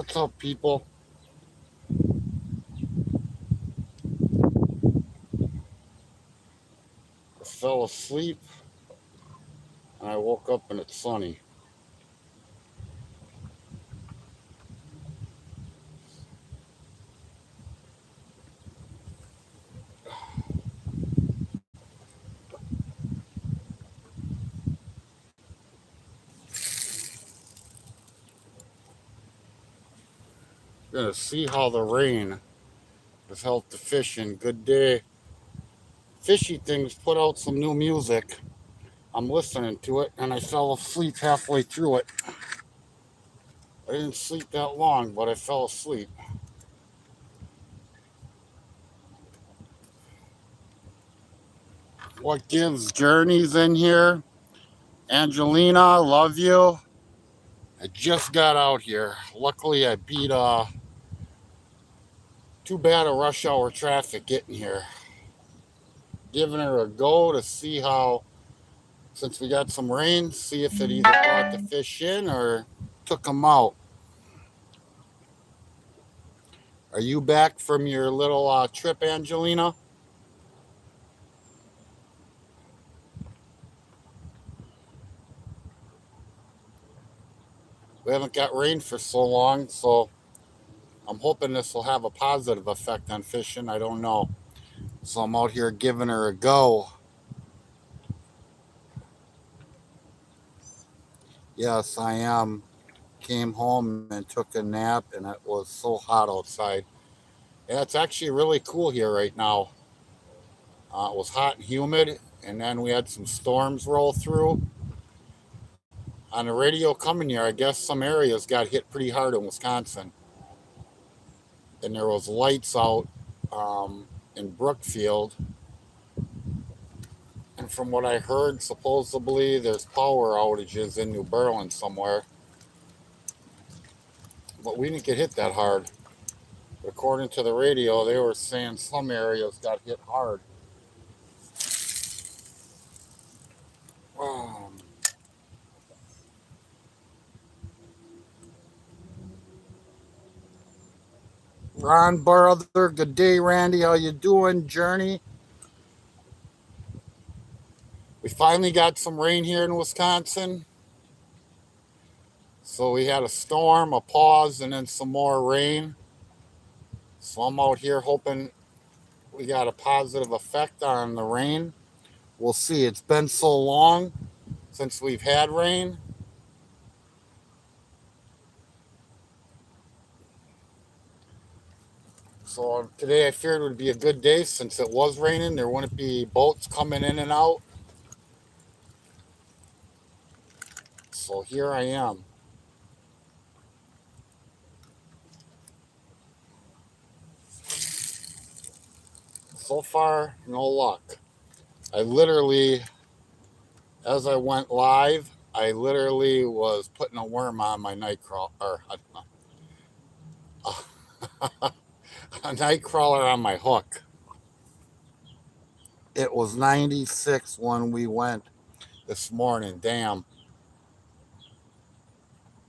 What's up, people? I fell asleep and I woke up and it's sunny. Gonna see how the rain has helped the fishing. Good day. Fishy Things put out some new music. I'm listening to it and I fell asleep halfway through it. I didn't sleep that long, but I fell asleep. What gives Journeys in here? Angelina, love you. I just got out here. Luckily, I beat too bad a rush hour traffic getting here. Giving her a go to see how, since we got some rain, see if it either brought the fish in or took them out. Are you back from your little trip, Angelina? We haven't got rain for so long, so I'm hoping this will have a positive effect on fishing. I don't know. So I'm out here giving her a go. Yes, I am. Came home and took a nap, and it was so hot outside. Yeah, it's actually really cool here right now. It was hot and humid, and then we had some storms roll through. On the radio coming here, I guess some areas got hit pretty hard in Wisconsin. And there was lights out in Brookfield. And from what I heard, supposedly there's power outages in New Berlin somewhere. But we didn't get hit that hard. According to the radio, they were saying some areas got hit hard. Um, Ron brother, good day, Randy. How you doing, Journey? We finally got some rain here in Wisconsin. So we had a storm, a pause, and then some more rain. So I'm out here hoping we got a positive effect on the rain. We'll see. It's been so long since we've had rain. So today I feared it would be a good day since it was raining. There wouldn't be boats coming in and out. So here I am. So far, no luck. I literally, as I went live, I literally was putting a worm on my night crawler, or a night crawler on my hook. It was 96 when we went this morning. Damn.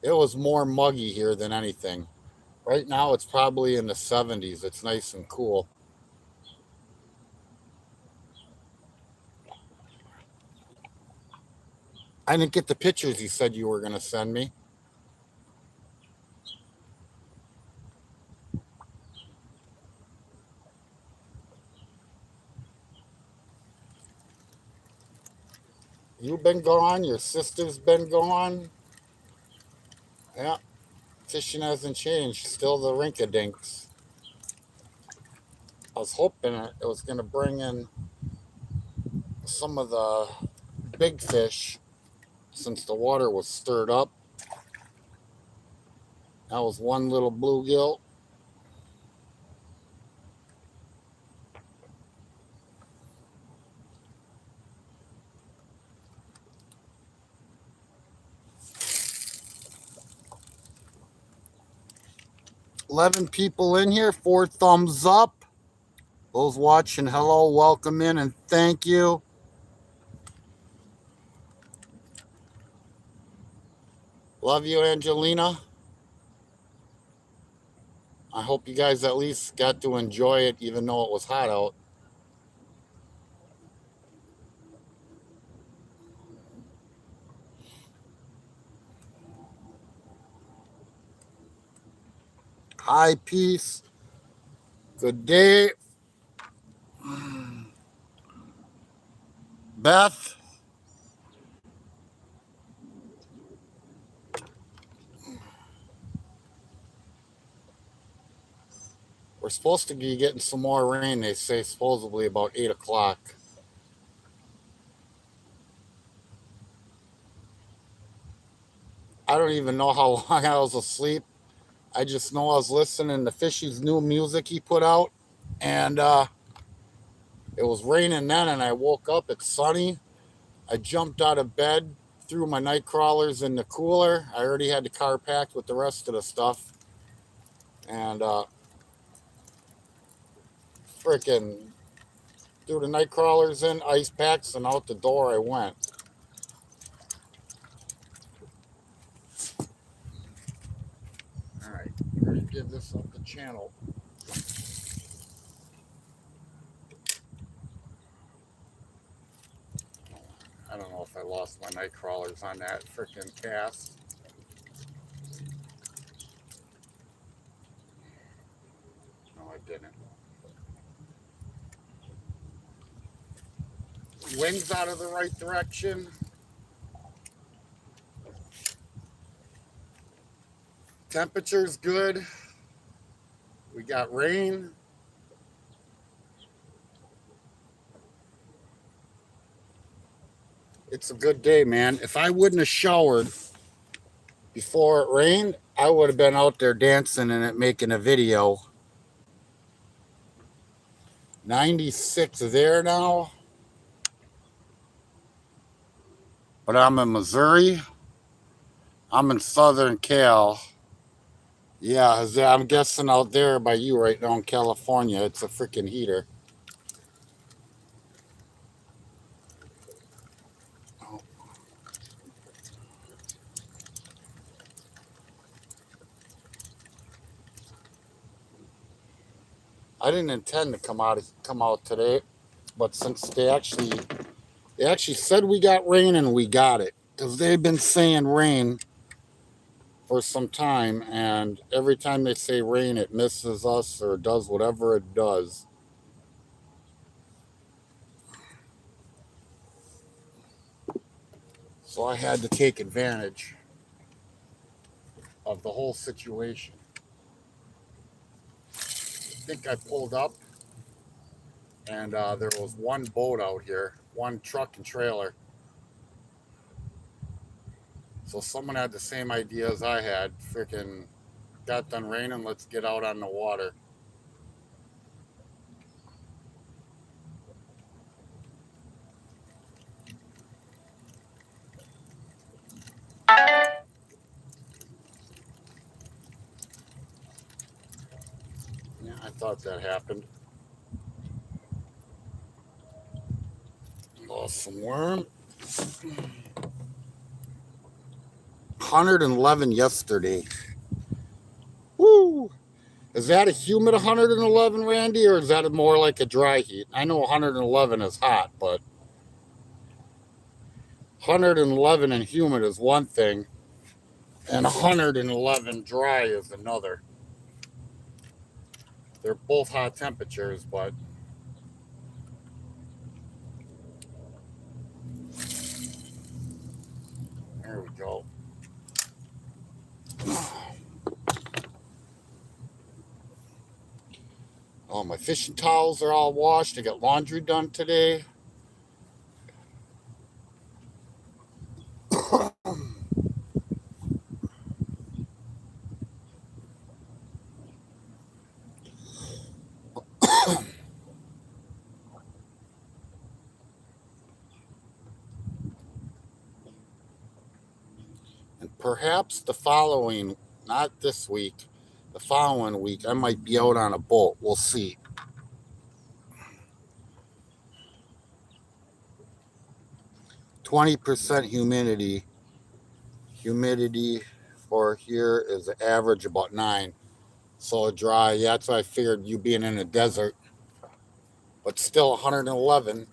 It was more muggy here than anything. Right now it's probably in the 70s. It's nice and cool. I didn't get the pictures you said you were going to send me. You've been gone. Your sister's been gone. Yeah, fishing hasn't changed. Still the rinka-dinks. I was hoping it was going to bring in some of the big fish since the water was stirred up. That was one little bluegill. 11 people in here. 4 thumbs up. Those watching, hello, welcome in, and thank you. Love you, Angelina. I hope you guys at least got to enjoy it, even though it was hot out. Hi, peace. Good day. Beth. We're supposed to be getting some more rain, they say, supposedly about 8 o'clock. I don't even know how long I was asleep. I just know I was listening to Fishy's new music he put out. And it was raining then, and I woke up. It's sunny. I jumped out of bed, threw my night crawlers in the cooler. I already had the car packed with the rest of the stuff. And freaking threw the night crawlers in, ice packs, and out the door I went. All right, ready to give this up the channel. I don't know if I lost my night crawlers on that freaking cast. No, I didn't. Wind's out of the right direction. Temperature's good. We got rain. It's a good day, man. If I wouldn't have showered before it rained, I would have been out there dancing and it making a video. 96 there now. But I'm in Missouri. I'm in Southern Cal. Yeah, I'm guessing out there by you right now in California, it's a freaking heater. I didn't intend to come out today, but since they actually said we got rain and we got it, because they've been saying rain for some time, and every time they say rain, it misses us or does whatever it does. So I had to take advantage of the whole situation. I think I pulled up, and there was one boat out here, one truck and trailer. So someone had the same idea as I had. Freaking got done raining, let's get out on the water. Yeah, I thought that happened. Lost some worm. 111 yesterday. Woo! Is that a humid 111, Randy, or is that more like a dry heat? I know 111 is hot, but 111 and humid is one thing, and 111 dry is another. They're both hot temperatures, but there we go. Oh, my fishing towels are all washed. I got laundry done today. And perhaps the following, not this week, the following week, I might be out on a boat. We'll see. %20 humidity for here is an average about 9. So dry. Yeah, that's why I figured you being in a desert, but still 111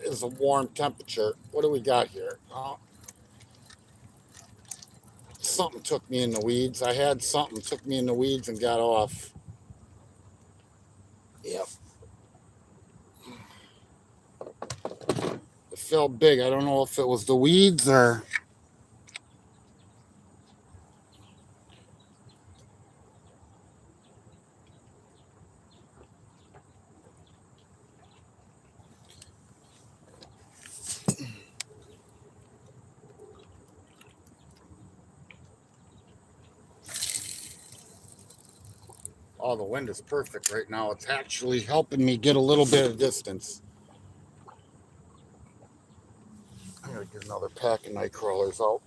is a warm temperature. What do we got here? Something took me in the weeds. I had something took me in the weeds and got off. Yep. It felt big. I don't know if it was the weeds or. Oh, the wind is perfect right now. It's actually helping me get a little bit of distance. I'm gonna get another pack of night crawlers out.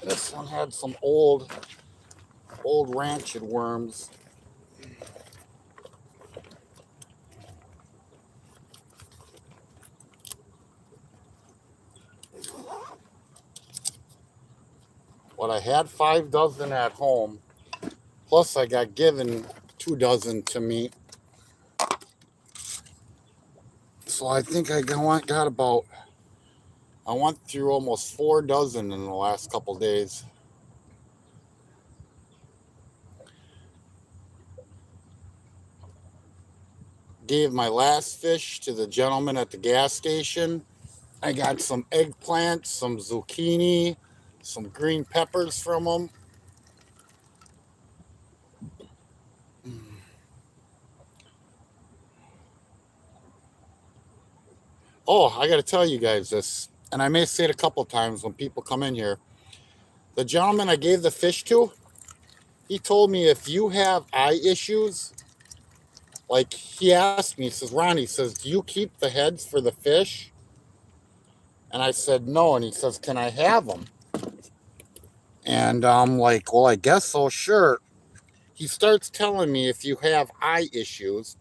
This one had some old rancid worms. But I had 5 dozen at home. Plus, I got given 2 dozen to me. So I think got about. I went through almost 4 dozen in the last couple days. Gave my last fish to the gentleman at the gas station. I got some eggplant, some zucchini, some green peppers from him. Oh, I got to tell you guys this, and I may say it a couple times when people come in here. The gentleman I gave the fish to, he told me if you have eye issues, like he asked me, he says, Ronnie, he says, do you keep the heads for the fish? And I said, no. And he says, can I have them? And I'm like, well, I guess so, sure. He starts telling me if you have eye issues,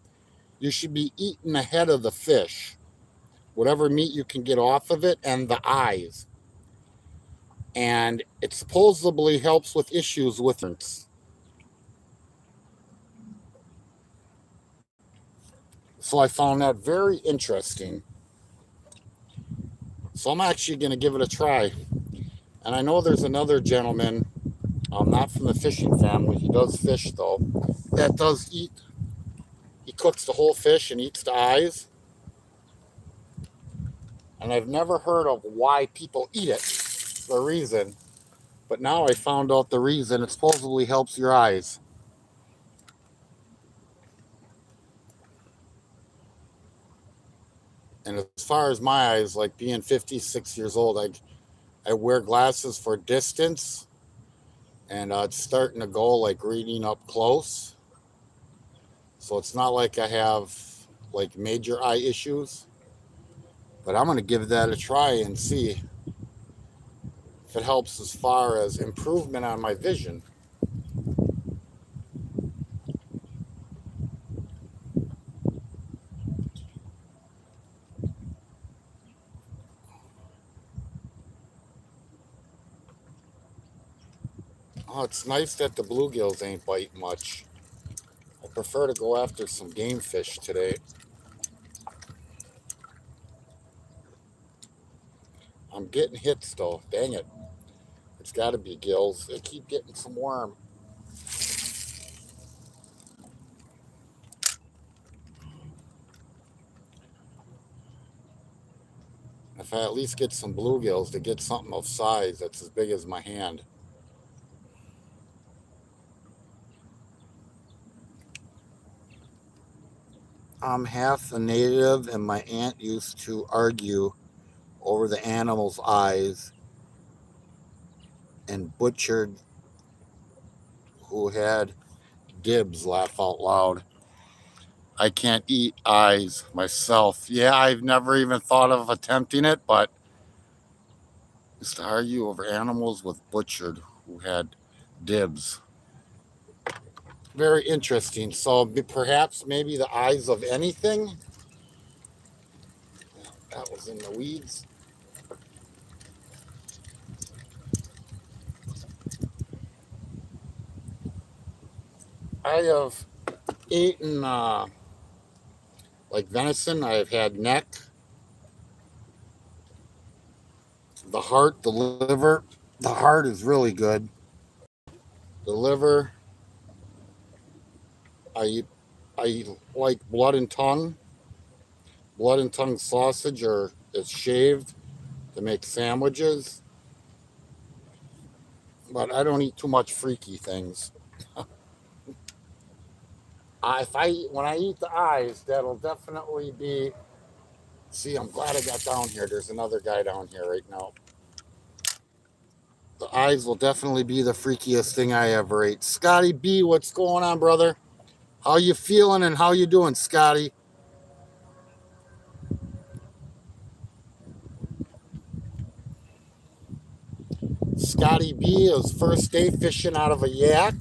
you should be eating the head of the fish, whatever meat you can get off of it, and the eyes. And it supposedly helps with issues with it. So I found that very interesting. So I'm actually going to give it a try. And I know there's another gentleman, not from the fishing family, he does fish though, that does eat. He cooks the whole fish and eats the eyes. And I've never heard of why people eat it, the reason. But now I found out the reason. It supposedly helps your eyes. And as far as my eyes, like being 56 years old, I wear glasses for distance, and it's starting to go like reading up close. So it's not like I have like major eye issues, but I'm going to give that a try and see if it helps as far as improvement on my vision. Oh, it's nice that the bluegills ain't biting much. I prefer to go after some game fish today. I'm getting hits though. Dang it. It's got to be gills. They keep getting some worm. If I at least get some bluegills to get something of size that's as big as my hand. I'm half a native, and my aunt used to argue over the animal's eyes and butchered who had dibs laugh out loud. I can't eat eyes myself. Yeah, I've never even thought of attempting it, but used to argue over animals with butchered who had dibs. Very interesting. So perhaps maybe the eyes of anything. That was in the weeds. I have eaten like venison. I've had neck, the heart, the liver. The heart is really good. The liver, I I like blood and tongue. Blood and tongue sausage or is shaved to make sandwiches. But I don't eat too much freaky things. If I eat, when I eat the eyes, that'll definitely be. See, I'm glad I got down here. There's another guy down here right now. The eyes will definitely be the freakiest thing I ever ate. Scotty B, what's going on, brother? How you feeling and how you doing, Scotty? Scotty B is first day fishing out of a yak.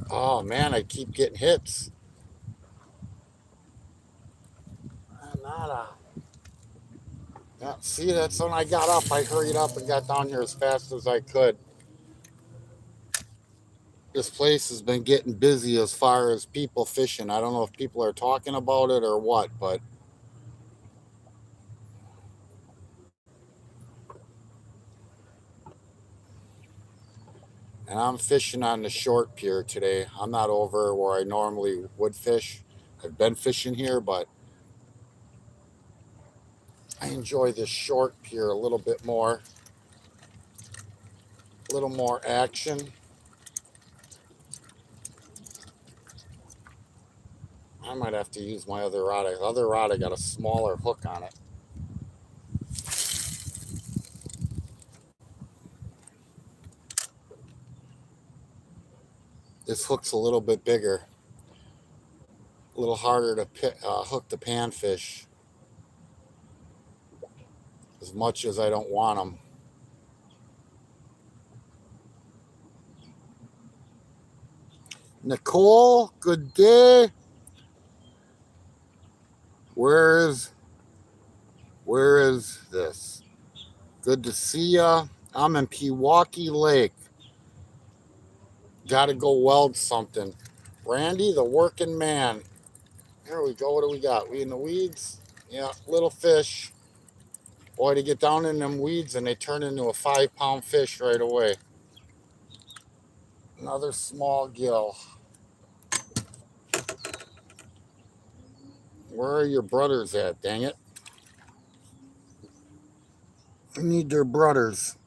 Oh man, I keep getting hits. Nada. Yeah, see, that's when I got up. I hurried up and got down here as fast as I could. This place has been getting busy as far as people fishing. I don't know if people are talking about it or what, but and I'm fishing on the short pier today. I'm not over where I normally would fish. I've been fishing here, but I enjoy this short pier a little bit more. A little more action. I might have to use my other rod. The other rod, I got a smaller hook on it. This hook's a little bit bigger, a little harder to hook the panfish as much as I don't want them. Nicole, good day. Where is this? Good to see ya. I'm in Pewaukee Lake. Got to go weld something. Randy, the working man. Here we go. What do we got? We in the weeds? Yeah, little fish. Boy, to get down in them weeds and they turn into a 5-pound fish right away. Another small gill. Where are your brothers at? Dang it. I need their brothers.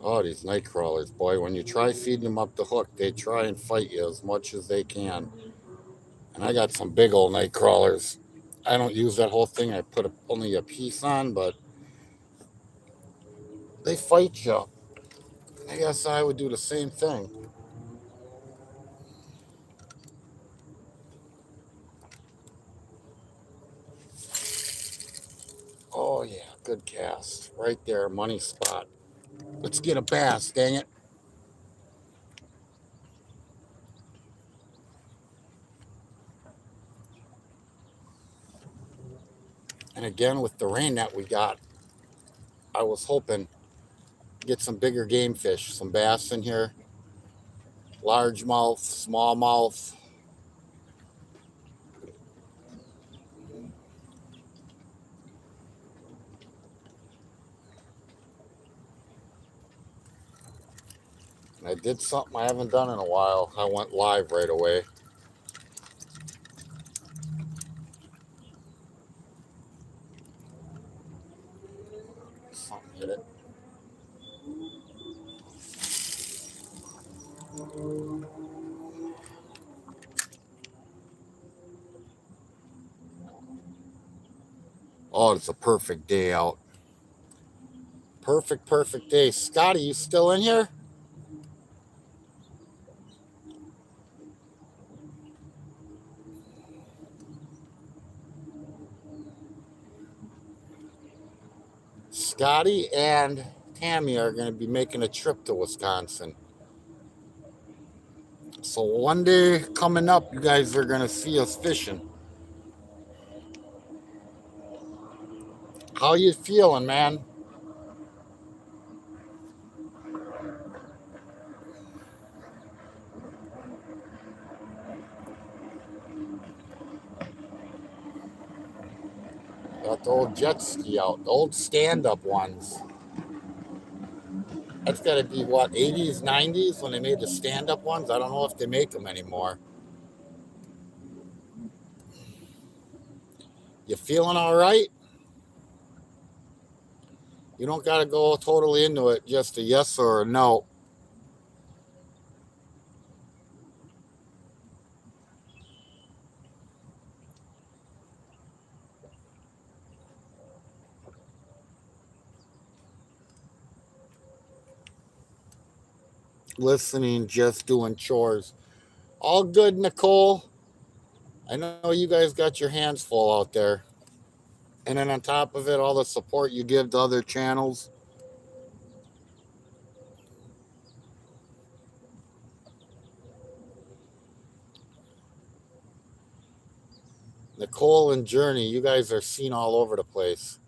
Oh, these night crawlers, boy. When you try feeding them up the hook, they try and fight you as much as they can. And I got some big old night crawlers. I don't use that whole thing. I put only a piece on, but they fight you. I guess I would do the same thing. Oh, yeah, good cast. Right there, money spot. Let's get a bass, dang it. And again, with the rain that we got, I was hoping to get some bigger game fish, some bass in here, largemouth, smallmouth. And I did something I haven't done in a while. I went live right away. Something hit it. Oh, it's a perfect day out. Perfect, perfect day. Scotty, you still in here? Scotty and Tammy are going to be making a trip to Wisconsin. So one day coming up, you guys are going to see us fishing. How you feeling, man? Got the old jet ski out, the old stand-up ones. That's got to be what, 80s, 90s when they made the stand-up ones? I don't know if they make them anymore. You feeling all right? You don't got to go totally into it, just a yes or a no. Listening, just doing chores. All good, Nicole. I know you guys got your hands full out there. And then on top of it, all the support you give to other channels. Nicole and Journey, you guys are seen all over the place.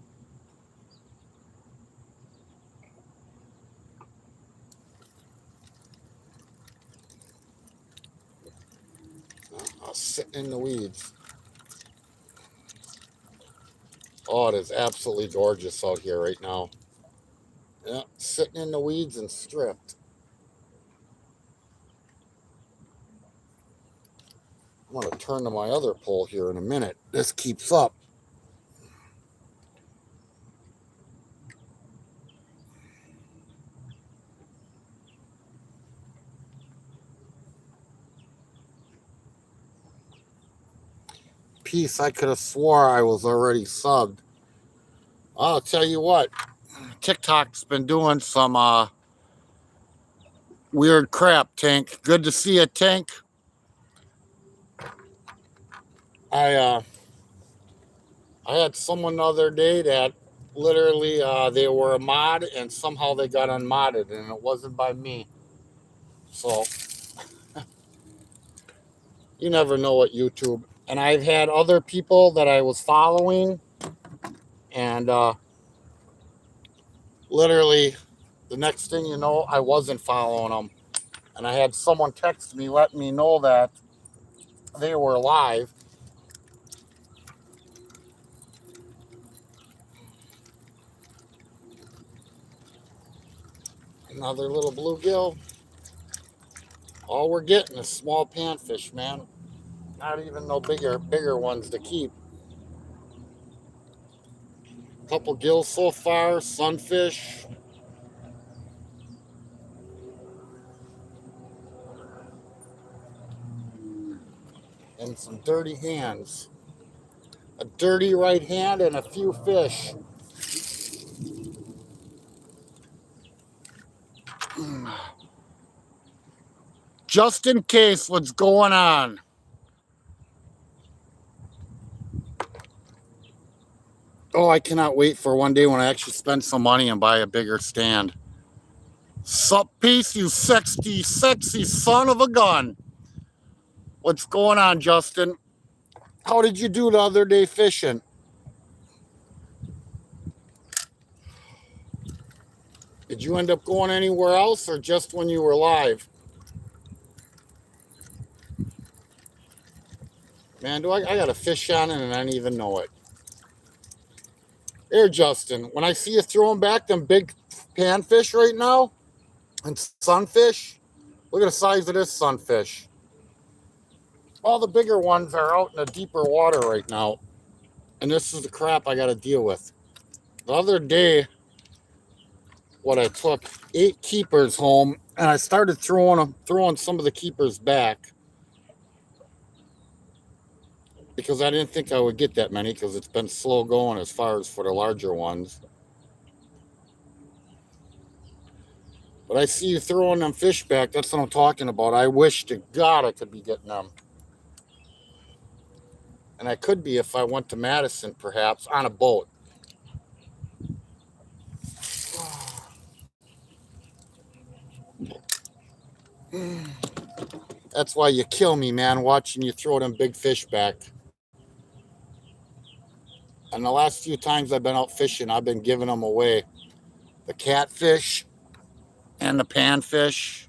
Sitting in the weeds. Oh, it is absolutely gorgeous out here right now. Yeah, sitting in the weeds and stripped. I'm going to turn to my other pole here in a minute. This keeps up. Peace, I could have swore I was already subbed. I'll tell you what, TikTok's been doing some weird crap, Tank. Good to see you, Tank. I had someone the other day that literally they were a mod and somehow they got unmodded and it wasn't by me. So you never know what YouTube. And I've had other people that I was following and literally the next thing you know, I wasn't following them. And I had someone text me letting me know that they were live. Another little bluegill. All we're getting is small panfish, man. Not even no bigger ones to keep. Couple gills so far, sunfish. And some dirty hands. A dirty right hand and a few fish. Just in case, what's going on? Oh, I cannot wait for one day when I actually spend some money and buy a bigger stand. Sup, peace, you sexy son of a gun. What's going on, Justin? How did you do the other day fishing? Did you end up going anywhere else or just when you were live? Man, I got a fish on it and I didn't even know it. There, Justin, when I see you throwing back them big panfish right now and sunfish, look at the size of this sunfish. All the bigger ones are out in the deeper water right now. And this is the crap I got to deal with. The other day, I took 8 keepers home and I started throwing some of the keepers back because I didn't think I would get that many because it's been slow going as far as for the larger ones. But I see you throwing them fish back. That's what I'm talking about. I wish to God I could be getting them. And I could be if I went to Madison, perhaps, on a boat. That's why you kill me, man, watching you throw them big fish back. And the last few times I've been out fishing, I've been giving them away. The catfish and the panfish.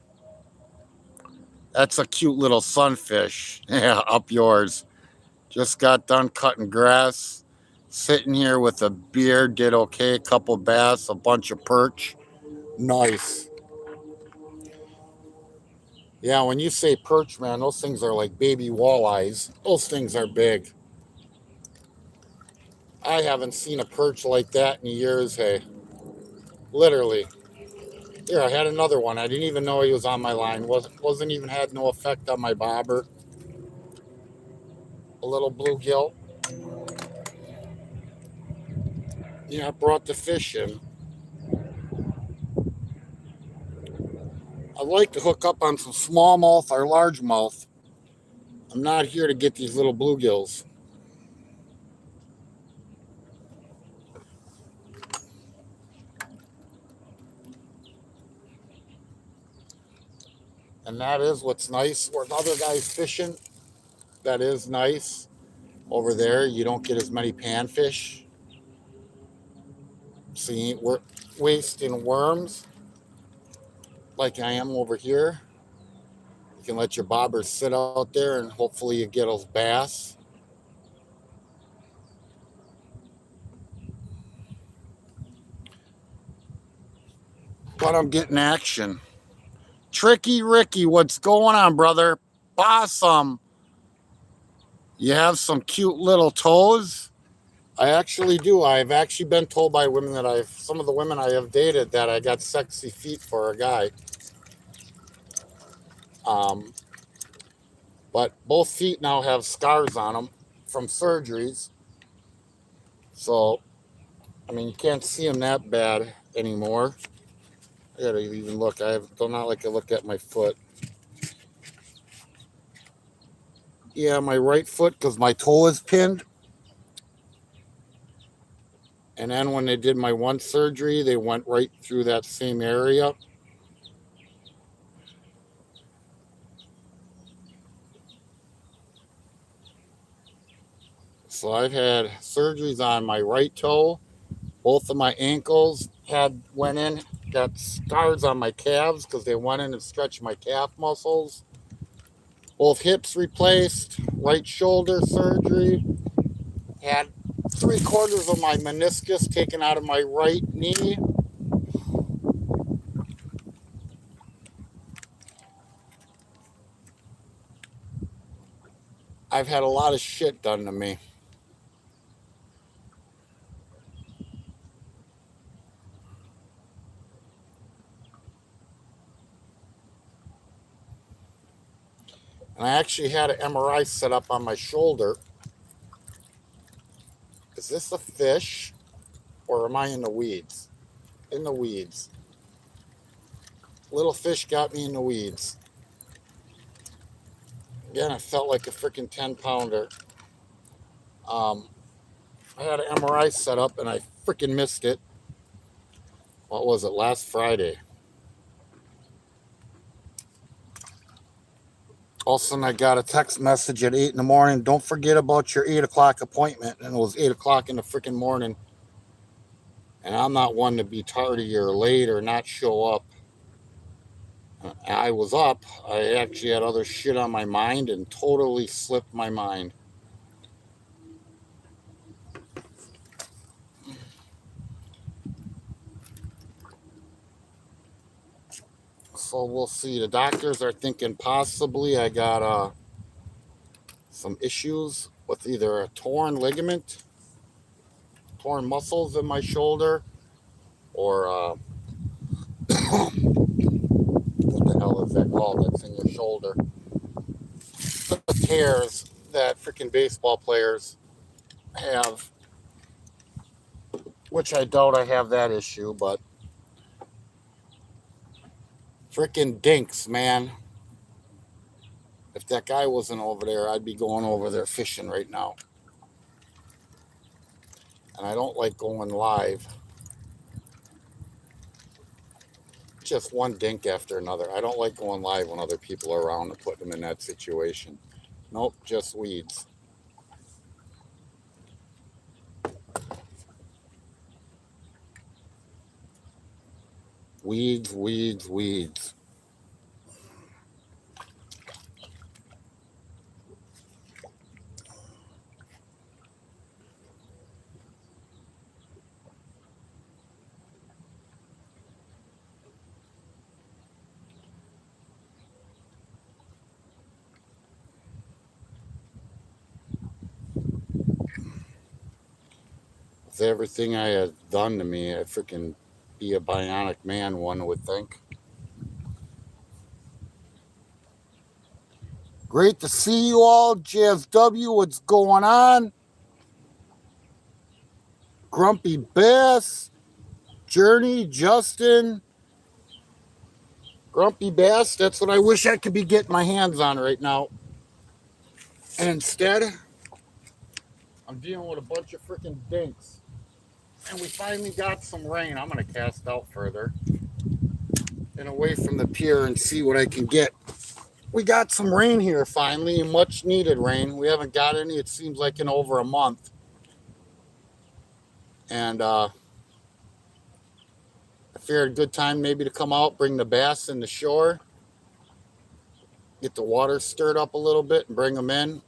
That's a cute little sunfish. Yeah, up yours. Just got done cutting grass. Sitting here with a beer, did okay. A couple bass, a bunch of perch. Nice. Yeah, when you say perch, man, those things are like baby walleyes. Those things are big. I haven't seen a perch like that in years, hey. Literally. Here, I had another one. I didn't even know he was on my line. Wasn't even had no effect on my bobber. A little bluegill. Yeah, I brought the fish in. I like to hook up on some smallmouth or largemouth. I'm not here to get these little bluegills. And that is what's nice. Where other guys fishing, that is nice. Over there, you don't get as many panfish. So you ain't wasting worms like I am over here. You can let your bobbers sit out there and hopefully you get those bass. But I'm getting action. Tricky Ricky, what's going on, brother? Awesome. You have some cute little toes? I actually do. I've actually been told by women that some of the women I have dated that I got sexy feet for a guy. Um, but both feet now have scars on them from surgeries. So, I mean, you can't see them that bad anymore. I gotta even look. Don't not like to look at my foot. Yeah, my right foot because my toe is pinned. And then when they did my one surgery, they went right through that same area. So I've had surgeries on my right toe. Both of my ankles went in, got scars on my calves because they went in and stretched my calf muscles. Both hips replaced, right shoulder surgery. Had 3/4 of my meniscus taken out of my right knee. I've had a lot of shit done to me. And I actually had an MRI set up on my shoulder. Is this a fish or am I in the weeds? In the weeds. Little fish got me in the weeds. Again, I felt like a freaking 10-pounder. I had an MRI set up and I freaking missed it. What was it, last Friday? All of a sudden, I got a text message at 8 in the morning. Don't forget about your 8 o'clock appointment. And it was 8 o'clock in the freaking morning. And I'm not one to be tardy or late or not show up. I was up. I actually had other shit on my mind and totally slipped my mind. So we'll see. The doctors are thinking possibly I got some issues with either a torn ligament, torn muscles in my shoulder, or what the hell is that called? That's in your shoulder. The tears that freaking baseball players have, which I doubt I have that issue, but freaking dinks, man. If that guy wasn't over there, I'd be going over there fishing right now. And I don't like going live. just one dink after another. I don't like going live when other people are around and putting them in that situation. Nope, just weeds. Weeds, weeds, weeds. With everything I had done to me, I'd freaking be a bionic man, one would think. Great to see you all. JSW, what's going on? Grumpy Bass, Journey, Justin. Grumpy Bass, that's what I wish I could be getting my hands on right now. And instead, I'm dealing with a bunch of freaking dinks. And we finally got some rain. I'm going to cast out further and away from the pier and see what I can get. We got some rain here finally, much needed rain. We haven't got any, it seems like, in over a month. And I figured a good time maybe to come out, bring the bass in the shore, get the water stirred up a little bit and bring them in.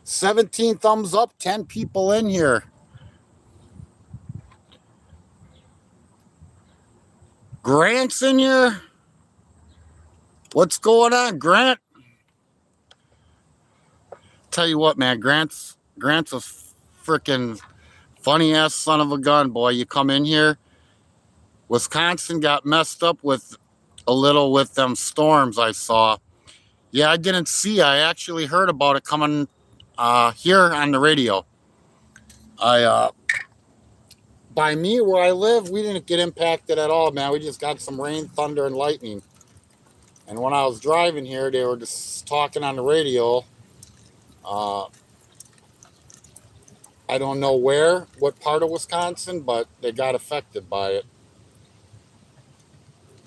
"17 thumbs up, 10 people in here." Grant's in here. What's going on, Grant? Tell you what, man, Grant's a freaking funny ass son of a gun, boy. You come in here, Wisconsin got messed up with a little with them storms I saw. Yeah, I didn't see. I actually heard about it coming here on the radio. By me where I live, we didn't get impacted at all, man. We just got some rain, thunder, and lightning. And when I was driving here, they were just talking on the radio. I don't know what part of Wisconsin, but they got affected by it.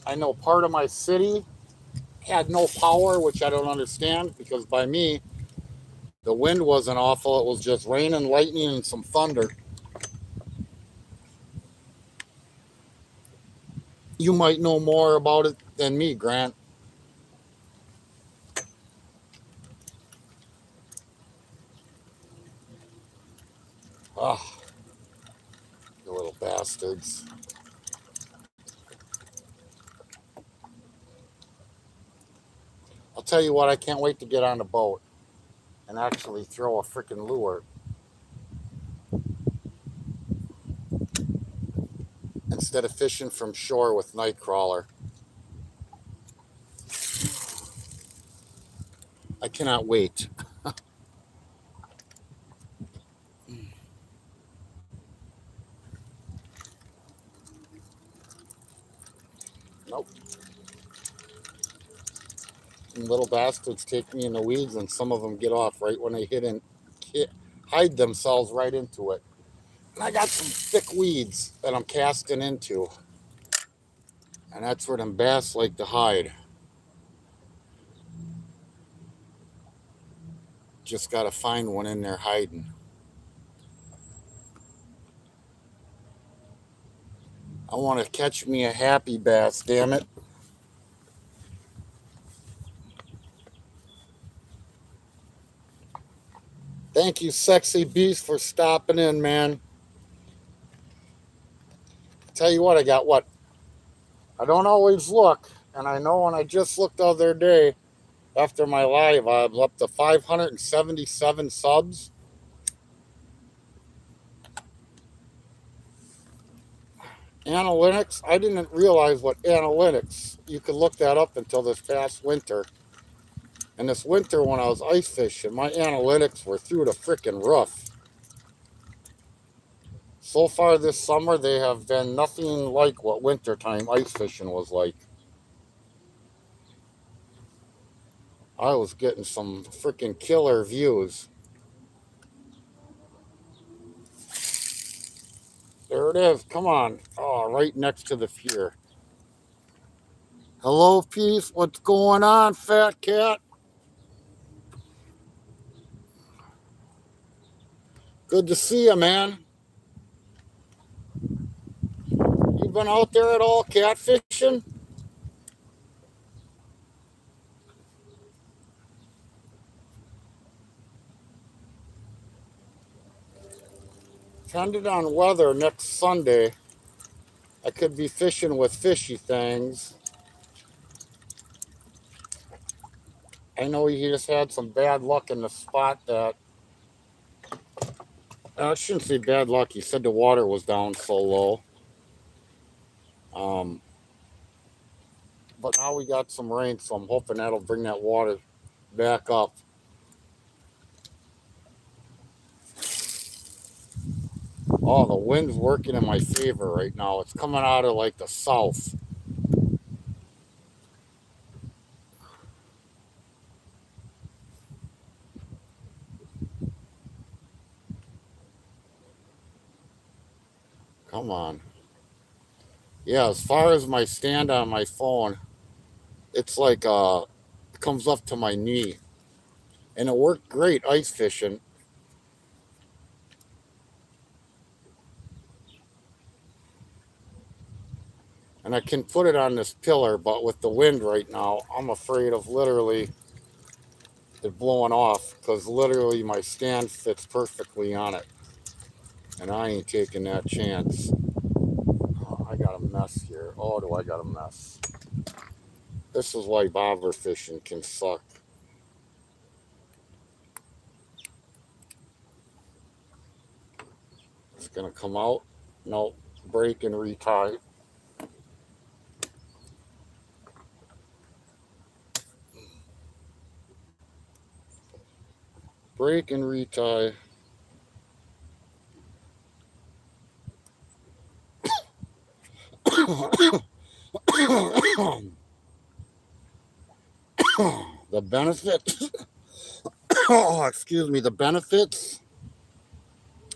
I know part of my city had no power, which I don't understand, because by me, the wind wasn't awful. It was just rain and lightning and some thunder. You might know more about it than me, Grant. Oh, you little bastards. I'll tell you what, I can't wait to get on the boat and actually throw a freaking lure. Instead of fishing from shore with Nightcrawler. I cannot wait. Nope. And little bastards take me in the weeds, and some of them get off right when they hide themselves right into it. And I got some thick weeds that I'm casting into. And that's where them bass like to hide. Just got to find one in there hiding. I want to catch me a happy bass, damn it. Thank you, Sexy Beast, for stopping in, man. Tell you what, I got what? I don't always look, and I know when I just looked the other day after my live, I'm up to 577 subs. Analytics, I didn't realize what analytics, you could look that up until this past winter. And this winter when I was ice fishing, my analytics were through the freaking roof. So far this summer, they have been nothing like what wintertime ice fishing was like. I was getting some freaking killer views. There it is. Come on. Oh, right next to the pier. Hello, Peace. What's going on, fat cat? Good to see you, man. You been out there at all catfishing? Depending on weather, next Sunday, I could be fishing with fishy things. I know he just had some bad luck in the spot that. I shouldn't say bad luck. He said the water was down so low. Um, but now we got some rain, so I'm hoping that'll bring that water back up. Oh, the wind's working in my favor right now. It's coming out of like the south. Come on. Yeah, as far as my stand on my phone, it's like it comes up to my knee. And it worked great ice fishing. And I can put it on this pillar, but with the wind right now, I'm afraid of literally it blowing off because literally my stand fits perfectly on it. And I ain't taking that chance. Oh, I got a mess here. Oh, do I got a mess? This is why bobber fishing can suck. It's gonna come out. Nope. Break and retie. Break and retie. The benefits. Oh, excuse me. The benefits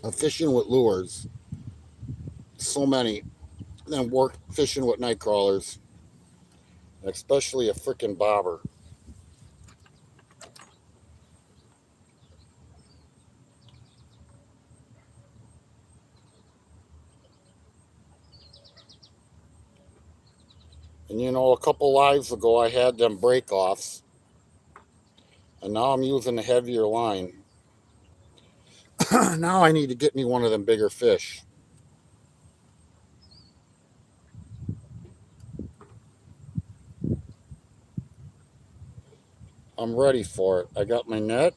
of fishing with lures. So many. Then work fishing with night crawlers, especially a freaking bobber. And you know, a couple lives ago, I had them break offs, and now I'm using a heavier line. Now I need to get me one of them bigger fish. I'm ready for it. I got my net.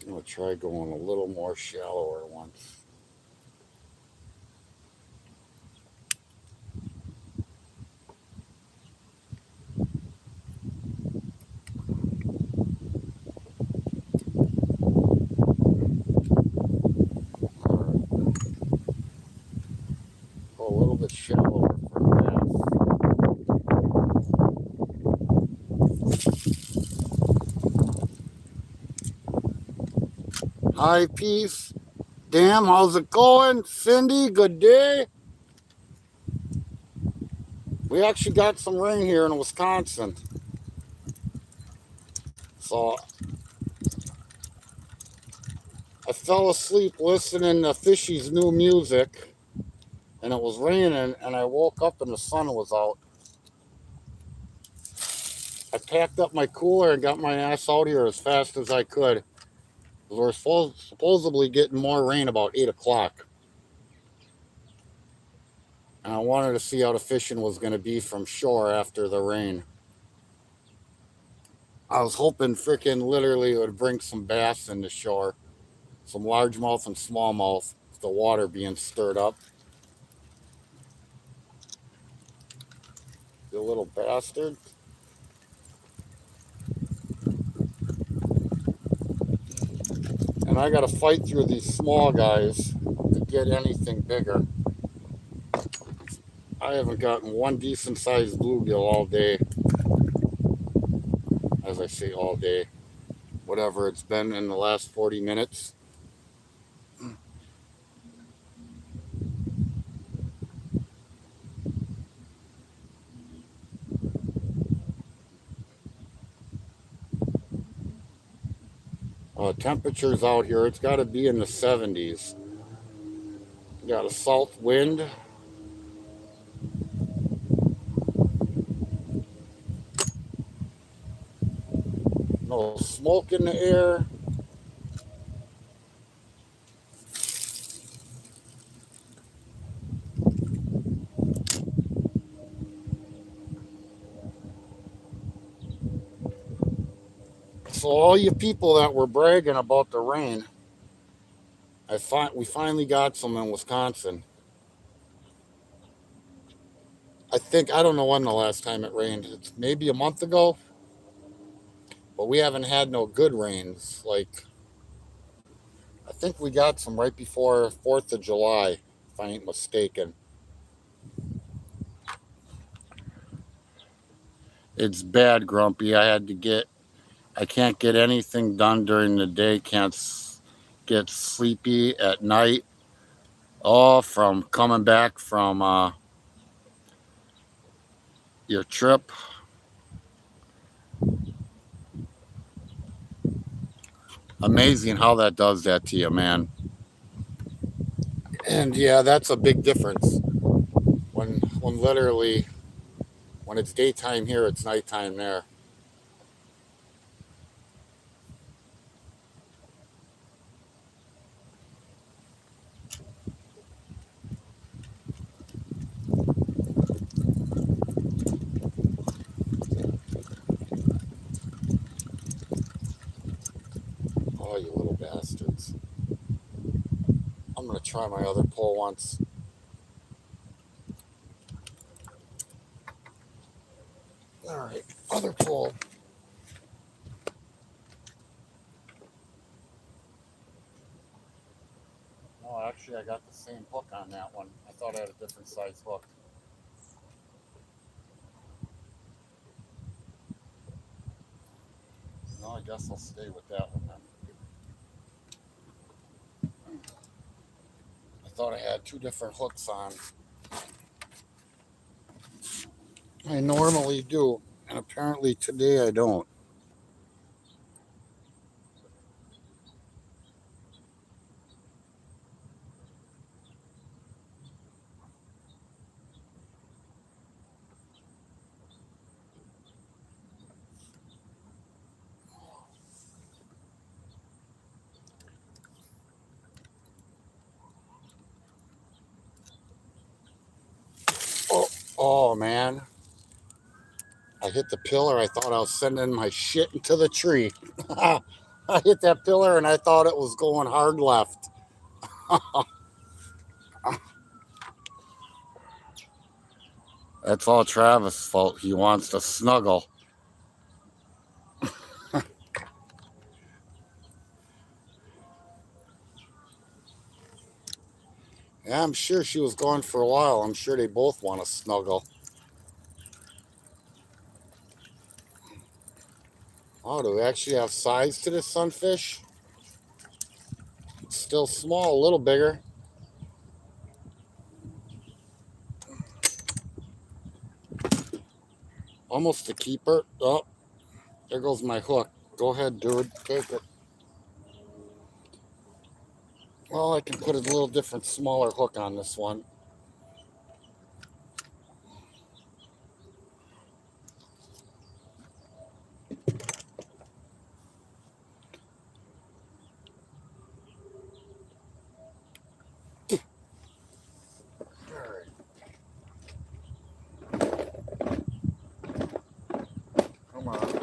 I'm going to try going a little more shallower once. Go a little bit shallower for bass. Hi, Peace. Damn, how's it going? Cindy, good day. We actually got some rain here in Wisconsin. So I fell asleep listening to Fishy's new music, and it was raining, and I woke up and the sun was out. I packed up my cooler and got my ass out here as fast as I could. We're supposedly getting more rain about 8 o'clock. And I wanted to see how the fishing was going to be from shore after the rain. I was hoping freaking literally it would bring some bass into shore. Some largemouth and smallmouth, with the water being stirred up. You little bastard. And I got to fight through these small guys to get anything bigger. I haven't gotten one decent sized bluegill all day. I as I say, all day. Whatever it's been in the last 40 minutes. Temperatures out here, it's got to be in the 70s. Got a salt wind. No smoke in the air. So all you people that were bragging about the rain, we finally got some in Wisconsin. I don't know when the last time it rained. It's maybe a month ago, but we haven't had no good rains. Like, I think we got some right before 4th of July, if I ain't mistaken. It's bad, Grumpy. I can't get anything done during the day. Can't get sleepy at night. Oh, from coming back from your trip. Amazing how that does that to you, man. And yeah, that's a big difference. When literally, when it's daytime here, it's nighttime there. Oh, you little bastards. I'm going to try my other pole once. All right, other pole. No, actually, I got the same hook on that one. I thought I had a different size hook. No, I guess I'll stay with that one then. I thought I had two different hooks on. I normally do, and apparently today I don't. Oh, oh man. I hit the pillar. I thought I was sending my shit into the tree. I hit that pillar and I thought it was going hard left. That's all Travis' fault. He wants to snuggle. Yeah, I'm sure she was gone for a while. I'm sure they both want to snuggle. Oh, do we actually have size to this sunfish? It's still small, a little bigger. Almost a keeper. Oh, there goes my hook. Go ahead, dude. Take it. Well, I can put a little different, smaller hook on this one. Come on.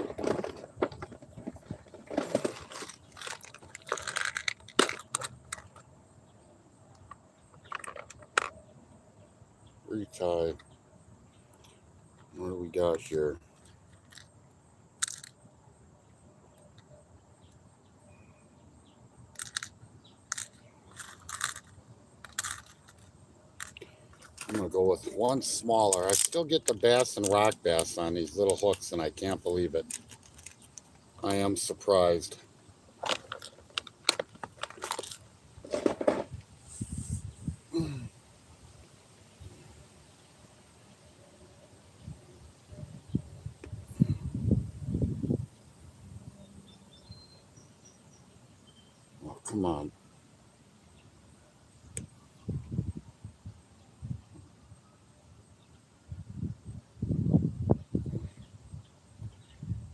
Retie. What do we got here? I'm going to go with one smaller. I still get the bass and rock bass on these little hooks, and I can't believe it. I am surprised. Oh, come on.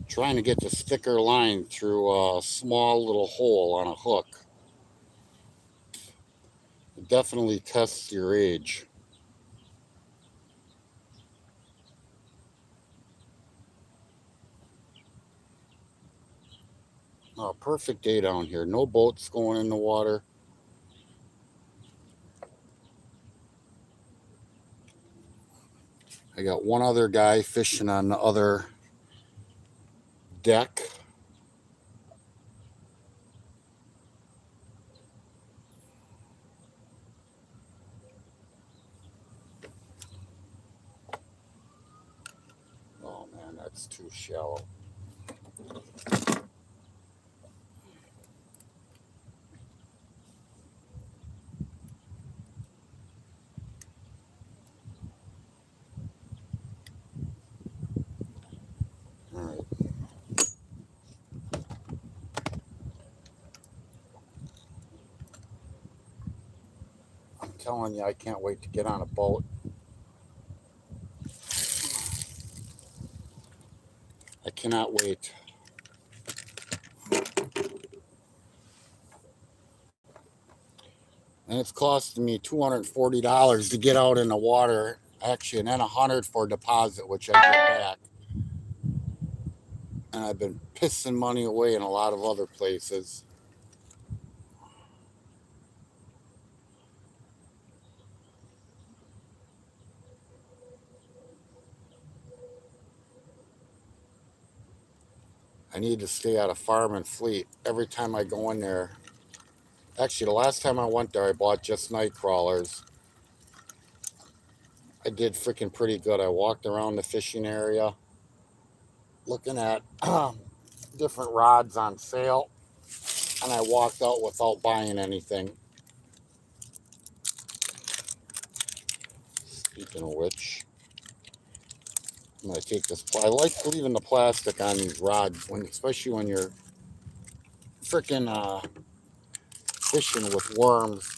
Trying to get the thicker line through a small little hole on a hook. It definitely tests your age. Oh, perfect day down here. No boats going in the water. I got one other guy fishing on the other deck. Oh man, that's too shallow. All right. I'm telling you, I can't wait to get on a boat. I cannot wait. And it's costing me $240 to get out in the water, actually, and then $100 for a deposit, which I get back. And I've been pissing money away in a lot of other places. I need to stay out of Farm and Fleet. Every time I go in there, actually, the last time I went there, I bought just night crawlers. I did freaking pretty good. I walked around the fishing area looking at different rods on sale, and I walked out without buying anything. Speaking of which, I'm gonna take this. I like leaving the plastic on these rods, especially when you're freaking fishing with worms.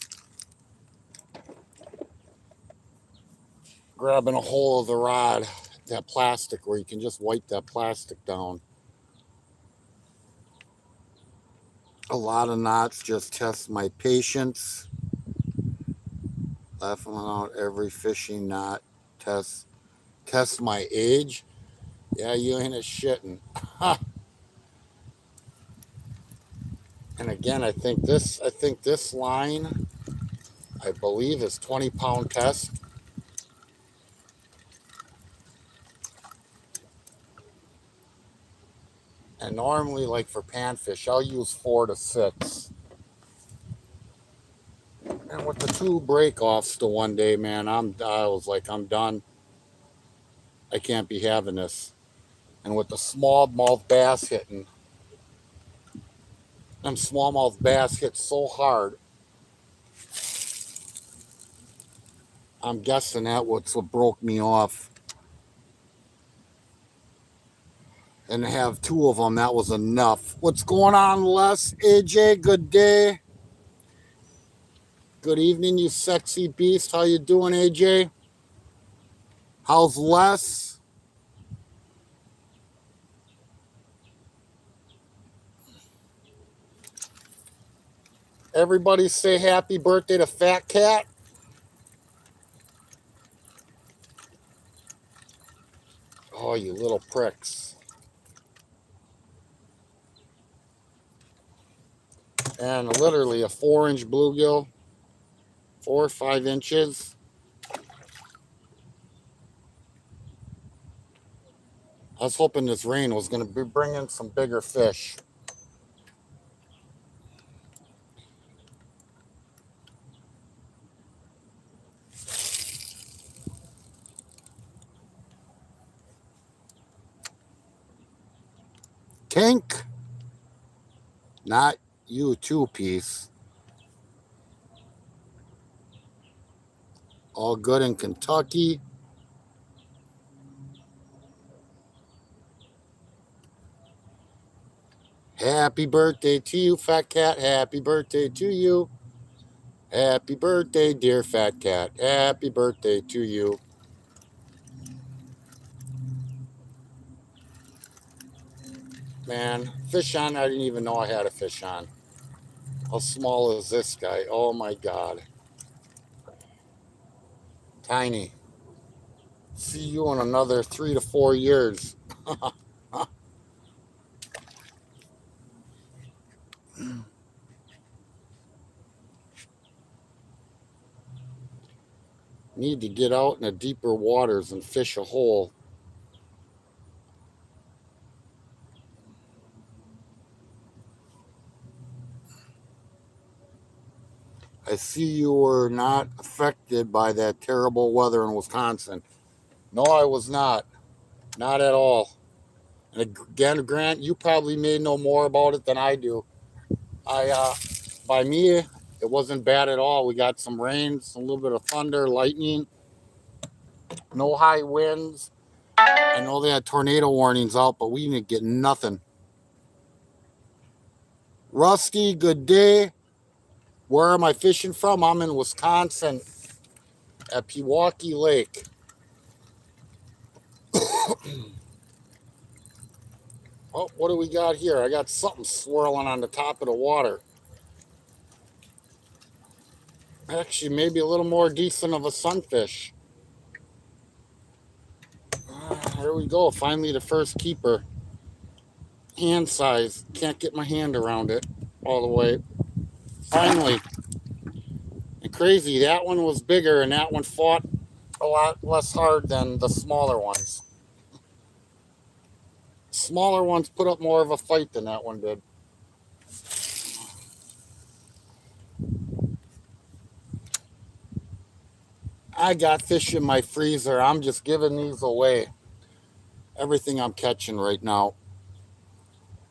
Grabbing a hold of the rod, that plastic, where you can just wipe that plastic down. A lot of knots just test my patience. Laughing out every fishing knot test my age. Yeah, you ain't a shitting. And again, I think this line, I believe, is 20-pound test. And normally, like for panfish, I'll use 4 to 6. And with the 2 break-offs to one day, man, I was like, I'm done. I can't be having this. And with the smallmouth bass hitting, them smallmouth bass hit so hard. I'm guessing that what's what broke me off. And to have 2 of them, that was enough. What's going on, Les? AJ, good day. Good evening, you sexy beast. How you doing, AJ? How's Les? Everybody say happy birthday to Fat Cat. Oh, you little pricks. And literally a 4-inch bluegill. 4 or 5 inches. I was hoping this rain was going to be bringing some bigger fish. Tank. Not you, two-piece. All good in Kentucky. Happy birthday to you, fat cat. Happy birthday to you. Happy birthday, dear fat cat. Happy birthday to you. Man, fish on, I didn't even know I had a fish on. How small is this guy? Oh my God. Tiny. See you in another 3 to 4 years. Need to get out in the deeper waters and fish a hole. I see you were not affected by that terrible weather in Wisconsin. No, I was not. Not at all. And again, Grant, you probably may know more about it than I do. By me, it wasn't bad at all. We got some rain, some little bit of thunder, lightning, no high winds. I know they had tornado warnings out, but we didn't get nothing. Rusty, good day. Where am I fishing from? I'm in Wisconsin at Pewaukee Lake. Oh, what do we got here? I got something swirling on the top of the water. Actually, maybe a little more decent of a sunfish. There we go. Finally, the first keeper. Hand size. Can't get my hand around it all the way. Finally. And crazy, that one was bigger and that one fought a lot less hard than the smaller ones. Smaller ones put up more of a fight than that one did. I got fish in my freezer. I'm just giving these away. Everything I'm catching right now.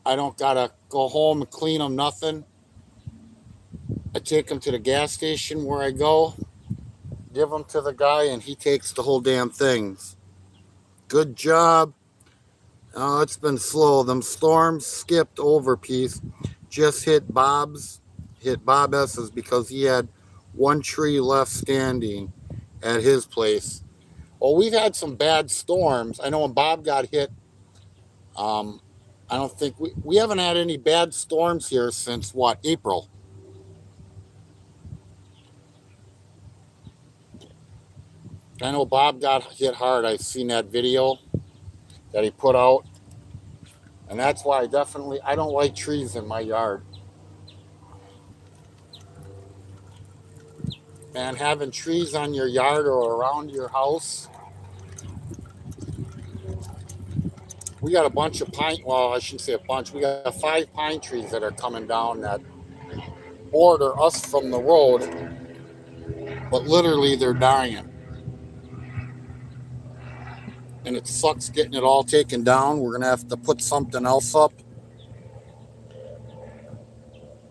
I don't gotta go home and clean them, nothing. I take them to the gas station where I go, give them to the guy, and he takes the whole damn things. Good job. Oh, it's been slow. Them storms skipped over piece. Just hit Bob S's because he had one tree left standing at his place. Well, we've had some bad storms. I know when Bob got hit, I don't think we haven't had any bad storms here since what, April. I know Bob got hit hard. I've seen that video that he put out. And that's why I don't like trees in my yard. And having trees on your yard or around your house. We got a bunch of well, I shouldn't say a bunch. We got 5 pine trees that are coming down that border us from the road. But literally they're dying. And it sucks getting it all taken down. We're going to have to put something else up.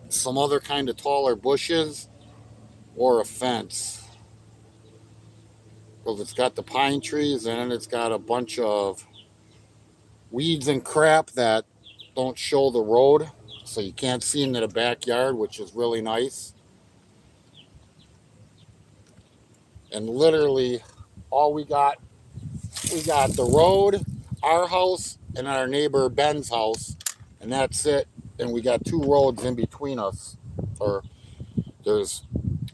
Some other kind of taller bushes or a fence. Because it's got the pine trees and then it's got a bunch of weeds and crap that don't show the road. So you can't see into the backyard, which is really nice. And literally all we got the road, our house, and our neighbor Ben's house, and that's it. And we got 2 roads in between us. Or there's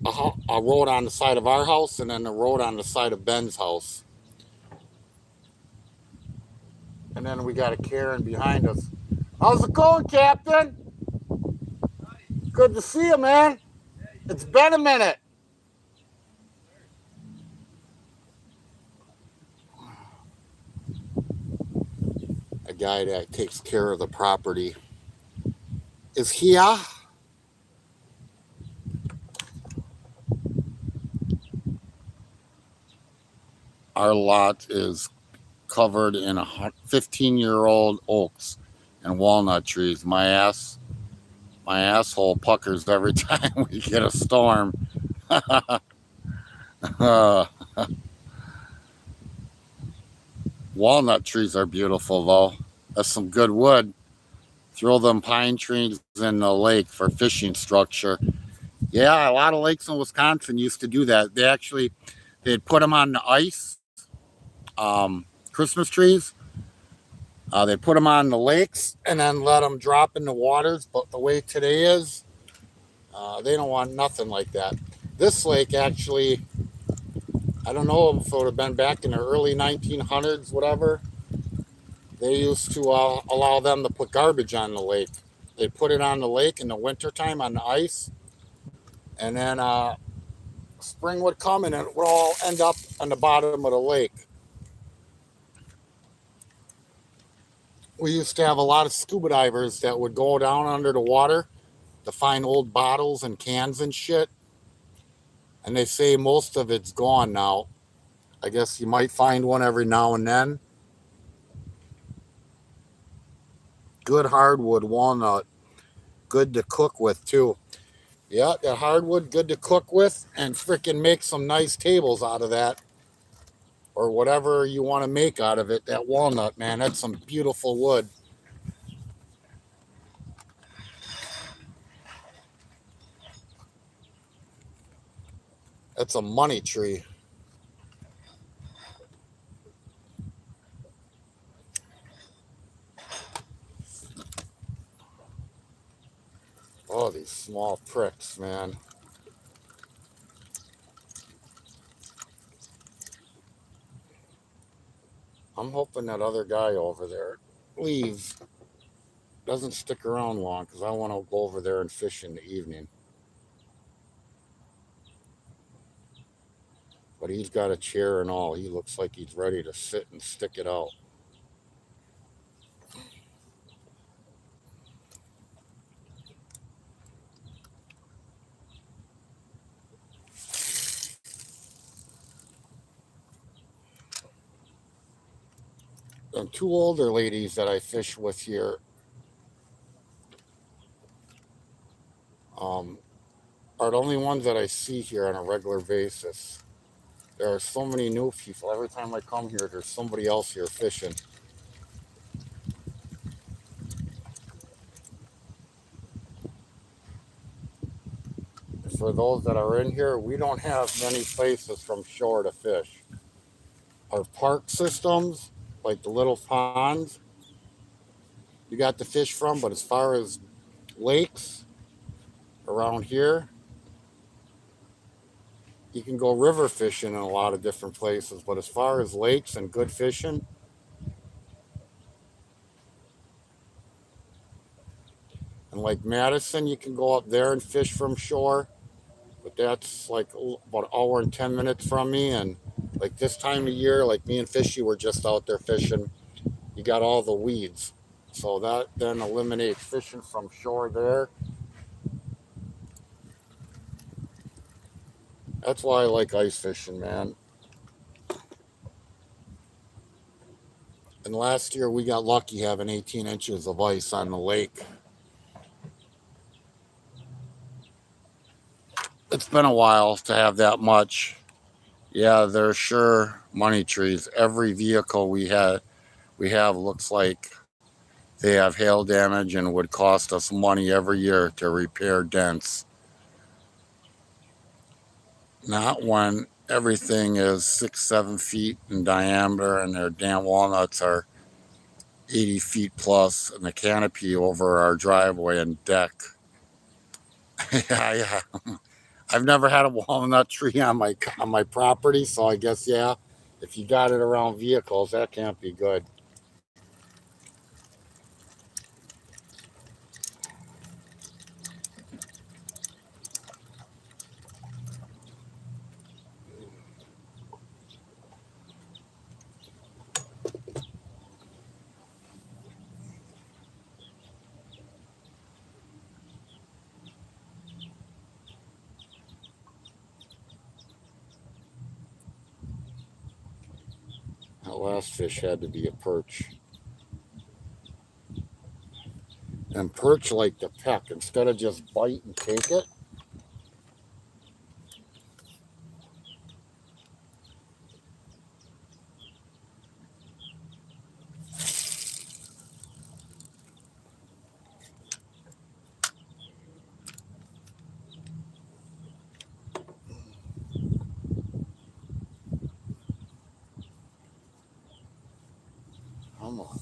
a road on the side of our house and then a road on the side of Ben's house. And then we got a Karen behind us. How's it going, Captain? Good to see you, man. It's been a minute. A guy that takes care of the property is here. Our lot is covered in 15-year-old oaks and walnut trees. My ass My asshole puckers every time we get a storm. uh, Walnut trees are beautiful, though. That's some good wood. Throw them pine trees in the lake for fishing structure. Yeah, a lot of lakes in Wisconsin used to do that. They'd put them on the ice, Christmas trees. They put them on the lakes and then let them drop in the waters. But the way today is, they don't want nothing like that. This lake actually, I don't know if it would have been back in the early 1900s, whatever. They used to allow them to put garbage on the lake. They put it on the lake in the wintertime on the ice, and then spring would come and it would all end up on the bottom of the lake. We used to have a lot of scuba divers that would go down under the water to find old bottles and cans and shit. And they say most of it's gone now. I guess you might find one every now and then. Good hardwood walnut, good to cook with too. Yeah, that hardwood, good to cook with, and freaking make some nice tables out of that, or whatever you want to make out of it. That walnut, man, that's some beautiful wood. That's a money tree. Oh, these small pricks, man. I'm hoping that other guy over there leaves, doesn't stick around long, because I want to go over there and fish in the evening. But he's got a chair and all. He looks like he's ready to sit and stick it out. And two older ladies that I fish with here um, are the only ones that I see here on a regular basis. There are so many new people. Every time I come here, there's somebody else here fishing. For those that are in here, we don't have many places from shore to fish. Our park systems, like the little ponds, you got to fish from, but as far as lakes around here, you can go river fishing in a lot of different places. But as far as lakes and good fishing, and like Madison, you can go up there and fish from shore, but that's like about an hour and 10 minutes from me. And like this time of year, like me and Fishy were just out there fishing, you got all the weeds. So that then eliminates fishing from shore there. That's why I like ice fishing, man. And last year we got lucky having 18 inches of ice on the lake. It's been a while to have that much. Yeah, they're sure money trees. Every vehicle we have looks like they have hail damage and would cost us money every year to repair dents. Not when everything is 6, 7 feet in diameter and their damn walnuts are 80 feet plus and the canopy over our driveway and deck. Yeah, yeah. I've never had a walnut tree on my property, so I guess yeah. If you got it around vehicles, that can't be good. That last fish had to be a perch. and perch like the peck instead of just bite and take it. Come on.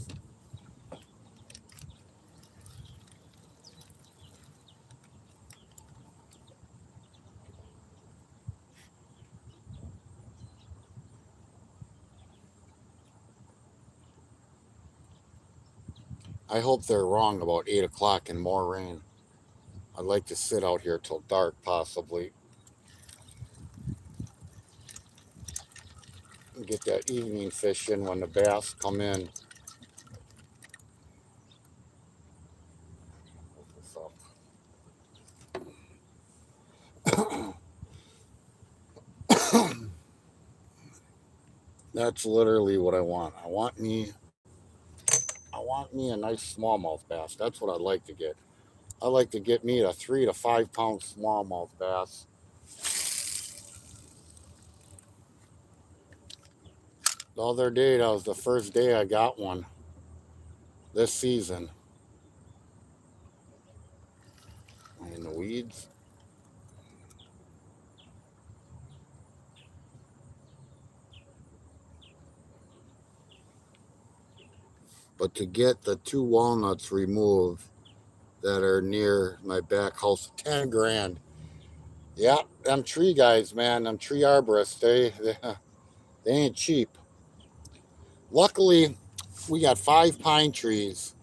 I hope they're wrong about 8 o'clock and more rain. I'd like to sit out here till dark, possibly, and get that evening fishing when the bass come in. That's literally what I want. I want me a nice smallmouth bass. That's what I'd like to get. I'd like to get me a 3 to 5 pound smallmouth bass. The other day, that was the first day I got one this season. In the weeds. But to get the 2 walnuts removed that are near my back house, 10 grand. Yeah, them tree guys, man, them tree arborists, they ain't cheap. Luckily, we got 5 pine trees,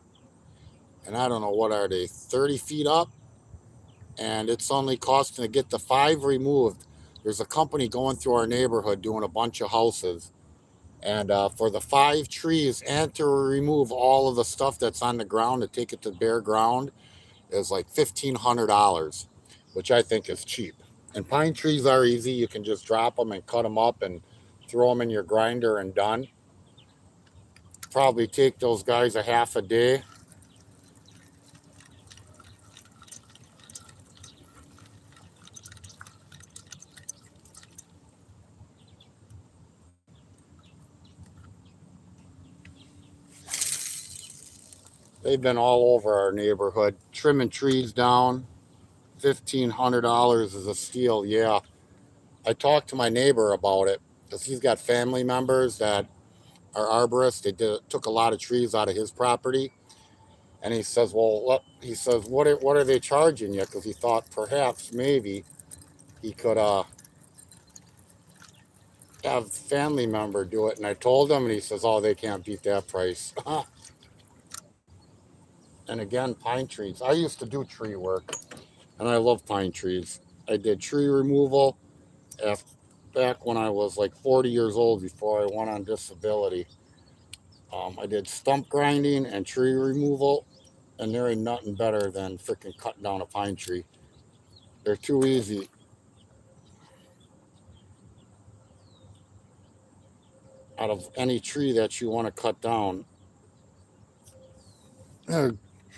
and I don't know, what are they, 30 feet up? And it's only costing to get the 5 removed. There's a company going through our neighborhood doing a bunch of houses. And for the 5 trees and to remove all of the stuff that's on the ground, to take it to bare ground, is like $1,500, which I think is cheap. And pine trees are easy. You can just drop them and cut them up and throw them in your grinder and done. Probably take those guys a half a day. They've been all over our neighborhood, trimming trees down. $1,500 is a steal. Yeah, I talked to my neighbor about it because he's got family members that are arborists. Took a lot of trees out of his property, and he says, "Well, what are they charging you?" Because he thought perhaps maybe he could have family member do it. And I told him, and he says, "Oh, they can't beat that price." And again, pine trees. I used to do tree work, and I love pine trees. I did tree removal back when I was like 40 years old before I went on disability. I did stump grinding and tree removal, and there ain't nothing better than freaking cutting down a pine tree. They're too easy. Out of any tree that you want to cut down,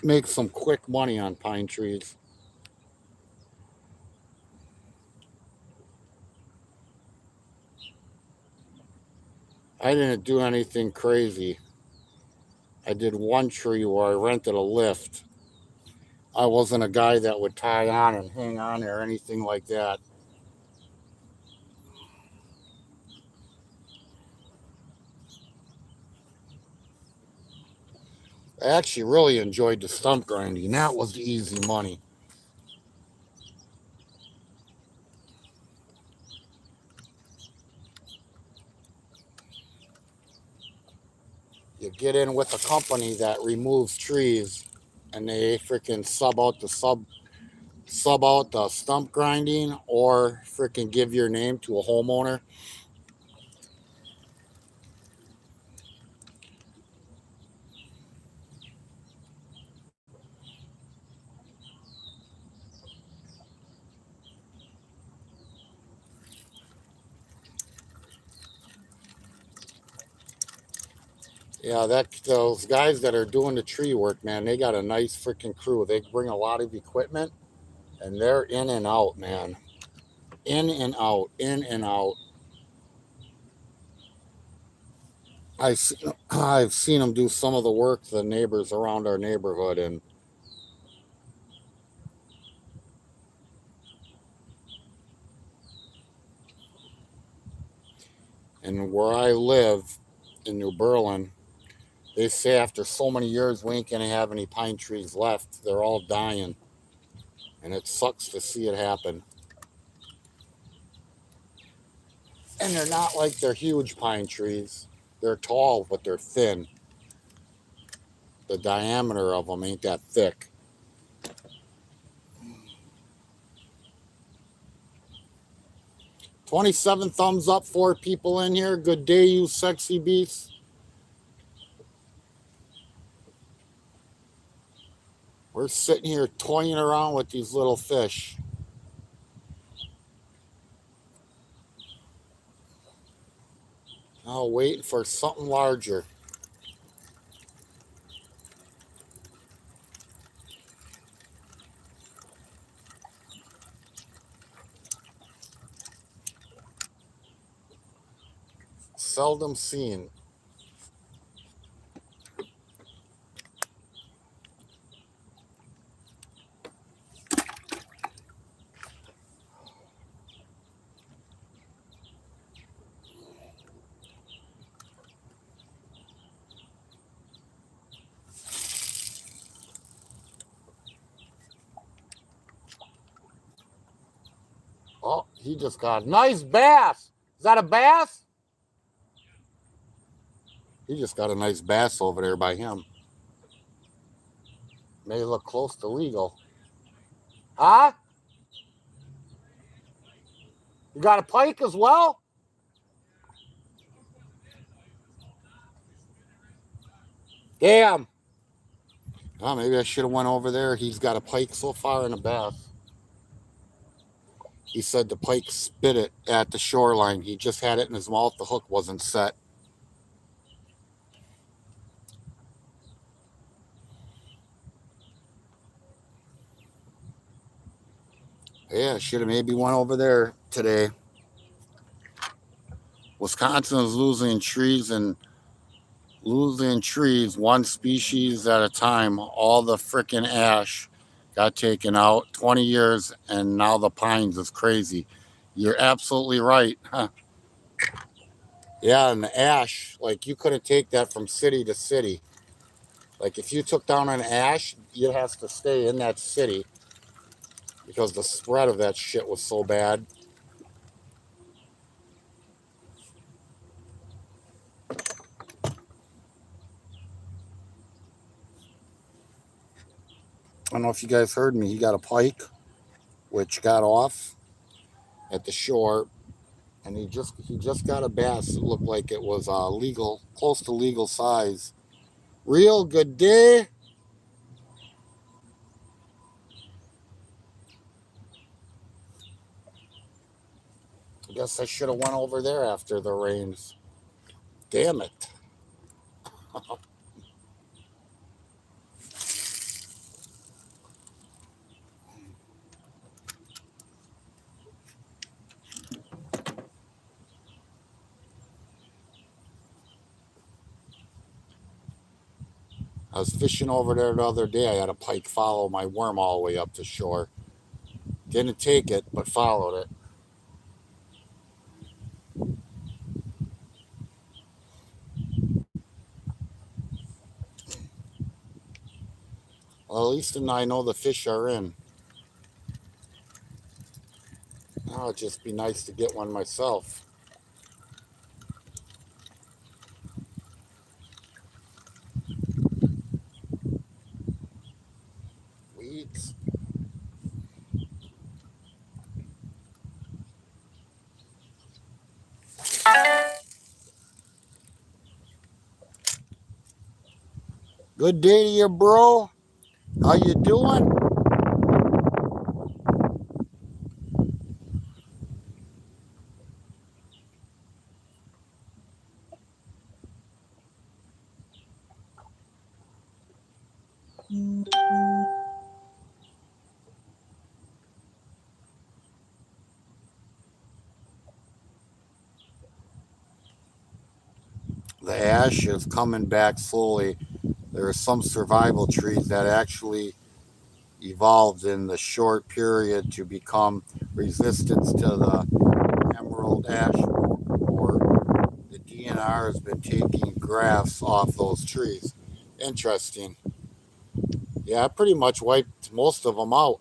make some quick money on pine trees. I didn't do anything crazy. I did one tree where I rented a lift. I wasn't a guy that would tie on and hang on or anything like that. I actually really enjoyed the stump grinding. That was the easy money. You get in with a company that removes trees, and they freaking sub out the stump grinding, or freaking give your name to a homeowner. Yeah, those guys that are doing the tree work, man, they got a nice freaking crew. They bring a lot of equipment, and they're in and out, man. In and out, in and out. I've seen them do some of the work to the neighbors around our neighborhood, and where I live in New Berlin, they say after so many years we ain't gonna have any pine trees left. They're all dying, and it sucks to see it happen. And they're not like they're huge pine trees. They're tall, but they're thin. The diameter of them ain't that thick. 27 thumbs up, 4 people in here. Good day, you sexy beasts. We're sitting here toying around with these little fish. Oh, waiting for something larger. Seldom seen. Oh, he just got a nice bass. Is that a bass? He just got a nice bass over there by him. May look close to legal. Huh? You got a pike as well? Damn. Oh, maybe I should have went over there. He's got a pike so far and a bass. He said the pike spit it at the shoreline. He just had it in his mouth. The hook wasn't set. Yeah, should have maybe went over there today. Wisconsin is losing trees one species at a time. All the frickin' ash got taken out 20 years, and now the pines is crazy. You're absolutely right. Huh. Yeah, and the ash, like you couldn't take that from city to city. Like if you took down an ash, it has to stay in that city because the spread of that shit was so bad. I don't know if you guys heard me. He got a pike, which got off at the shore, and he just got a bass that looked like it was legal, close to legal size. Real good day. I guess I should have went over there after the rains. Damn it. I was fishing over there the other day. I had a pike follow my worm all the way up the shore. Didn't take it, but followed it. Well, at least I know the fish are in. Now it'd just be nice to get one myself. Weeds. Good day to you, bro. How you doing? The ash is coming back slowly. There are some survival trees that actually evolved in the short period to become resistant to the emerald ash borer. The DNR has been taking grafts off those trees. Interesting. Yeah, I pretty much wiped most of them out.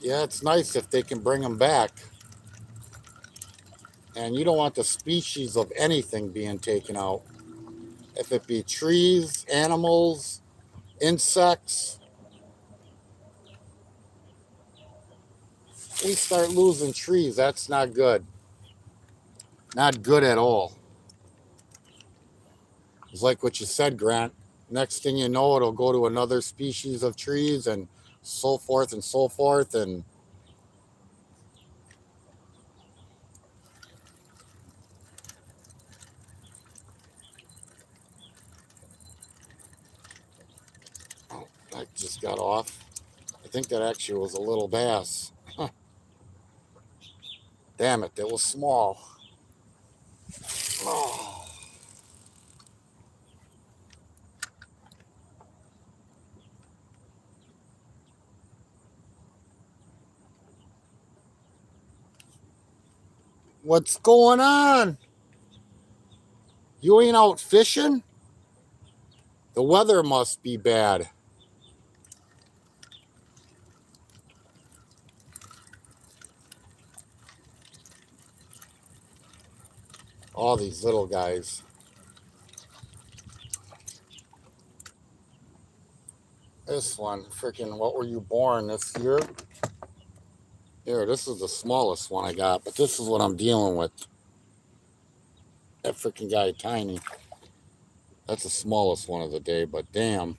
Yeah, it's nice if they can bring them back. And you don't want the species of anything being taken out. If it be trees, animals, insects, we start losing trees. That's not good. Not good at all. It's like what you said, Grant. Next thing you know, it'll go to another species of trees and so forth and so forth. And oh, I just got off. I think that actually was a little bass. Huh, damn it, that was small. Oh, what's going on? You ain't out fishing? The weather must be bad. All these little guys. This one, freaking, what were you born this year? Here, this is the smallest one I got, but this is what I'm dealing with. That freaking guy, tiny. That's the smallest one of the day, but damn.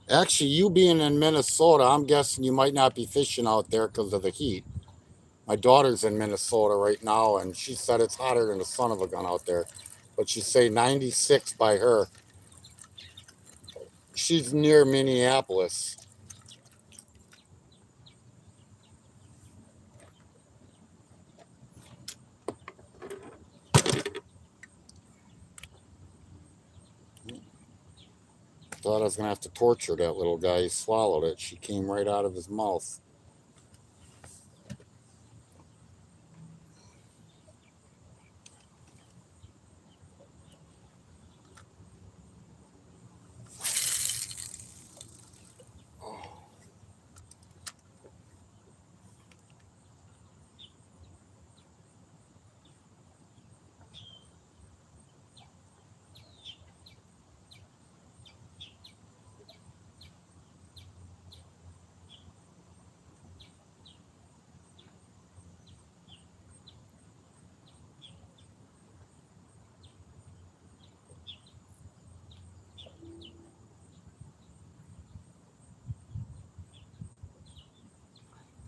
Actually, you being in Minnesota, I'm guessing you might not be fishing out there because of the heat. My daughter's in Minnesota right now, and she said it's hotter than the son of a gun out there. But she say 96 by her. She's near Minneapolis. Thought I was gonna have to torture that little guy. He swallowed it. She came right out of his mouth.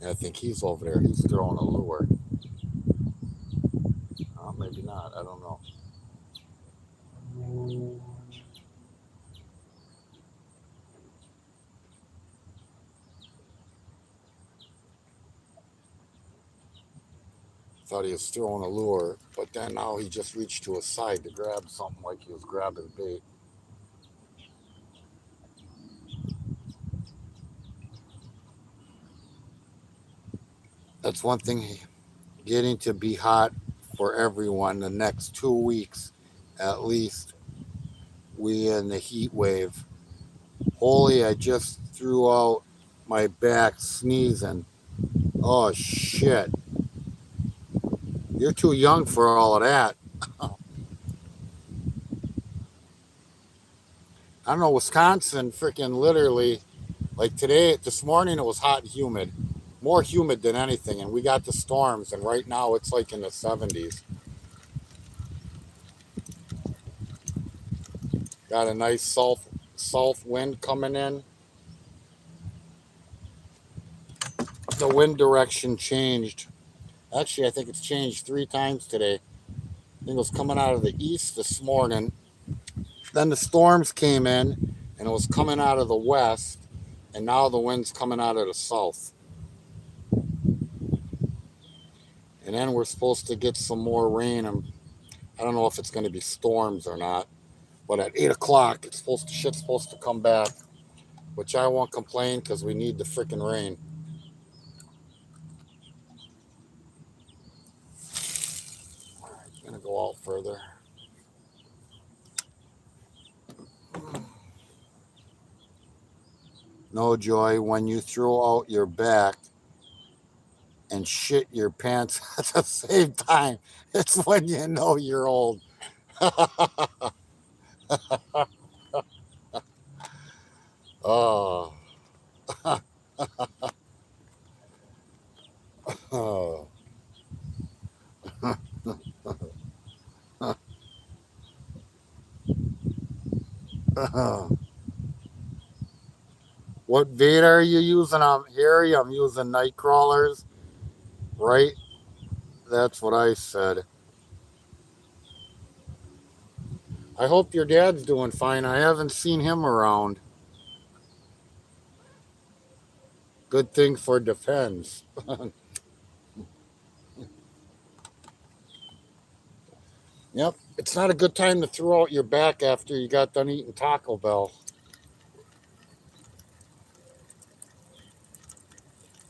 I think he's over there. He's throwing a lure. Maybe not. I don't know. Thought he was throwing a lure, but then now he just reached to his side to grab something like he was grabbing bait. That's one thing getting to be hot for everyone the next 2 weeks at least. We in the heat wave. Holy, I just threw out my back sneezing. Oh shit. You're too young for all of that. I don't know, Wisconsin freaking literally, like today, this morning it was hot and humid, more humid than anything, and we got the storms, and right now it's like in the 70s. Got a nice south wind coming in. The wind direction changed. Actually, I think it's changed 3 times today. I think it was coming out of the east this morning. Then the storms came in, and it was coming out of the west, and now the wind's coming out of the south. And then we're supposed to get some more rain. I don't know if it's going to be storms or not, but at 8 o'clock, shit's supposed to come back, which I won't complain because we need the freaking rain. All right, I'm going to go out further. No, Joy, when you throw out your back and shit your pants at the same time, it's when you know you're old. Oh. Oh. What bait are you using? Harry, I'm using night crawlers, right? That's what I said. I hope your dad's doing fine. I haven't seen him around. Good thing for defense. Yep. It's not a good time to throw out your back after you got done eating Taco Bell.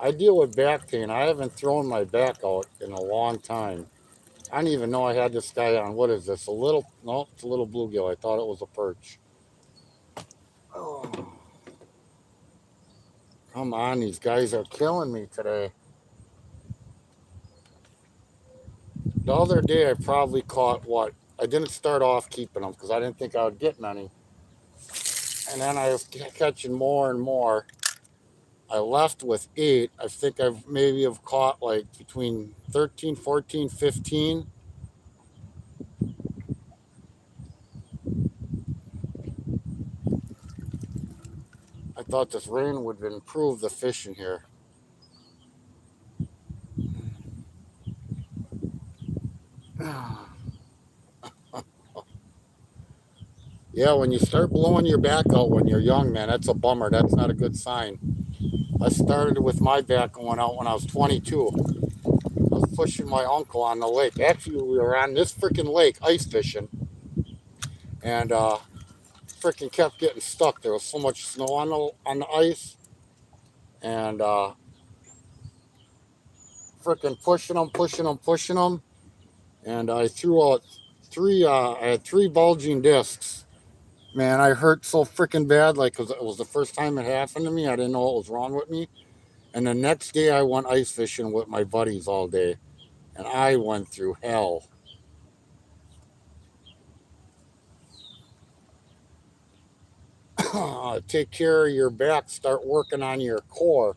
I deal with back pain. I haven't thrown my back out in a long time. I didn't even know I had this guy on. What is this? No, it's a little bluegill. I thought it was a perch. Oh, come on. These guys are killing me today. The other day, I probably caught what? I didn't start off keeping them because I didn't think I would get many. And then I was catching more and more. I left with 8. I think I've maybe have caught like between 13, 14, 15. I thought this rain would improve the fishing here. Yeah, when you start blowing your back out when you're young, man, that's a bummer. That's not a good sign. I started with my back going out when I was 22. I was pushing my uncle on the lake. Actually, we were on this freaking lake ice fishing, and freaking kept getting stuck. There was so much snow on the ice, and freaking pushing them, and I threw out three. I had 3 bulging discs. Man, I hurt so freaking bad, like, 'cause it was the first time it happened to me. I didn't know what was wrong with me. And the next day, I went ice fishing with my buddies all day, and I went through hell. Take care of your back. Start working on your core.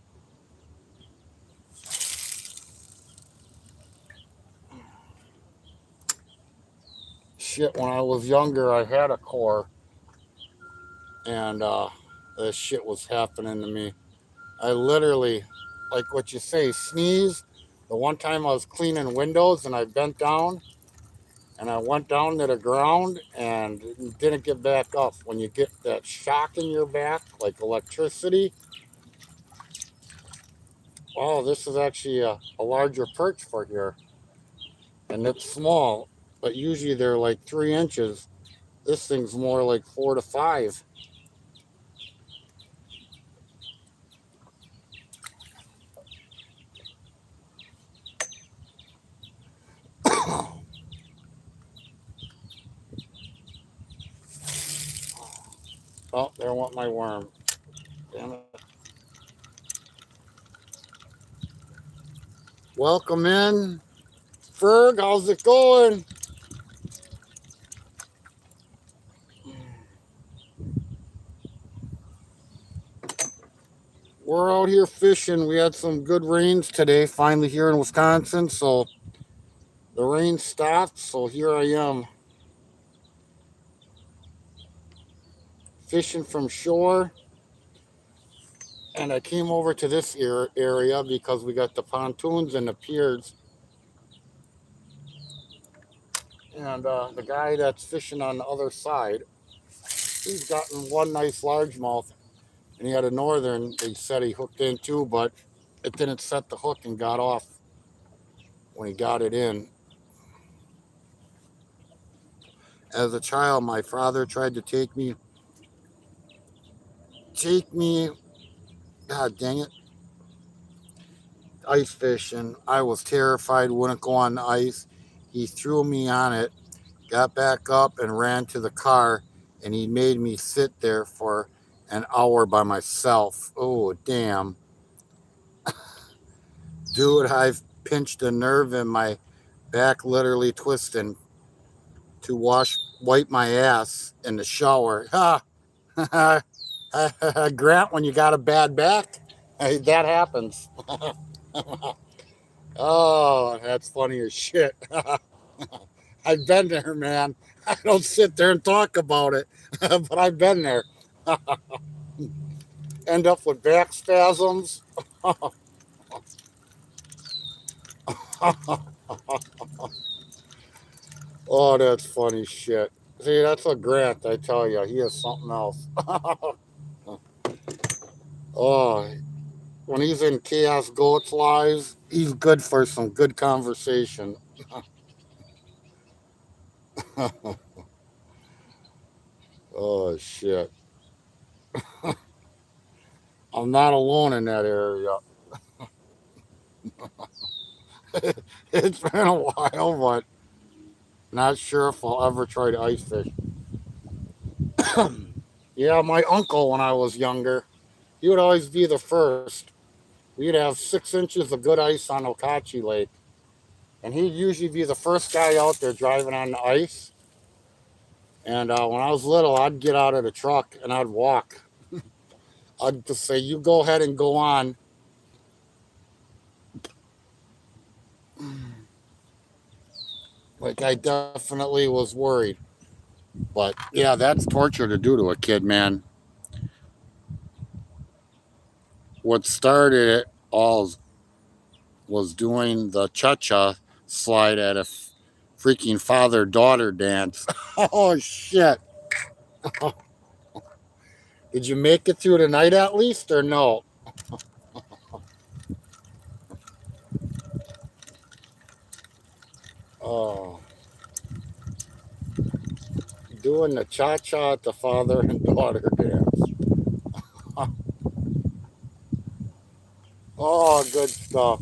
Shit, when I was younger, I had a core, and this shit was happening to me. I literally, like what you say, sneeze. The one time I was cleaning windows and I bent down and I went down to the ground and didn't get back up. When you get that shock in your back, like electricity, oh, this is actually a larger perch for here. And it's small, but usually they're like 3 inches. This thing's more like 4 to 5. Oh, there went my worm. Damn it. Welcome in. Ferg, how's it going? we're out here fishing. We had some good rains today, finally here in Wisconsin. So the rain stopped. So here I am fishing from shore. And I came over to this area because we got the pontoons and the piers. And the guy that's fishing on the other side, he's gotten one nice largemouth. And he had a northern, he said he hooked in too, but it didn't set the hook and got off when he got it in. As a child, my father tried to take me, God dang it, ice fishing. I was terrified, wouldn't go on the ice. He threw me on it, got back up and ran to the car, and he made me sit there for an hour by myself. Oh, damn. Dude, I've pinched a nerve in my back, literally twisting to wipe my ass in the shower. Ha! Grant, when you got a bad back, hey, that happens. Oh, that's funny as shit. I've been there, man. I don't sit there and talk about it, but I've been there. End up with back spasms. Oh, that's funny shit. See, that's a Grant, I tell you. He is something else. Oh, when he's in Chaos Goats lives, he's good for some good conversation. Oh, shit. I'm not alone in that area. It's been a while, but not sure if I'll ever try to ice fish. Yeah, my uncle, when I was younger, he would always be the first. We'd have 6 inches of good ice on Okachi Lake, and he'd usually be the first guy out there driving on the ice. And when I was little, I'd get out of the truck and I'd walk. I'd just say, "You go ahead and go on." Like I definitely was worried. But yeah, that's torture to do to a kid, man. What started it all was doing the cha-cha slide at a freaking father-daughter dance. Oh shit. Did you make it through the night at least or no? Oh, doing the cha-cha at the father and daughter dance. Oh, good stuff.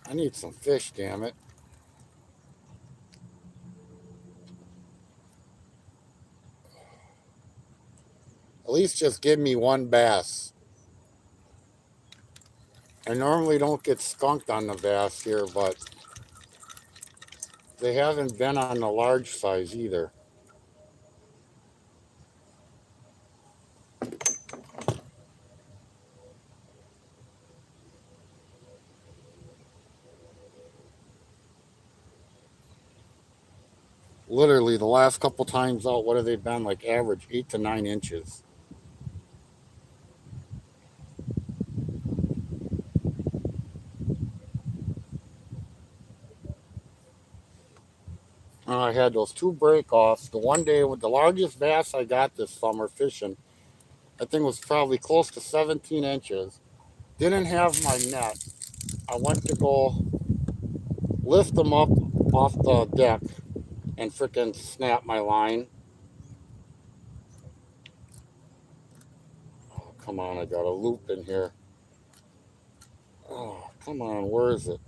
I need some fish, damn it. At least just give me one bass. I normally don't get skunked on the bass here, but they haven't been on the large size either. Literally, the last couple times out, what have they been? Like average 8 to 9 inches. I had those two break offs. The one day with the largest bass I got this summer fishing, I think was probably close to 17 inches. Didn't have my net. I went to go lift them up off the deck and freaking snap my line. Oh, come on, I got a loop in here. Oh, come on, where is it?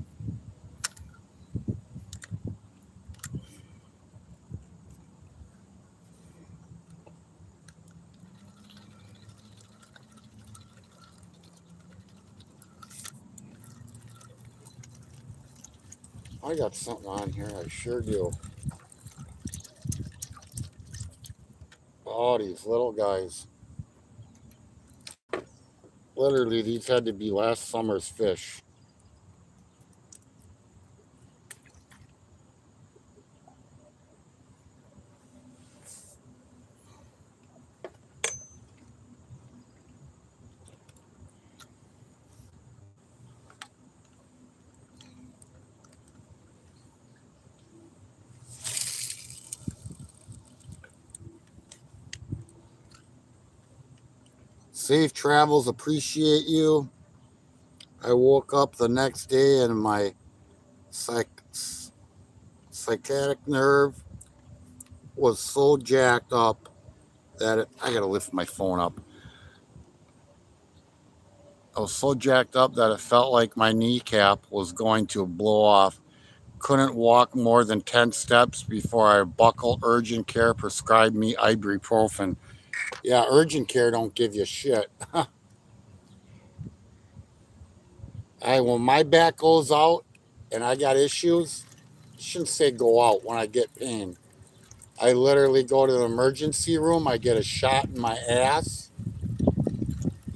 I got something on here. I sure do. Oh, these little guys. Literally, these had to be last summer's fish. Safe travels. Appreciate you. I woke up the next day and my psychiatric nerve was so jacked up that I gotta lift my phone up. I was so jacked up that it felt like my kneecap was going to blow off. Couldn't walk more than 10 steps before I buckled. Urgent care prescribed me ibuprofen. Yeah, urgent care don't give you shit. When my back goes out and I got issues, I shouldn't say go out when I get pain. I literally go to the emergency room. I get a shot in my ass.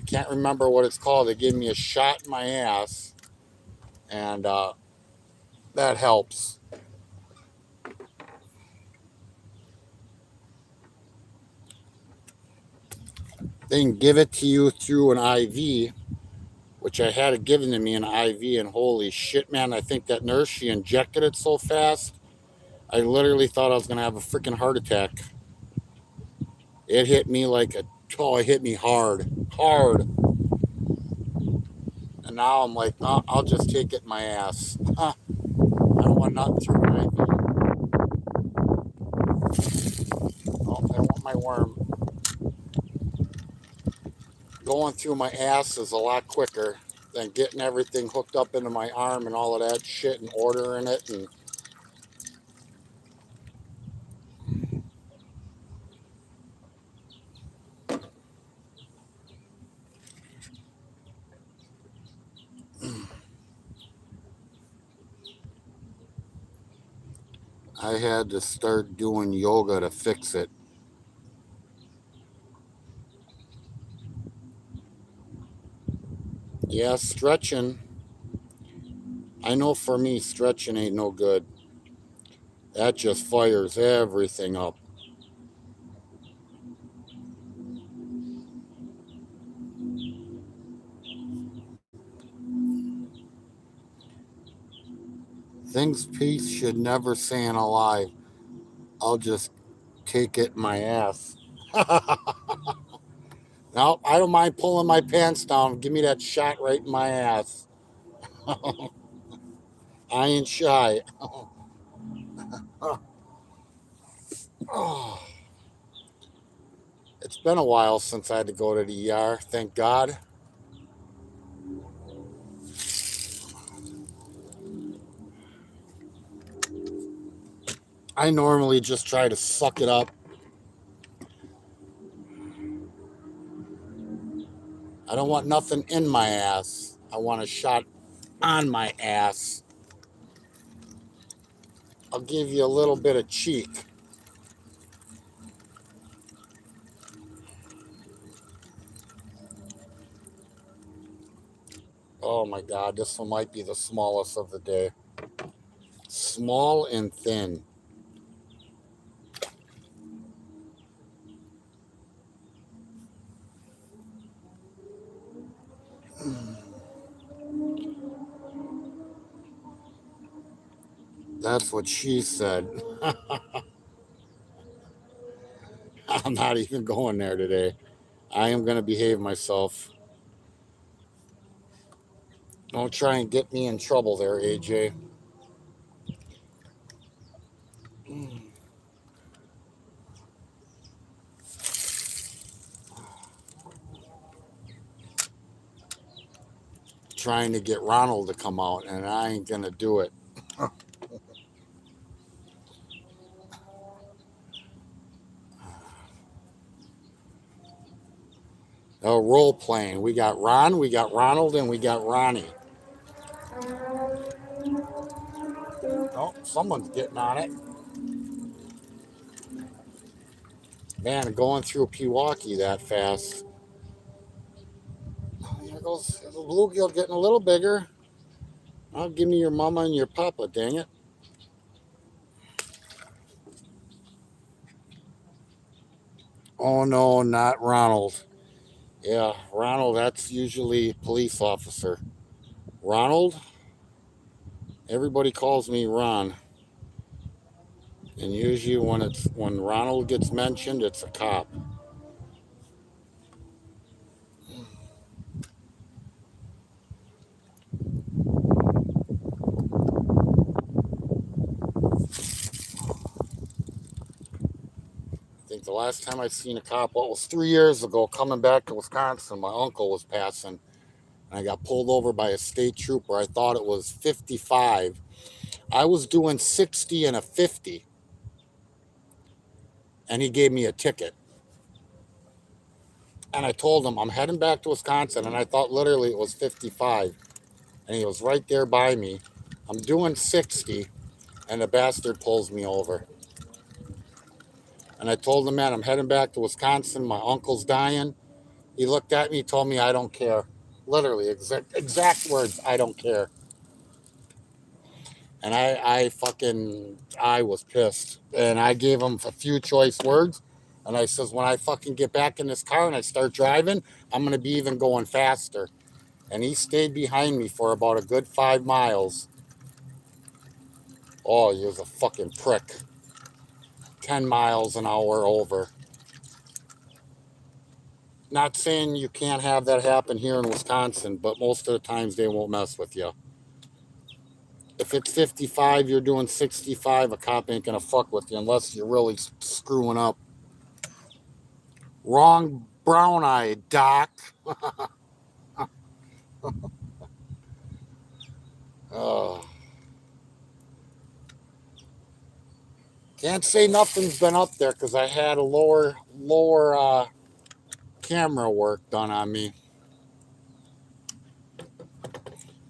Can't remember what it's called. They give me a shot in my ass, and that helps. They can give it to you through an IV, which I had it given to me an IV, and holy shit, man! I think that nurse, she injected it so fast. I literally thought I was gonna have a freaking heart attack. It hit me like it hit me hard, hard. And now I'm like, oh, I'll just take it in my ass. Huh. I don't want nothing through my IV. Oh, I want my worm. Going through my ass is a lot quicker than getting everything hooked up into my arm and all of that shit and ordering it. And I had to start doing yoga to fix it. Yeah, stretching. I know for me, stretching ain't no good. That just fires everything up. Things peace should never say in a lie. I'll just take it in my ass. No, I don't mind pulling my pants down. Give me that shot right in my ass. I ain't shy. Oh, it's been a while since I had to go to the ER. Thank God. I normally just try to suck it up. I don't want nothing in my ass. I want a shot on my ass. I'll give you a little bit of cheek. Oh my God, this one might be the smallest of the day. Small and thin. That's what she said. I'm not even going there today. I am going to behave myself. Don't try and get me in trouble there, AJ. Trying to get Ronald to come out, and I ain't going to do it. Role playing. We got Ron, we got Ronald, and we got Ronnie. someone's getting on it. Man, going through Pewaukee that fast. There goes the bluegill getting a little bigger. Oh, give me your mama and your papa, dang it. Oh no, not Ronald. Yeah, Ronald, that's usually police officer. Ronald? Everybody calls me Ron. And usually when Ronald gets mentioned, it's a cop. I think the last time I seen a cop, well, it was 3 years ago, coming back to Wisconsin. My uncle was passing, and I got pulled over by a state trooper. I thought it was 55. I was doing 60 and a 50, and he gave me a ticket. And I told him I'm heading back to Wisconsin, and I thought literally it was 55. And he was right there by me. I'm doing 60, and the bastard pulls me over. And I told him, man, I'm heading back to Wisconsin. My uncle's dying. He looked at me, told me, I don't care. Literally, exact words, I don't care. And I was pissed. And I gave him a few choice words. And I says, when I fucking get back in this car and I start driving, I'm going to be even going faster. And he stayed behind me for about a good 5 miles. Oh, he was a fucking prick. 10 miles an hour over. Not saying you can't have that happen here in Wisconsin, but most of the times they won't mess with you. If it's 55, you're doing 65, a cop ain't gonna fuck with you unless you're really screwing up. Wrong brown eye, Doc. Oh. Can't say nothing's been up there because I had a lower camera work done on me.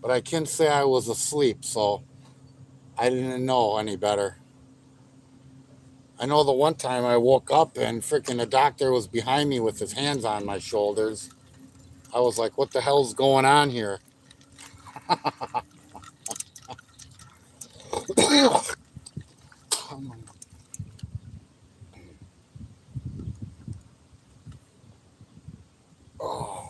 But I can say I was asleep, so I didn't know any better. I know the one time I woke up and freaking the doctor was behind me with his hands on my shoulders. I was like, what the hell's going on here? Oh.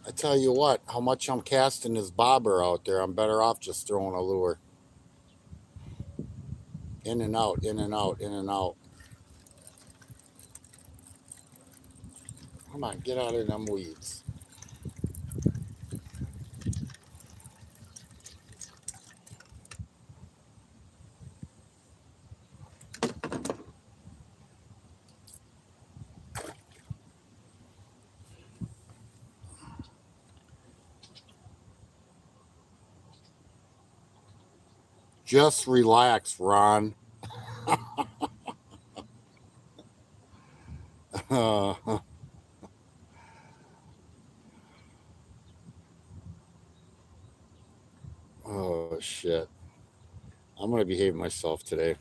I tell you what, how much I'm casting this bobber out there, I'm better off just throwing a lure. In and out, in and out, in and out. Come on, get out of them weeds. Just relax, Ron. Oh, shit. I'm going to behave myself today.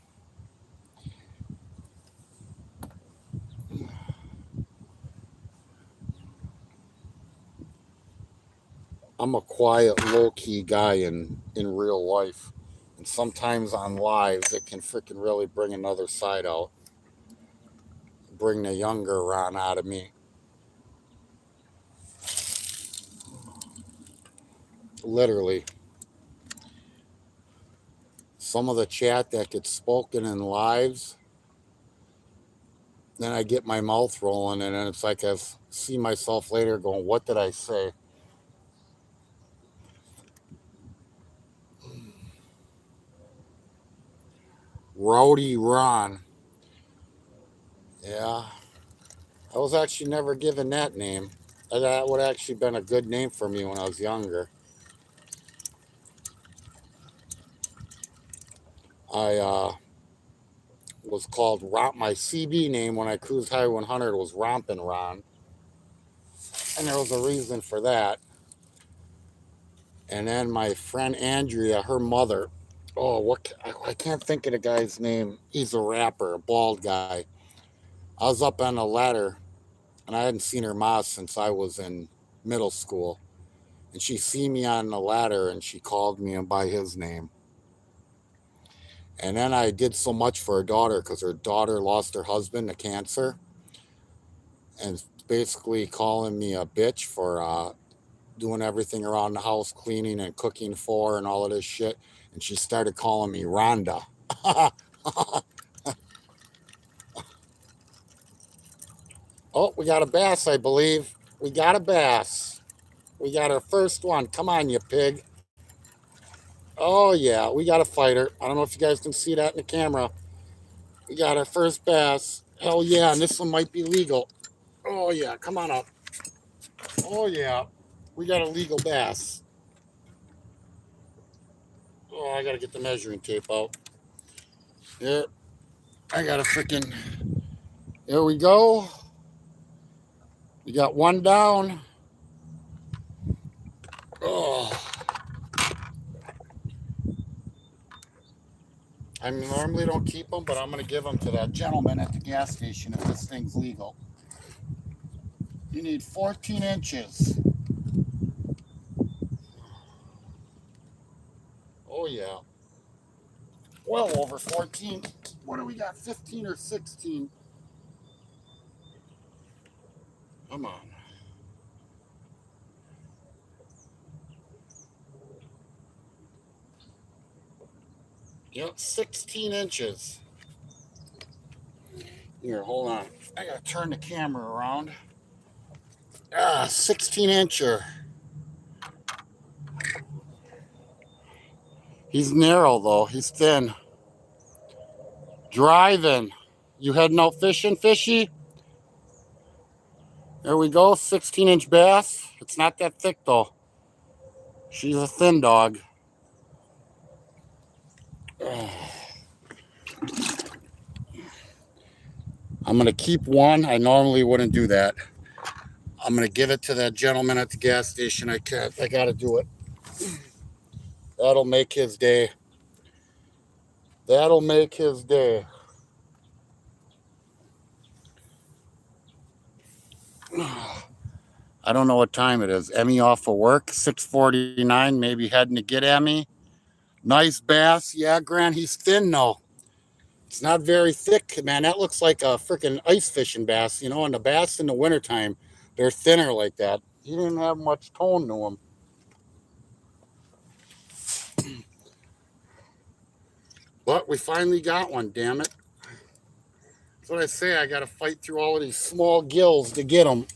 I'm a quiet, low-key guy in real life. And sometimes on lives, it can freaking really bring another side out. Bring the younger Ron out of me. Literally. Some of the chat that gets spoken in lives, then I get my mouth rolling, and then it's like I see myself later going, what did I say? Rowdy Ron. Yeah. I was actually never given that name. That would actually been a good name for me when I was younger. I was called Romp. My CB name when I cruised Highway 100 was Rompin' Ron. And there was a reason for that. And then my friend Andrea, her mother, oh, I can't think of the guy's name. He's a rapper, a bald guy. I was up on a ladder and I hadn't seen her ma since I was in middle school. And she seen me on the ladder and she called me by his name. And then I did so much for her daughter because her daughter lost her husband to cancer and basically calling me a bitch for doing everything around the house, cleaning and cooking for and all of this shit. And she started calling me Rhonda. Oh, we got a bass, I believe. We got a bass. We got our first one. Come on, you pig. Oh, yeah, we got a fighter. I don't know if you guys can see that in the camera. We got our first bass. Hell yeah, and this one might be legal. Oh, yeah, come on up. Oh, yeah, we got a legal bass. Oh, I got to get the measuring tape out. There, I got a freaking. There we go. We got one down. Oh, I normally don't keep them, but I'm going to give them to that gentleman at the gas station if this thing's legal. You need 14 inches. Oh, yeah. Well over 14. What do we got? 15 or 16? Come on. Yep, 16 inches. Here, hold on. I got to turn the camera around. 16 incher. He's narrow, though. He's thin. Driving. You heading out fishing, fishy? There we go, 16-inch bass. It's not that thick, though. She's a thin dog. I'm going to keep one. I normally wouldn't do that. I'm going to give it to that gentleman at the gas station. I got to do it. That'll make his day. That'll make his day. I don't know what time it is. Emmy off of work, 6:49, maybe heading to get Emmy. Nice bass. Yeah, Grant, he's thin though. It's not very thick, man. That looks like a freaking ice fishing bass, you know, and the bass in the wintertime, they're thinner like that. He didn't have much tone to him. But we finally got one, damn it. That's what I say. I got to fight through all of these small gills to get them.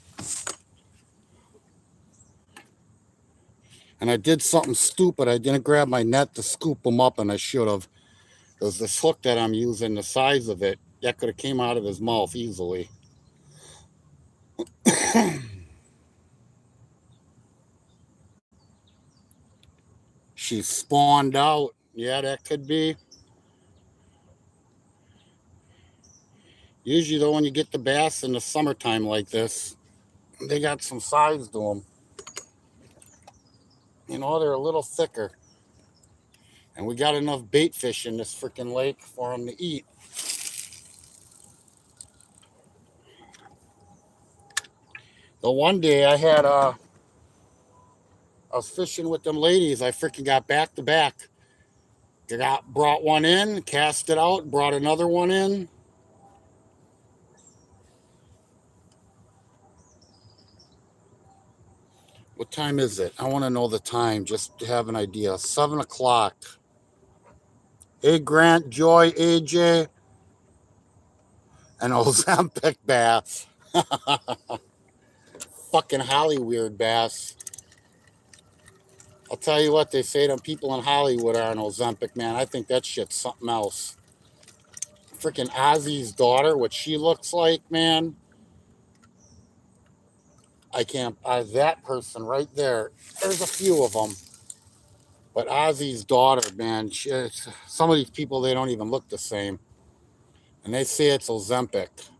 And I did something stupid. I didn't grab my net to scoop them up, and I should have. Because this hook that I'm using, the size of it, that could have came out of his mouth easily. She spawned out. Yeah, that could be. Usually, though, when you get the bass in the summertime like this, they got some size to them. You know, they're a little thicker. And we got enough bait fish in this freaking lake for them to eat. The one day I was fishing with them ladies. I freaking got back to back. Brought one in, cast it out, brought another one in. What time is it? I want to know the time just to have an idea. 7 o'clock. Hey, Grant, Joy, AJ, and Ozempic bass. Fucking Hollyweird bass. I'll tell you what, they say them people in Hollywood are on Ozempic, man. I think that shit's something else. Freaking Ozzy's daughter, what she looks like, man. I can't, that person right there. There's a few of them. But Ozzy's daughter, man, some of these people, they don't even look the same. And they say it's Ozempic.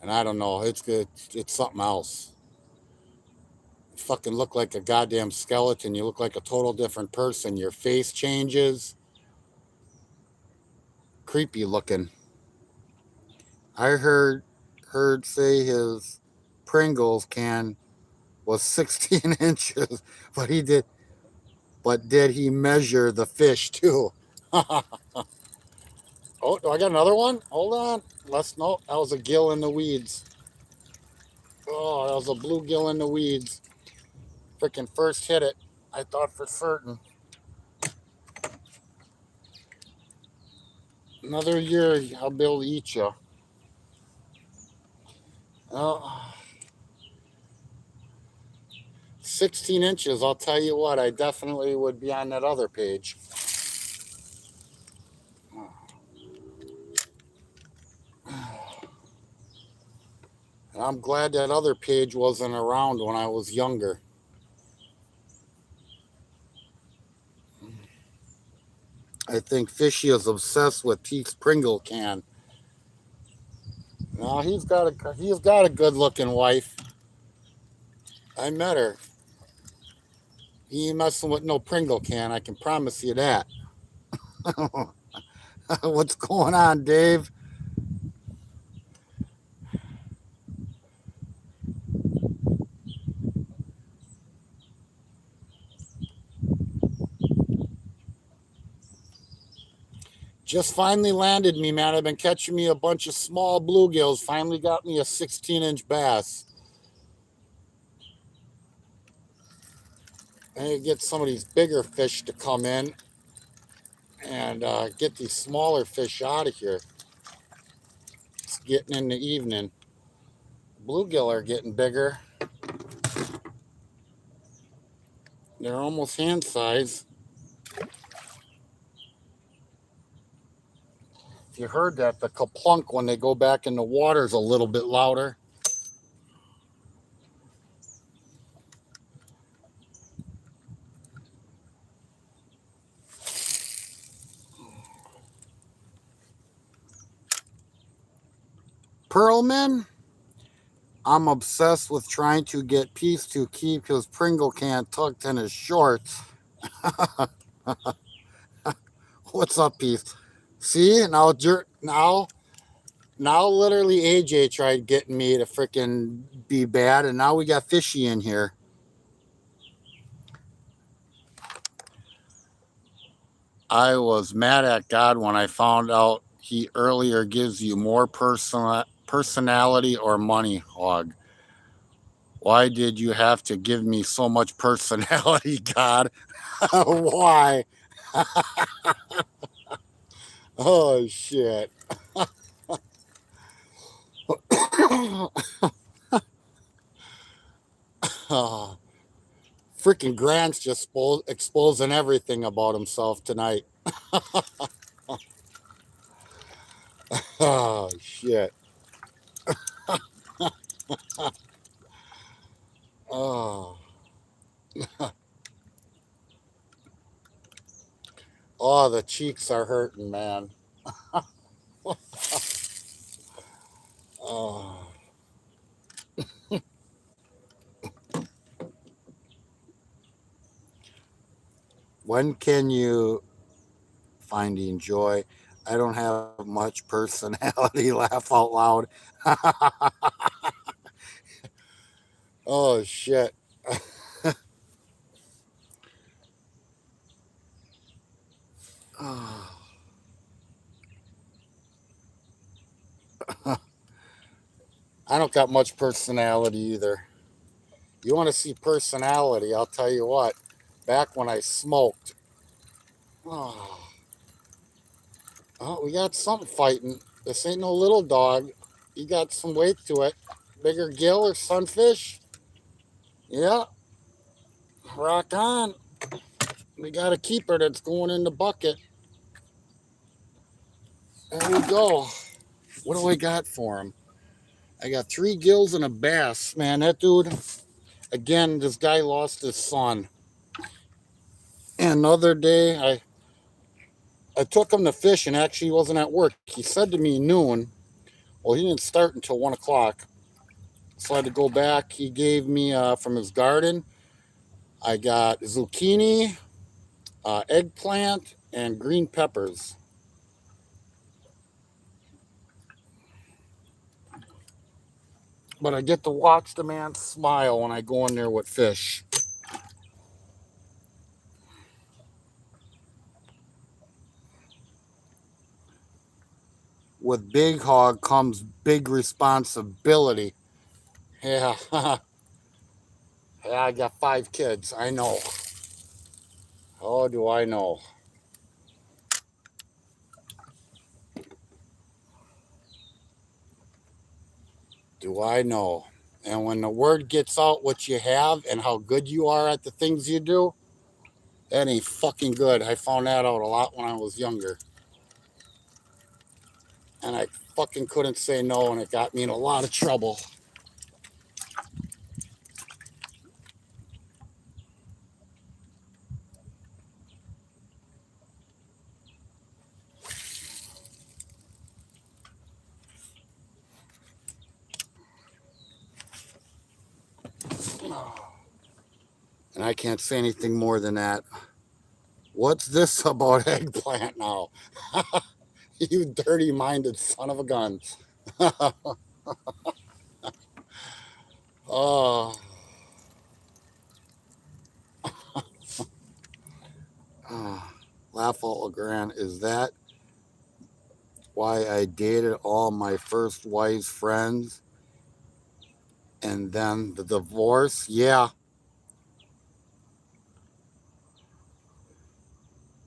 And I don't know, it's good. It's something else. fucking look like a goddamn skeleton. You look like a total different person. Your face changes. Creepy looking. I heard say his Pringles can was 16 inches, but did he measure the fish too? Oh, do I got another one? Hold on. No, that was a gill in the weeds. Oh, that was a bluegill in the weeds. Freaking first hit it. I thought for certain. Another year, I'll be able to eat you. Oh, 16 inches, I'll tell you what, I definitely would be on that other page. And I'm glad that other page wasn't around when I was younger. I think Fishy is obsessed with Pete's Pringle can. No, he's got a good looking wife. I met her. He ain't messing with no Pringle can, I can promise you that. What's going on, Dave? Just finally landed me, man. I've been catching me a bunch of small bluegills. Finally got me a 16-inch bass. I need to get some of these bigger fish to come in and get these smaller fish out of here. It's getting in the evening. Bluegill are getting bigger. They're almost hand size. If you heard that, the kaplunk when they go back in the water is a little bit louder. Pearlman, I'm obsessed with trying to get Peace to keep his Pringle can tucked in his shorts. What's up, Peace? See, now literally AJ tried getting me to freaking be bad, and now we got Fishy in here. I was mad at God when I found out he earlier gives you more personality or money, Hog. Why did you have to give me so much personality, God? Why? Oh, shit. Oh, freaking Grant's just exposing everything about himself tonight. Oh, shit. Oh. Oh, the cheeks are hurting, man. Oh. When can you finding joy? I don't have much personality. Laugh out loud. Oh, shit. Oh. I don't got much personality either. You want to see personality? I'll tell you what. Back when I smoked. Oh, oh, we got something fighting. This ain't no little dog. You got some weight to it. Bigger gill or sunfish? Yeah. Rock on. We got a keeper that's going in the bucket. There we go. What do I got for him? I got 3 gills and a bass. Man, that dude, again, this guy lost his son. And the other day, I took him to fish and actually he wasn't at work. He said to me noon. Well, he didn't start until 1 o'clock. So I had to go back. He gave me from his garden. I got zucchini, eggplant, and green peppers. But I get to watch the man smile when I go in there with fish. With big hog comes big responsibility. Yeah, yeah, I got 5 kids. I know. Oh, do I know? Do I know? And when the word gets out what you have and how good you are at the things you do, that ain't fucking good. I found that out a lot when I was younger. And I fucking couldn't say no, and it got me in a lot of trouble. And I can't say anything more than that. What's this about eggplant now? You dirty minded son of a gun. Oh, laugh out grand. Is that why I dated all my first wife's friends and then the divorce? Yeah,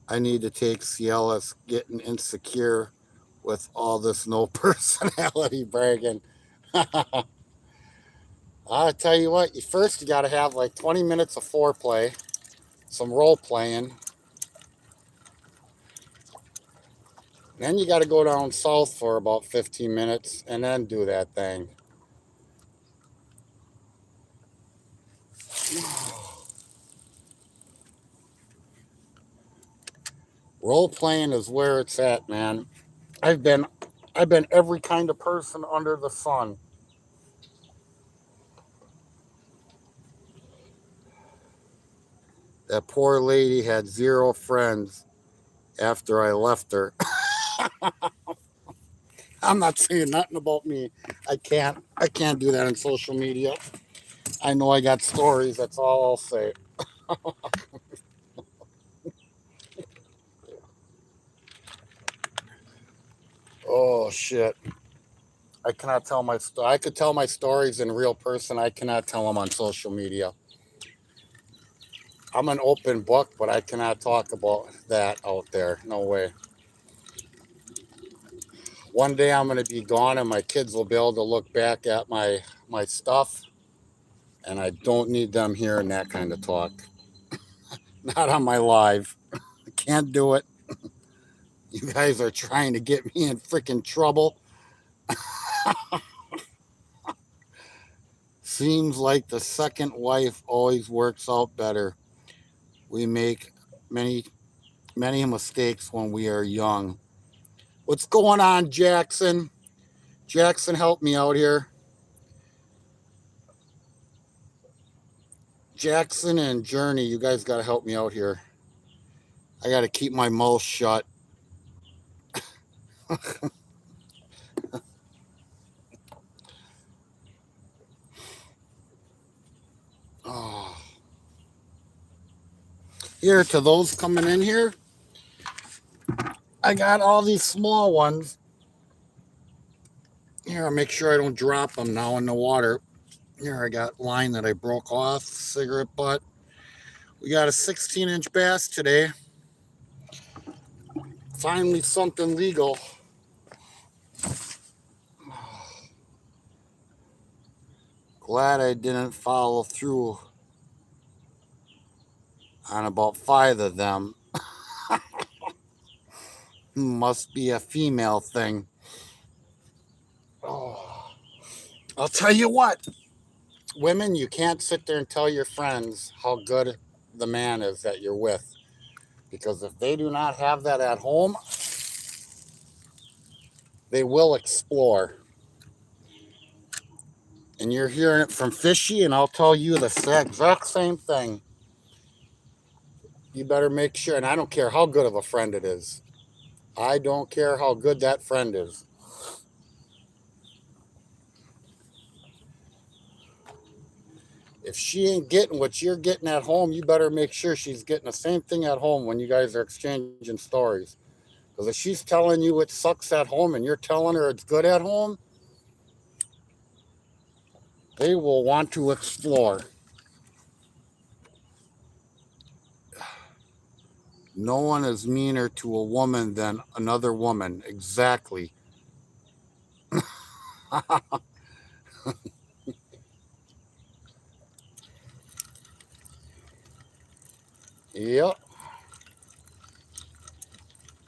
I need to take Cialis getting insecure with all this no personality bragging. I'll tell you what, you got to have like 20 minutes of foreplay, some role playing. Then you got to go down south for about 15 minutes and then do that thing. Role playing is where it's at, man. I've been I've been every kind of person under the sun. That poor lady had 0 friends after I left her. I'm not saying nothing about me. I can't do that on social media. I know I got stories, that's all I'll say. Oh shit. I cannot tell my I could tell my stories in real person. I cannot tell them on social media. I'm an open book, but I cannot talk about that out there. No way. One day I'm going to be gone and my kids will be able to look back at my stuff, and I don't need them hearing that kind of talk. Not on my live. I can't do it. You guys are trying to get me in freaking trouble. Seems like the second wife always works out better. We make many many mistakes when we are young. What's going on, Jackson? Jackson, help me out here. Jackson and Journey, you guys got to help me out here. I got to keep my mouth shut. Oh. Here, to those coming in here, I got all these small ones. Here, I'll make sure I don't drop them now in the water. Here, I got line that I broke off, cigarette butt. We got a 16-inch bass today. Finally, something legal. Glad I didn't follow through on about 5 of them. Must be a female thing. Oh, I'll tell you what, women, you can't sit there and tell your friends how good the man is that you're with. Because if they do not have that at home, they will explore. And you're hearing it from Fishy, and I'll tell you the exact same thing. You better make sure, and I don't care how good of a friend it is. I don't care how good that friend is. If she ain't getting what you're getting at home, you better make sure she's getting the same thing at home when you guys are exchanging stories. Because if she's telling you it sucks at home and you're telling her it's good at home, they will want to explore. No one is meaner to a woman than another woman. Exactly. Yep.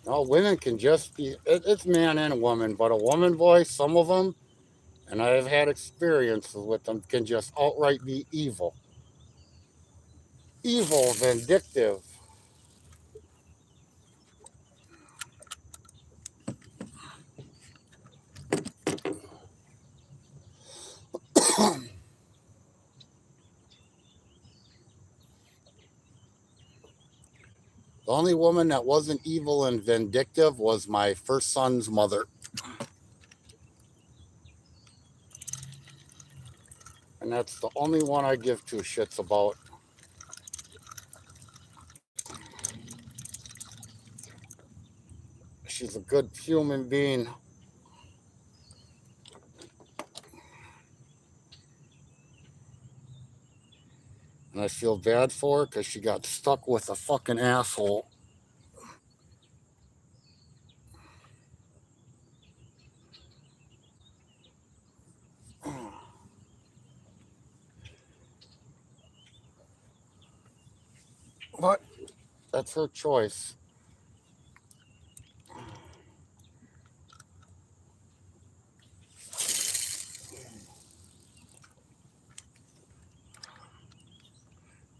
No, women can just be, it's man and a woman, but a woman voice, some of them, and I've had experiences with them, can just outright be evil. Evil, vindictive. The only woman that wasn't evil and vindictive was my first son's mother. And that's the only one I give two shits about. She's a good human being. And I feel bad for her because she got stuck with a fucking asshole. But that's her choice.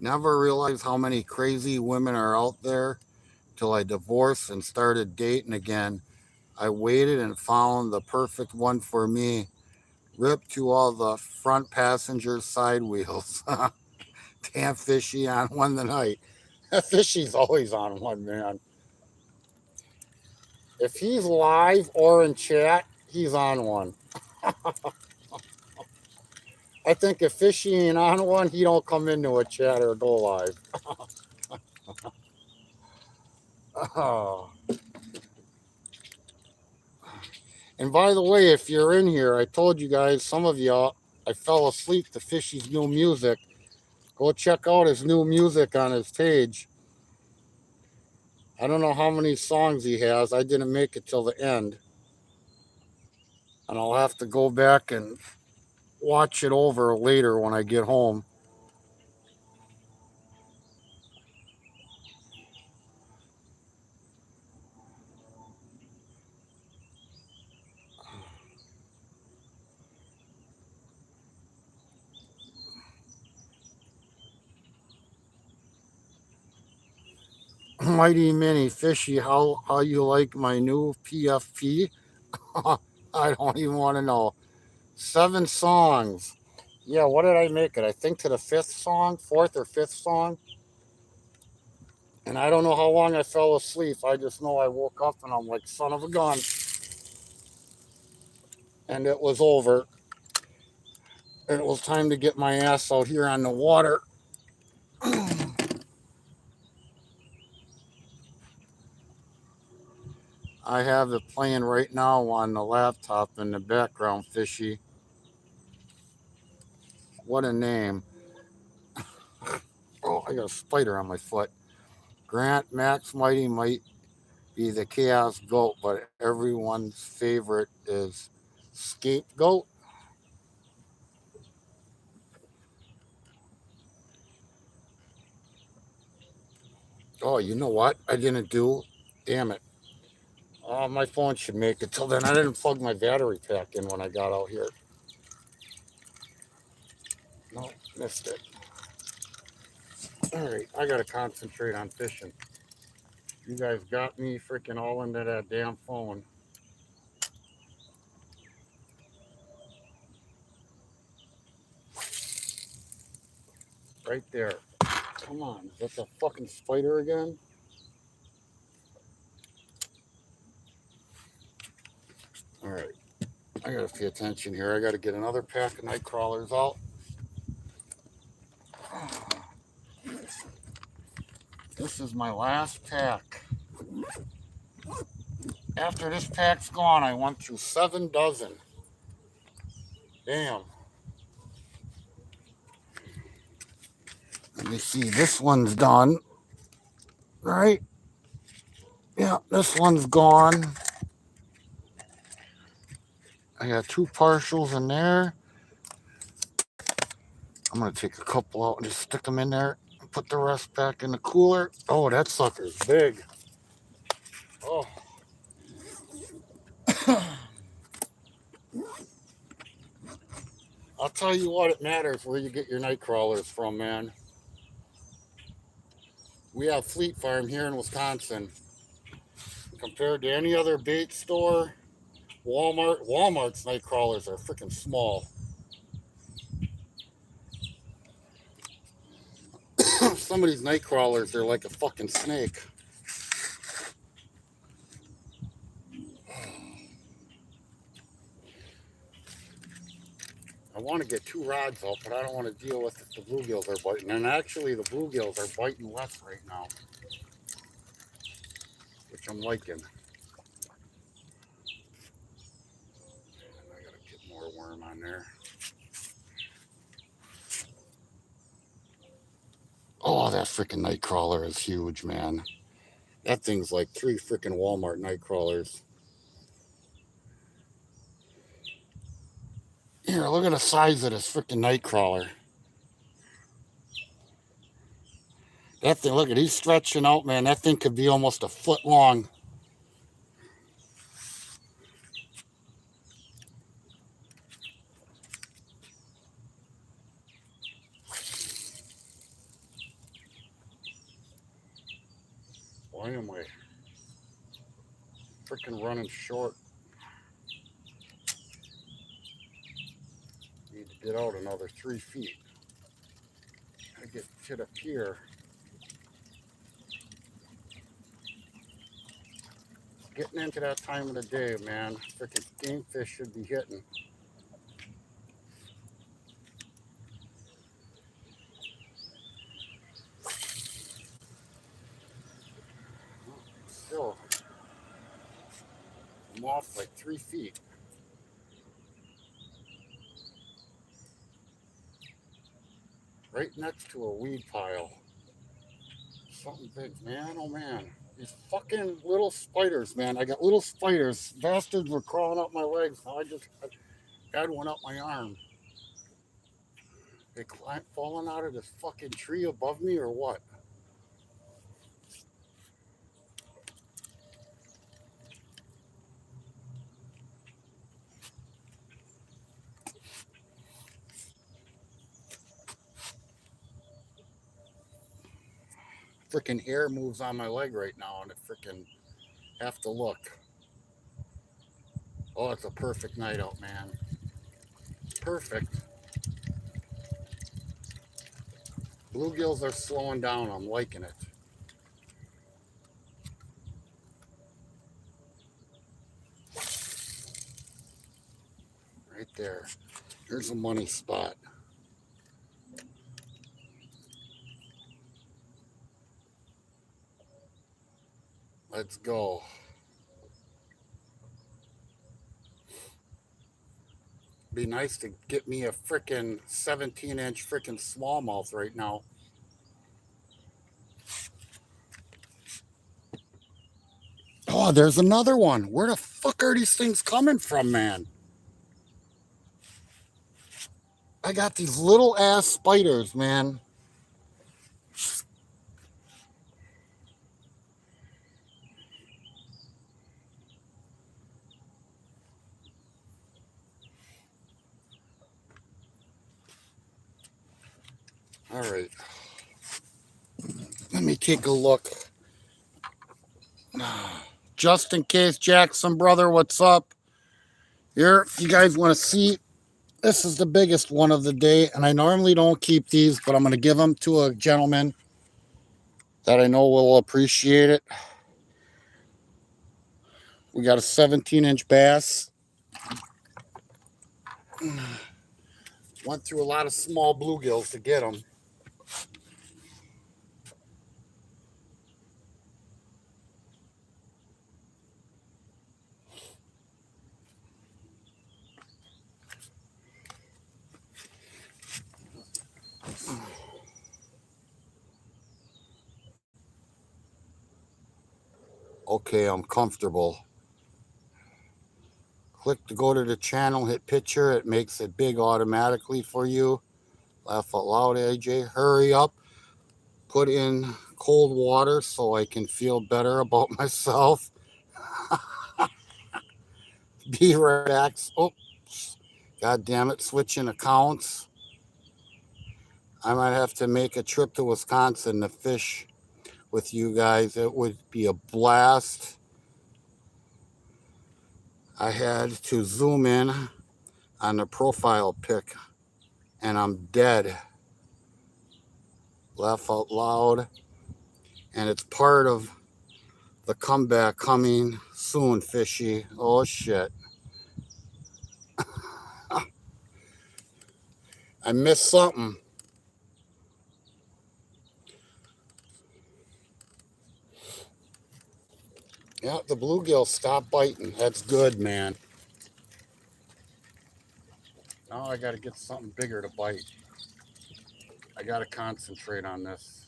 Never realized how many crazy women are out there till I divorced and started dating again. I waited and found the perfect one for me. Ripped to all the front passenger side wheels. Damn Fishy on one tonight. Fishy's always on one, man. If he's live or in chat, he's on one. I think if Fishy ain't on one, he don't come into a chat or go live. Oh. And by the way, if you're in here, I told you guys, some of y'all, I fell asleep to Fishy's new music. Go check out his new music on his page. I don't know how many songs he has. I didn't make it till the end. And I'll have to go back and watch it over later when I get home. Mighty Mini Fishy, how you like my new PFP? I don't even want to know. 7 songs. Yeah, what did I make it? I think to the 5th song, 4th or 5th song. And I don't know how long I fell asleep. I just know I woke up and I'm like, son of a gun. And it was over. And it was time to get my ass out here on the water. I have it playing right now on the laptop in the background, Fishy. What a name. Oh, I got a spider on my foot. Grant Max Mighty might be the chaos goat, but everyone's favorite is Scapegoat. Oh, you know what? I didn't do. Damn it. My phone should make it till then. I didn't plug my battery pack in when I got out here. No, missed it. All right, I gotta concentrate on fishing. You guys got me freaking all into that damn phone. Right there. Come on. Is that the fucking spider again? All right. I got to pay attention here. I got to get another pack of night crawlers out. This is my last pack. After this pack's gone, I went through 7 dozen. Damn. Let me see. This one's done. Right? Yeah, this one's gone. I got 2 partials in there. I'm going to take a couple out and just stick them in there and put the rest back in the cooler. Oh, that sucker's big. Oh. I'll tell you what, it matters where you get your night crawlers from, man. We have Fleet Farm here in Wisconsin. Compared to any other bait store, Walmart's night crawlers are freaking small. Some of these night crawlers, they're like a fucking snake. I want to get 2 rods out, but I don't want to deal with if the bluegills are biting. And actually, the bluegills are biting less right now, which I'm liking. And I got to get more worm on there. Oh, that freaking night crawler is huge, man. That thing's like 3 freaking Walmart night crawlers. Here, look at the size of this freaking night crawler. That thing, look at, he's stretching out, man. That thing could be almost a foot long. Why am I freaking running short? Need to get out another 3 feet. I get to up here. Getting into that time of the day, man. Freaking game fish should be hitting. Still, I'm off like 3 feet. Right next to a weed pile. Something big, man. Oh man. These fucking little spiders, man. I got little spiders. Bastards were crawling up my legs. Now I just had one up my arm. They falling out of this fucking tree above me or what? Freaking hair moves on my leg right now and it freaking have to look. Oh, it's a perfect night out, man. Perfect. Bluegills are slowing down. I'm liking it. Right there. Here's a money spot. Let's go. Be nice to get me a freaking 17-inch freaking smallmouth right now. Oh, there's another one. Where the fuck are these things coming from, man? I got these little ass spiders, man. All right. Let me take a look. Just in case, Jackson brother, what's up? Here, if you guys want to see This is the biggest one of the day, and I normally don't keep these, but I'm going to give them to a gentleman that I know will appreciate it. We got a 17-inch bass. Went through a lot of small bluegills to get them. Okay, I'm comfortable. Click to go to the channel, hit picture. It makes it big automatically for you. Laugh out loud, AJ. Hurry up. Put in cold water so I can feel better about myself. Be relaxed. Oops. God damn it. Switching accounts. I might have to make a trip to Wisconsin to fish with you guys. It would be a blast. I had to zoom in on the profile pic and I'm dead. Laugh out loud. And it's part of the comeback coming soon, fishy. Oh shit. I missed something. Yeah, the bluegill stopped biting. That's good, man. Now I got to get something bigger to bite. I got to concentrate on this.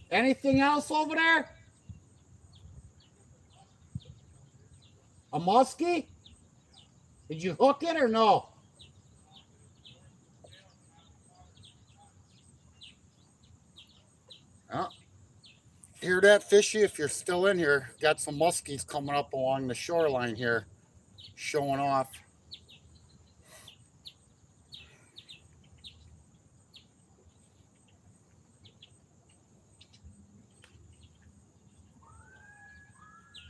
Anything else over there? A muskie? Did you hook it or no? Oh. Hear that, fishy? If you're still in here, got some muskies coming up along the shoreline here, showing off.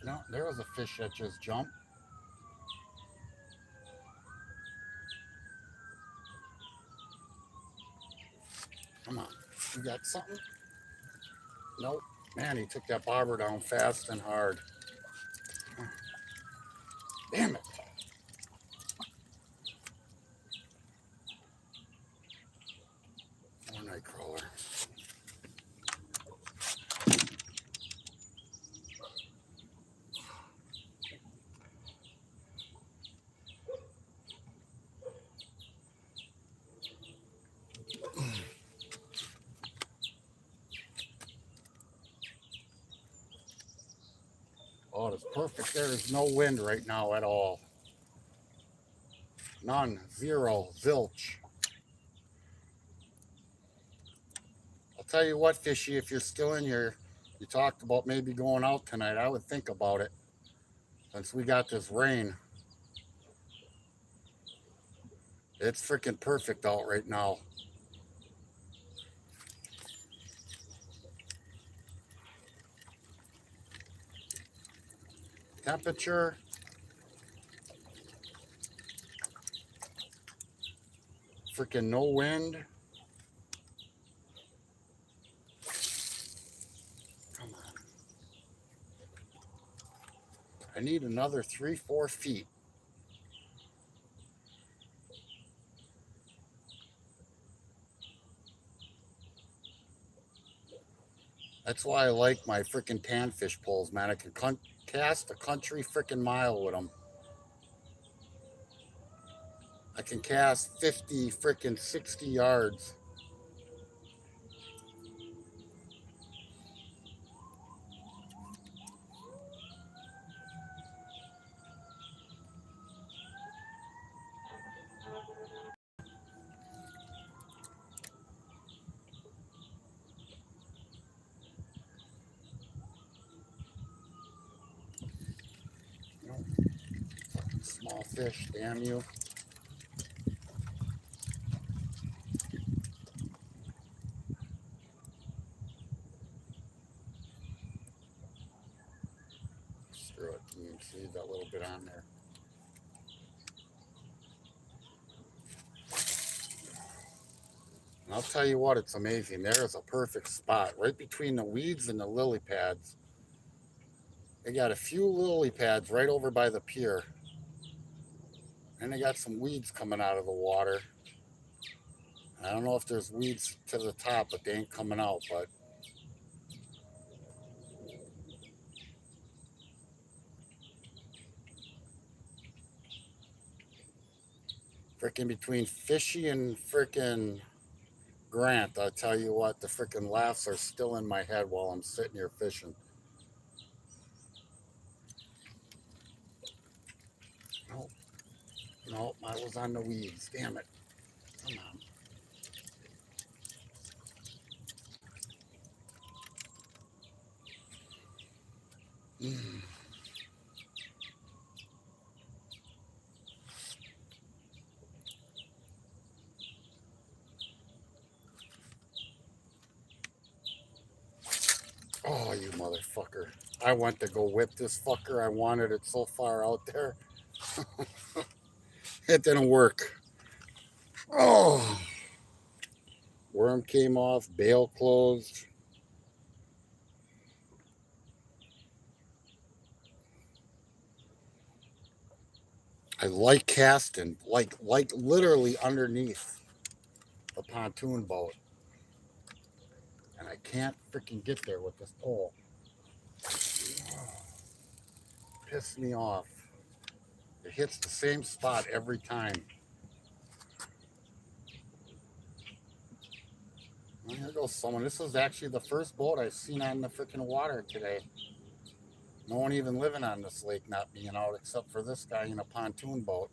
No, there was a fish that just jumped. Come on, you got something? Nope. Man, he took that bobber down fast and hard. Damn it. More night crawler. Oh, it's perfect. There is no wind right now at all. None. Zero. Zilch. I'll tell you what, fishy, if you're still in here, you talked about maybe going out tonight. I would think about it since we got this rain. It's freaking perfect out right now. Temperature. Freaking no wind. Come on. I need another 3-4 feet. That's why I like my freaking panfish poles, man. I can cast a country freaking mile with them. I can cast 50 freaking 60 yards. Small fish, damn you. on there. And I'll tell you what, it's amazing. There is a perfect spot right between the weeds and the lily pads. They got a few lily pads right over by the pier. And they got some weeds coming out of the water. I don't know if there's weeds to the top, but they ain't coming out. But freaking between Fishy and freaking Grant, I'll tell you what, the freaking laughs are still in my head while I'm sitting here fishing. Nope, nope, I was on the weeds. Damn it. Come on. Mm. Oh, you motherfucker. I went to go whip this fucker. I wanted it so far out there. It didn't work. Oh, worm came off, bail closed. I like casting, like literally underneath the pontoon boat. And I can't freaking get there with this pole. Piss me off. It hits the same spot every time. Well, here goes someone. This is actually the first boat I've seen on the freaking water today. No one even living on this lake not being out except for this guy in a pontoon boat.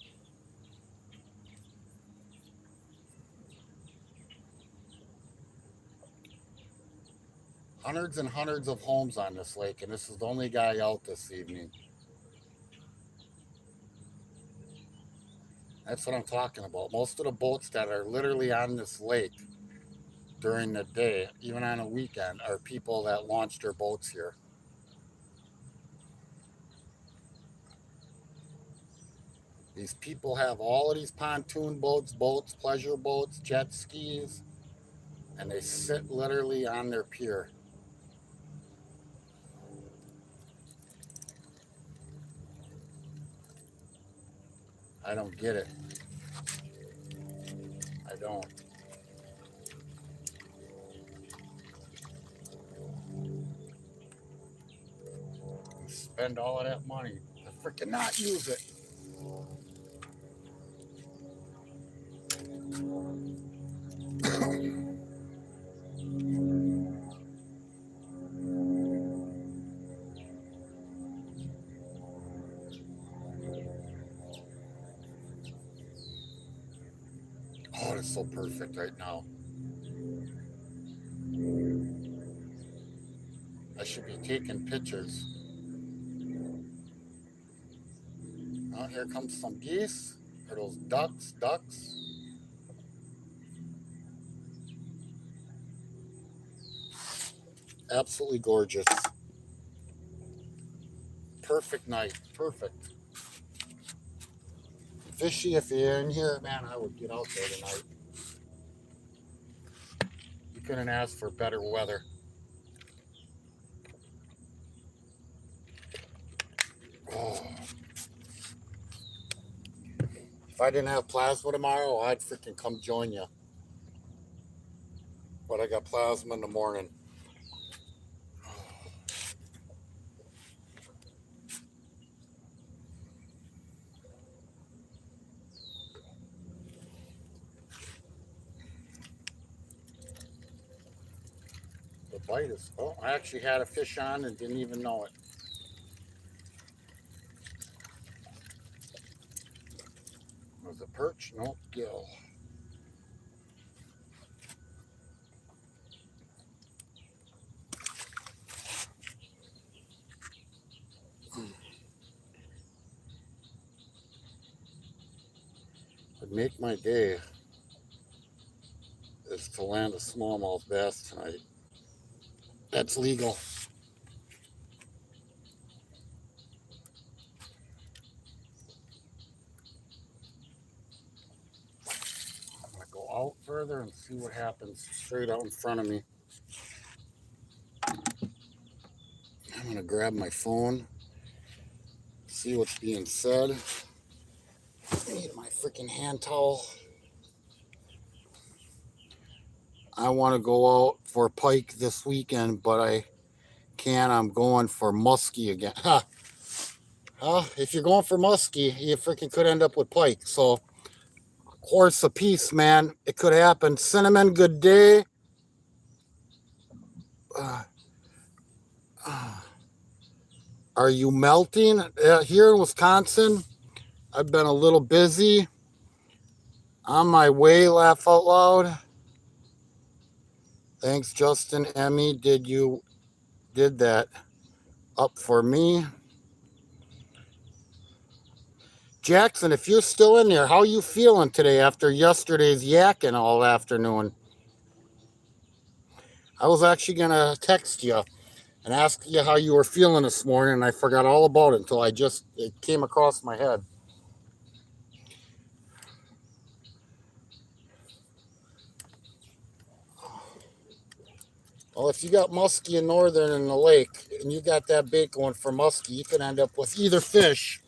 Hundreds and hundreds of homes on this lake, and this is the only guy out this evening. That's what I'm talking about. Most of the boats that are literally on this lake during the day, even on a weekend, are people that launch their boats here. These people have all of these pontoon boats, pleasure boats, jet skis, and they sit literally on their pier. I don't get it. I don't. Spend all of that money to freaking not use it. Oh, it's so perfect right now. I should be taking pictures. Oh, here comes some geese. Are those ducks? Absolutely gorgeous. Perfect night. Perfect. Fishy, if you're in here, man, I would get out there tonight. You couldn't ask for better weather. Oh. If I didn't have plasma tomorrow, I'd freaking come join you. But I got plasma in the morning. The bite is, oh, I actually had a fish on and didn't even know it. Was it perch? Nope, gill. Would make my day is to land a smallmouth bass tonight. That's legal. out further and see what happens straight out in front of me. I'm gonna grab my phone, see what's being said. I need my freaking hand towel. I want to go out for pike this weekend, but I can't. I'm going for muskie again. If you're going for muskie, you freaking could end up with pike. So, horse apiece, man. It could happen. Cinnamon, good day. Are you melting? Here in Wisconsin, I've been a little busy. On my way, laugh out loud. Thanks, Justin. Emmy, did that up for me. Jackson, if you're still in there, how you feeling today after yesterday's yakking all afternoon? I was actually going to text you and ask you how you were feeling this morning, and I forgot all about it until it came across my head. Well, if you got muskie in northern in the lake, and you got that bait going for muskie, you can end up with either fish.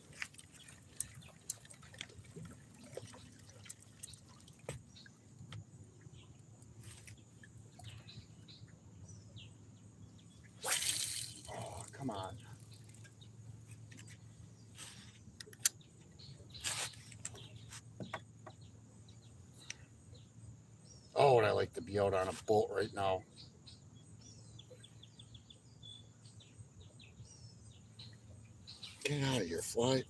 Oh, come on. Oh, would I like to be out on a boat right now. Get out of here, fly.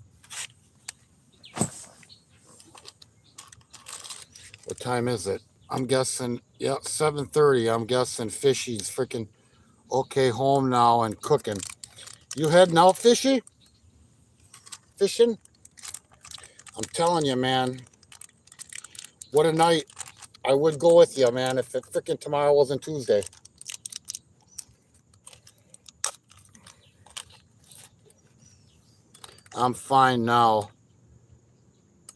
What time is it? I'm guessing, 7:30. I'm guessing Fishy's freaking okay home now and cooking. You heading out, Fishy? Fishing? I'm telling you, man. What a night. I would go with you, man, if it freaking tomorrow wasn't Tuesday. I'm fine now.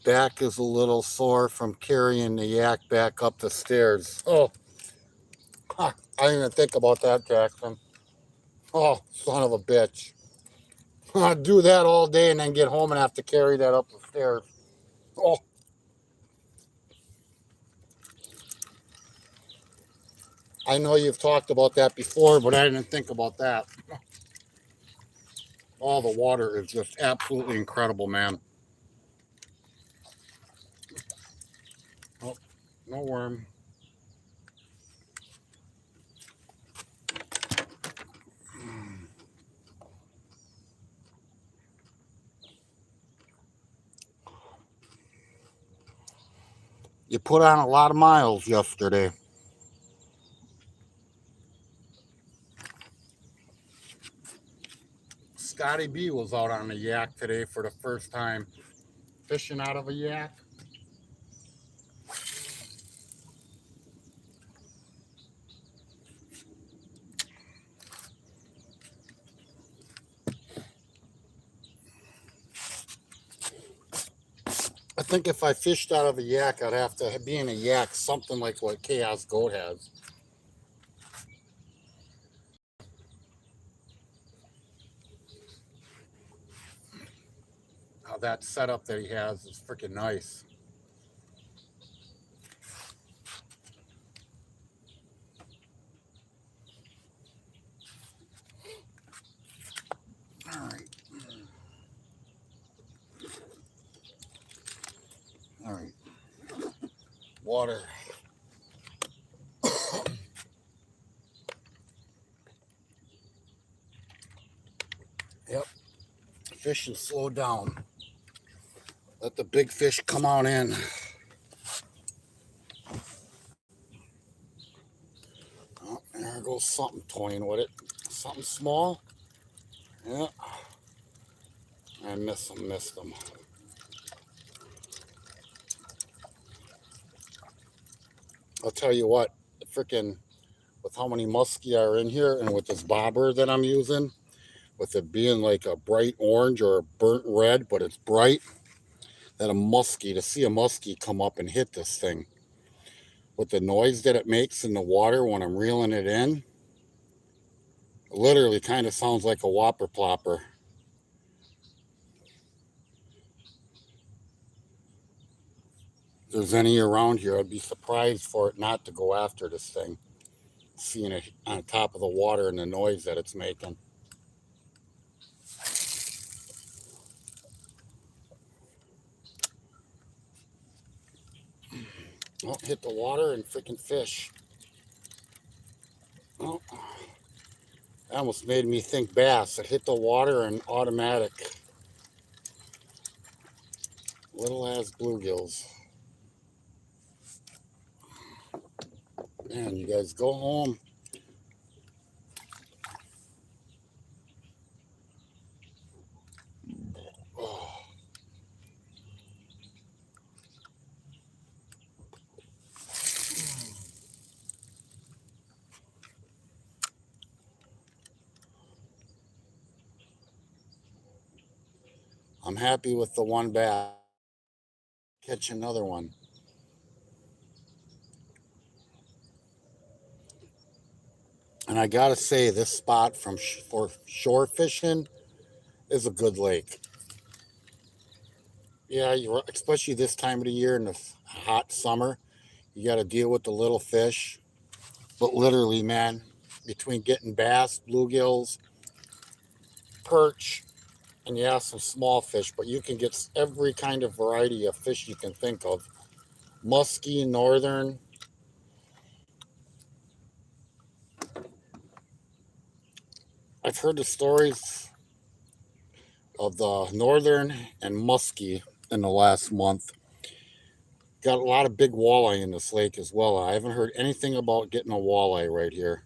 Back is a little sore from carrying the yak back up the stairs. Oh, I didn't even think about that, Jackson. Oh, son of a bitch. I'd do that all day and then get home and have to carry that up the stairs. Oh. I know you've talked about that before, but I didn't think about that. All the water is just absolutely incredible, man. Oh, no worm. You put on a lot of miles yesterday. Scotty B was out on a yak today for the first time. Fishing out of a yak. I think if I fished out of a yak, I'd have to be in a yak, something like what Chaos Goat has. That setup that he has is freaking nice. All right. All right. Water. Yep. Fish and slow down. Let the big fish come on in. Oh, there goes something toying with it. Something small. Yeah. I missed them. I'll tell you what, freaking, with how many muskie are in here and with this bobber that I'm using, with it being like a bright orange or a burnt red, but it's bright, that to see a muskie come up and hit this thing. with the noise that it makes in the water when I'm reeling it in. It literally kind of sounds like a whopper plopper. If there's any around here, I'd be surprised for it not to go after this thing, seeing it on top of the water and the noise that it's making. Oh, hit the water and freaking fish. Oh, that almost made me think bass. It hit the water and automatic. Little ass bluegills. Man, you guys go home. Oh, I'm happy with the one bass. Catch another one. And I gotta say, this spot for shore fishing is a good lake. Yeah, especially this time of the year in the hot summer, you got to deal with the little fish. But literally, man, between getting bass, bluegills, perch, and yeah, some small fish, but you can get every kind of variety of fish you can think of. Muskie, northern. I've heard the stories of the northern and muskie in the last month. Got a lot of big walleye in this lake as well. I haven't heard anything about getting a walleye right here.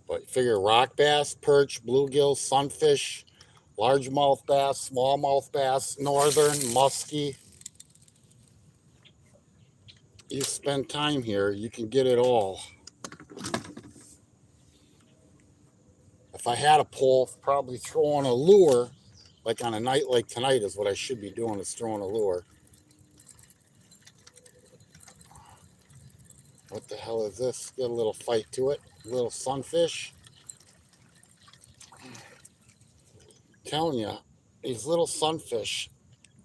But figure rock bass, perch, bluegill, sunfish, largemouth bass, smallmouth bass, northern, muskie. You spend time here, you can get it all. If I had a pole, probably throwing a lure, like on a night like tonight is what I should be doing, is throwing a lure. What the hell is this? Get a little fight to it. A little sunfish. I'm telling you, these little sunfish,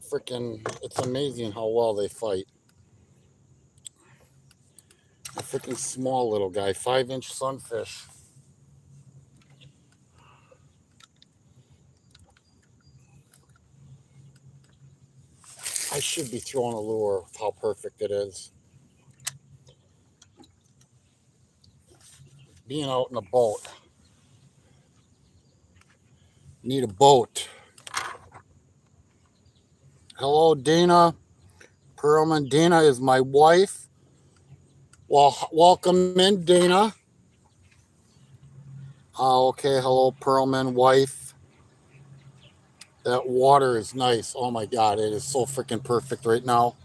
freaking, it's amazing how well they fight. A freaking small little guy, 5-inch sunfish. I should be throwing a lure with how perfect it is. Being out in a boat. Need a boat. Hello, Dana. Perlman. Dana is my wife. Well, welcome in, Dana. Okay, hello, Perlman, wife. That water is nice. Oh my God, it is so freaking perfect right now.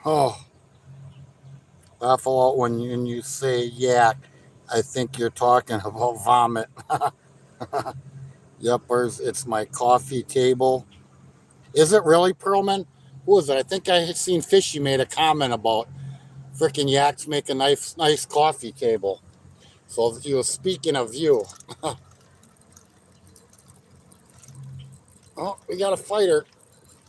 Oh, laugh out when you say yak. I think you're talking about vomit. Yep, it's my coffee table. Is it really, Perlman? Who is it? I think I had seen Fishy made a comment about freaking yaks make a nice coffee table. So if you were speaking of you. Oh, we got a fighter.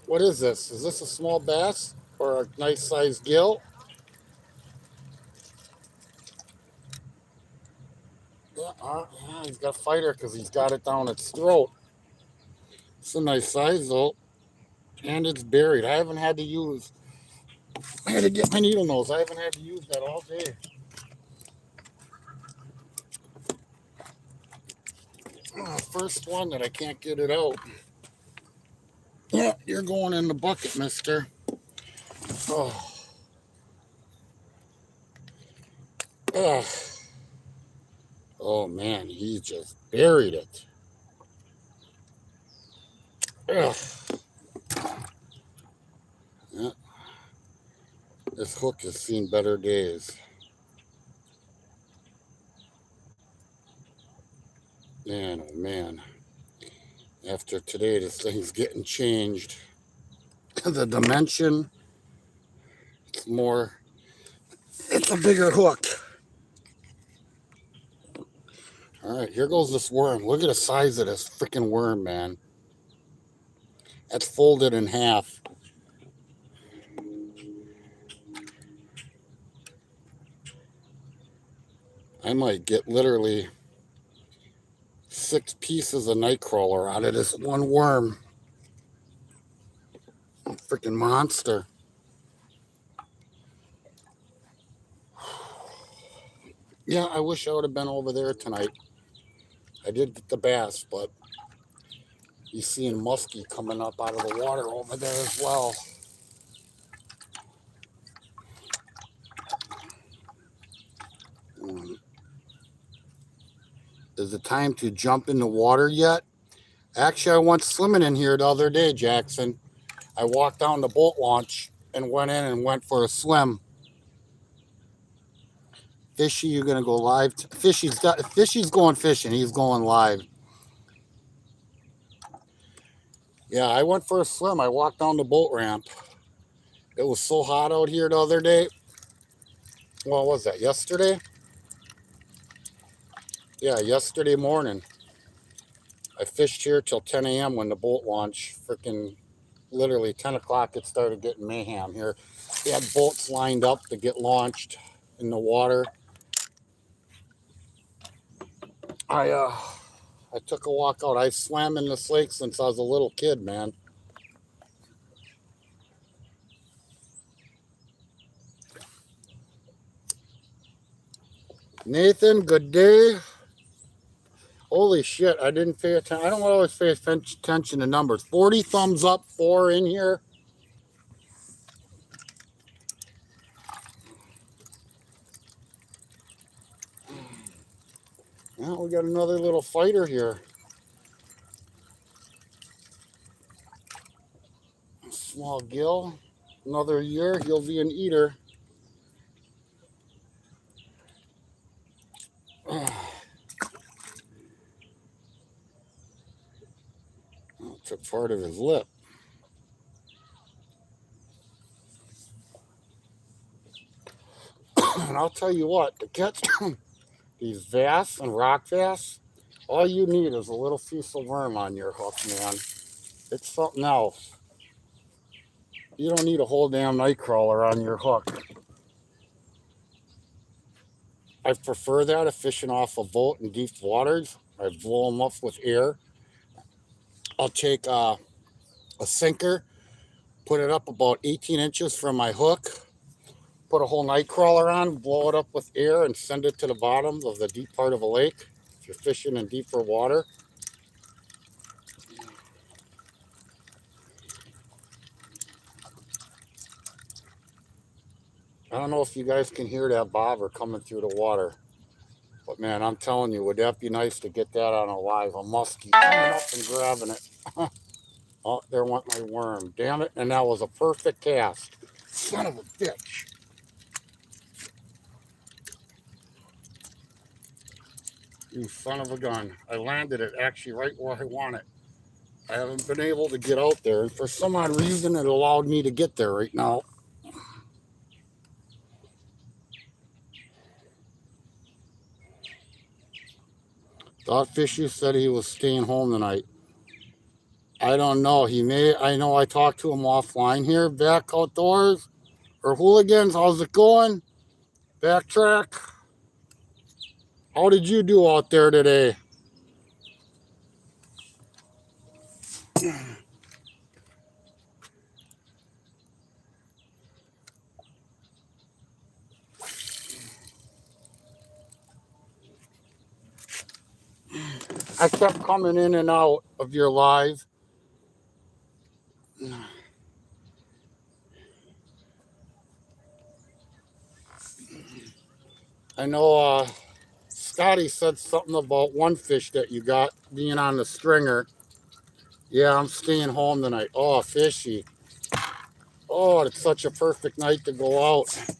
What is this? Is this a small bass or a nice sized gill? Yeah, yeah, he's got a fighter because he's got it down its throat. It's a nice size though, and it's buried. I had to get my needle nose. I haven't had to use that all day. First one that I can't get it out. Yeah, you're going in the bucket, mister. Oh, ugh. Oh man, he just buried it. Ugh. Yeah, this hook has seen better days. Man, oh man. After today, this thing's getting changed. The dimension, it's more, it's a bigger hook. All right, here goes this worm. Look at the size of this freaking worm, man. That's folded in half. I might get literally 6 pieces of nightcrawler out of this one worm. Freaking monster. Yeah, I wish I would have been over there tonight. I did get the bass, but you seeing muskie coming up out of the water over there as well. Is it time to jump in the water yet? Actually, I went swimming in here the other day, Jackson. I walked down the boat launch and went in and went for a swim. Fishy, you're gonna go live. Fishy's going fishing. He's going live. Yeah, I went for a swim. I walked down the boat ramp. It was so hot out here the other day. What was that? Yesterday? Yeah, yesterday morning. I fished here till 10 a.m. when the boat launched. Freaking literally 10 o'clock, it started getting mayhem here. They had boats lined up to get launched in the water. I took a walk out. I swam in this lake since I was a little kid, man. Nathan, good day. Holy shit, I didn't pay attention. I don't always pay attention to numbers. 40 thumbs up, 4 in here. Well, we got another little fighter here. Small gill. Another year, he'll be an eater. Took part of his lip. And I'll tell you what, to catch these bass and rock bass, all you need is a little piece of worm on your hook, man. It's something else. You don't need a whole damn night crawler on your hook. I prefer that if fishing off a boat in deep waters. I blow them up with air. I'll take a sinker, put it up about 18 inches from my hook, put a whole night crawler on, blow it up with air, and send it to the bottom of the deep part of a lake if you're fishing in deeper water. I don't know if you guys can hear that bobber coming through the water. But man, I'm telling you, would that be nice to get that on a live, a muskie coming up and grabbing it. Oh, there went my worm. Damn it. And that was a perfect cast. Son of a bitch. You son of a gun. I landed it actually right where I want it. I haven't been able to get out there. And for some odd reason, it allowed me to get there right now. Thought Fishy said he was staying home tonight. I don't know. He may. I know I talked to him offline here. Back outdoors. Or hooligans, how's it going? Backtrack. How did you do out there today? I kept coming in and out of your live. I know Scotty said something about one fish that you got being on the stringer. Yeah, I'm staying home tonight. Oh, Fishy. Oh, it's such a perfect night to go out.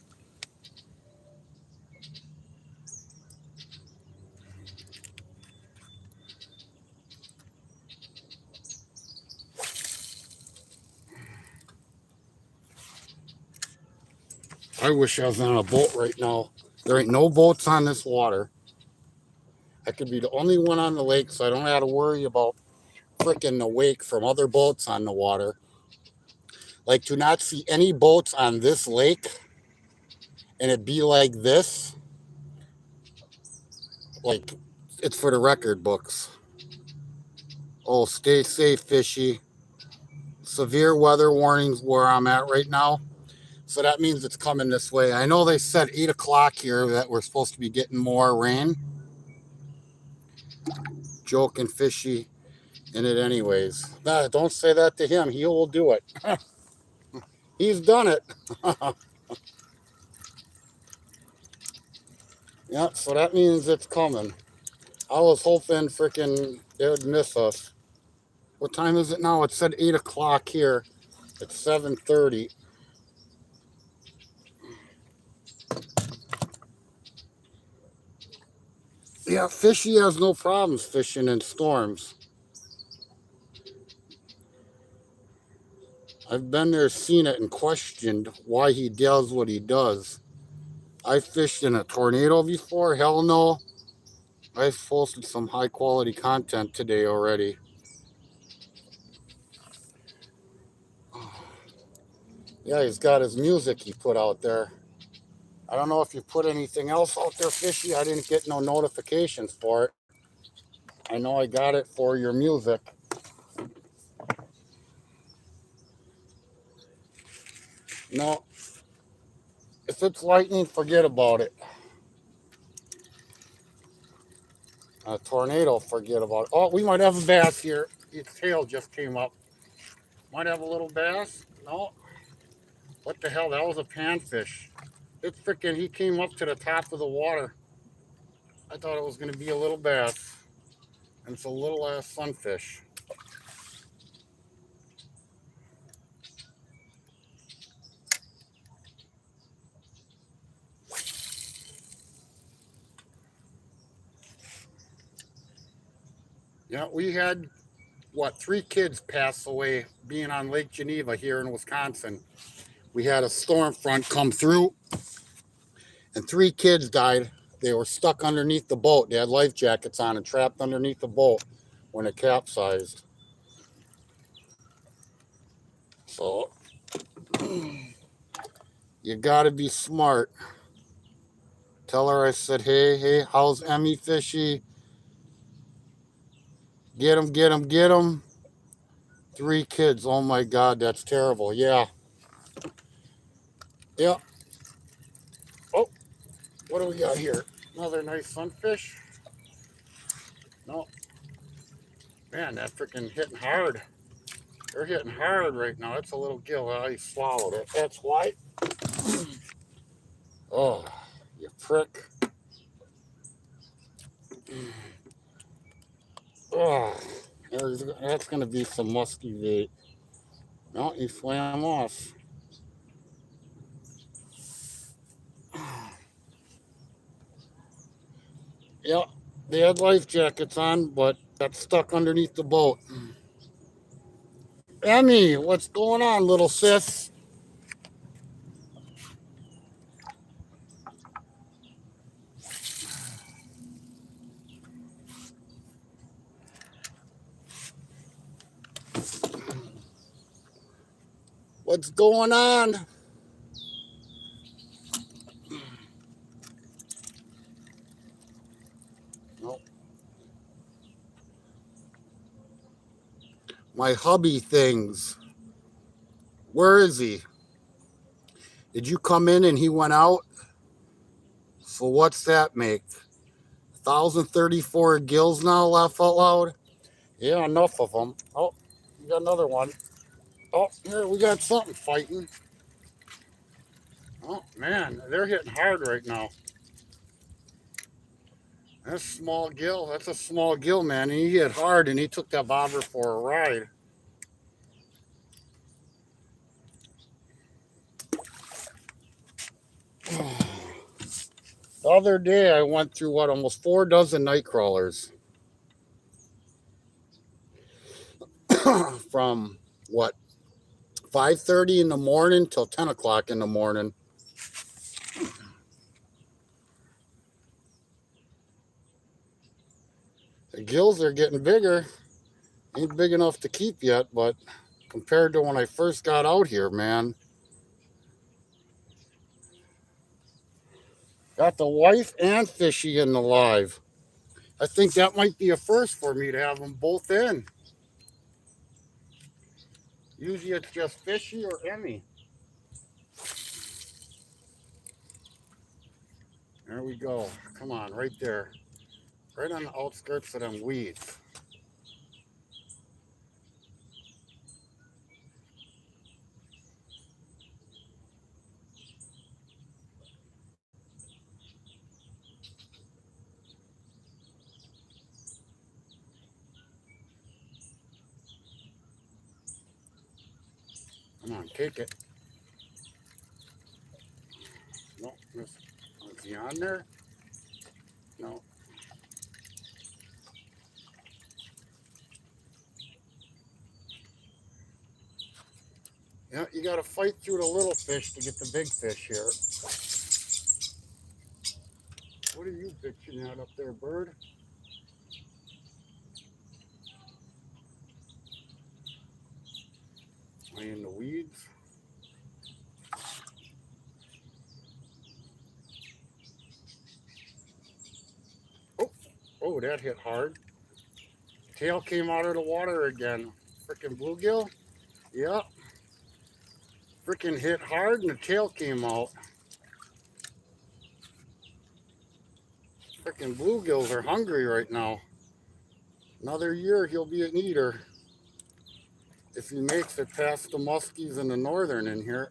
I wish I was on a boat right now. There ain't no boats on this water. I could be the only one on the lake, so I don't have to worry about freaking the wake from other boats on the water. Like, to not see any boats on this lake and it be like this, like, it's for the record books. Oh, stay safe, fishy. Severe weather warnings where I'm at right now. So that means it's coming this way. I know they said 8 o'clock here that we're supposed to be getting more rain. Joking, fishy in it anyways. Nah, don't say that to him. He will do it. He's done it. Yeah, so that means it's coming. I was hoping freaking they would miss us. What time is it now? It said 8 o'clock here. It's 7:30. Yeah, fishy has no problems fishing in storms. I've been there, seen it, and questioned why he does what he does. I fished in a tornado before. Hell no. I've posted some high quality content today already. Yeah, he's got his music he put out there. I don't know if you put anything else out there, fishy. I didn't get no notifications for it. I know I got it for your music. No, if it's lightning, forget about it. A tornado, forget about it. Oh, we might have a bass here. Its tail just came up. Might have a little bass. No. What the hell? That was a panfish. It's freaking, he came up to the top of the water. I thought it was going to be a little bass. And it's a little ass sunfish. Yeah, we had, what, 3 kids pass away being on Lake Geneva here in Wisconsin. We had a storm front come through, and 3 kids died. They were stuck underneath the boat. They had life jackets on and trapped underneath the boat when it capsized. So, you gotta be smart. Tell her I said, hey, how's Emmy, fishy? Get him, get him, get him. 3 kids. Oh my God, that's terrible. Yeah. Yeah. Oh, what do we got here? Another nice sunfish? No. Man, that freaking hitting hard. They're hitting hard right now. It's a little gill. I swallowed it. That's why. Oh, you prick. Oh, that's going to be some musky bait. No, he swam off. Yeah, they had life jackets on, but got stuck underneath the boat. Emmy, what's going on, little sis? What's going on? Nope. My hubby things. Where is he? Did you come in and he went out? So what's that make? 1,034 gills now, laugh out loud? Yeah, enough of them. Oh, we got another one. Oh, here, we got something fighting. Oh, man, they're hitting hard right now. That's small gill. That's a small gill, man. And he hit hard, and he took that bobber for a ride. The other day, I went through, what, almost 4 dozen night crawlers. From, what, 5:30 in the morning till 10 o'clock in the morning. The gills are getting bigger. Ain't big enough to keep yet, but compared to when I first got out here, man. Got the wife and fishy in the live. I think that might be a first for me to have them both in. Usually it's just fishy or Emmy. There we go. Come on, right there. Right on the outskirts of them weeds. Come on, take it. No, is he on there? No. Yeah, you got to fight through the little fish to get the big fish here. What are you bitching at up there, bird? Are you in the weeds? Oh, oh, that hit hard. Tail came out of the water again. Freaking bluegill? Yeah. Freaking hit hard and the tail came out. Freaking bluegills are hungry right now. Another year he'll be an eater. If he makes it past the muskies and the northern in here.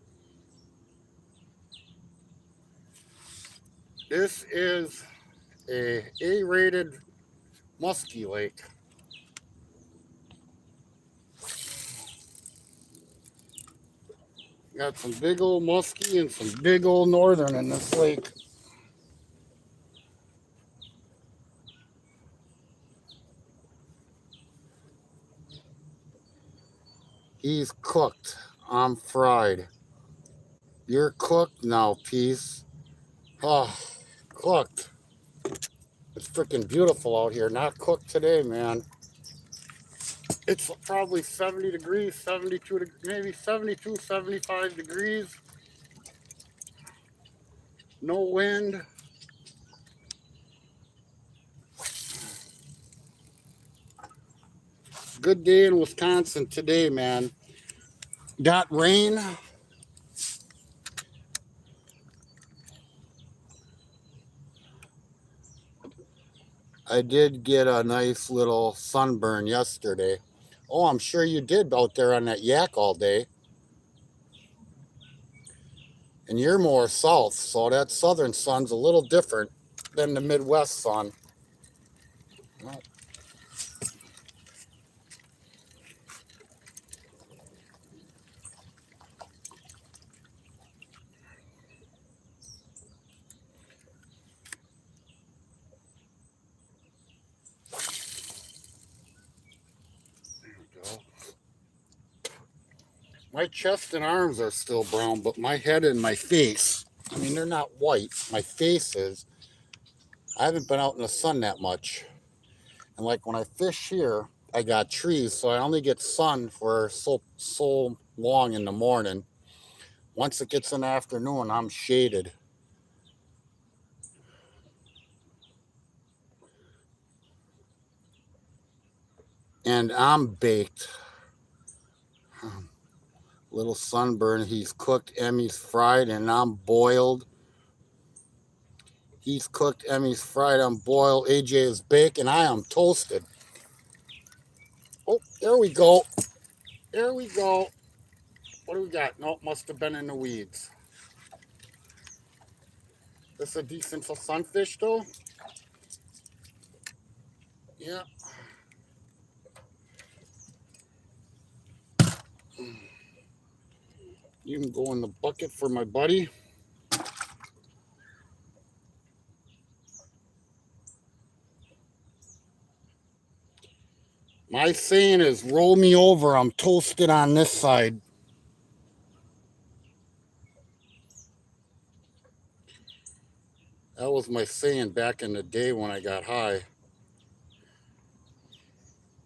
This is a A-rated muskie lake. Got some big old muskie and some big old northern in this lake. He's cooked. I'm fried. You're cooked now, Peace. Oh, cooked. It's freaking beautiful out here. Not cooked today, man. It's probably 70 degrees, 72, maybe 72, 75 degrees. No wind. Good day in Wisconsin today, man. Got rain. I did get a nice little sunburn yesterday. Oh, I'm sure you did out there on that yak all day. And you're more south, so that southern sun's a little different than the Midwest sun. Well, there we go. My chest and arms are still brown, but my head and my face, I mean, they're not white. My face is. I haven't been out in the sun that much. And like when I fish here, I got trees, so I only get sun for so long in the morning. Once it gets in the afternoon, I'm shaded. And I'm baked. Little sunburn. He's cooked, Emmy's fried, and I'm boiled. He's cooked, Emmy's fried, I'm boiled. AJ is baked, and I am toasted. Oh, there we go. There we go. What do we got? Nope, must have been in the weeds. This is a decent sunfish, though. Yeah. You can go in the bucket for my buddy. My saying is roll me over. I'm toasted on this side. That was my saying back in the day when I got high.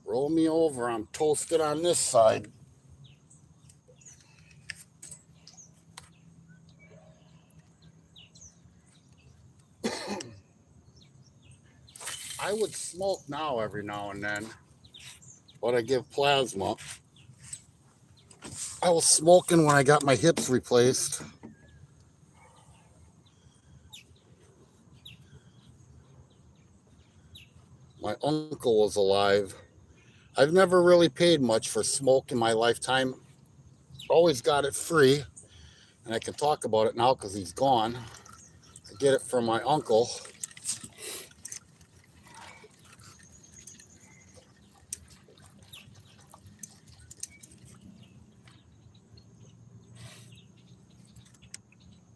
Roll me over. I'm toasted on this side. I would smoke now every now and then, but I give plasma. I was smoking when I got my hips replaced. My uncle was alive. I've never really paid much for smoke in my lifetime. Always got it free, and I can talk about it now because he's gone. I get it from my uncle.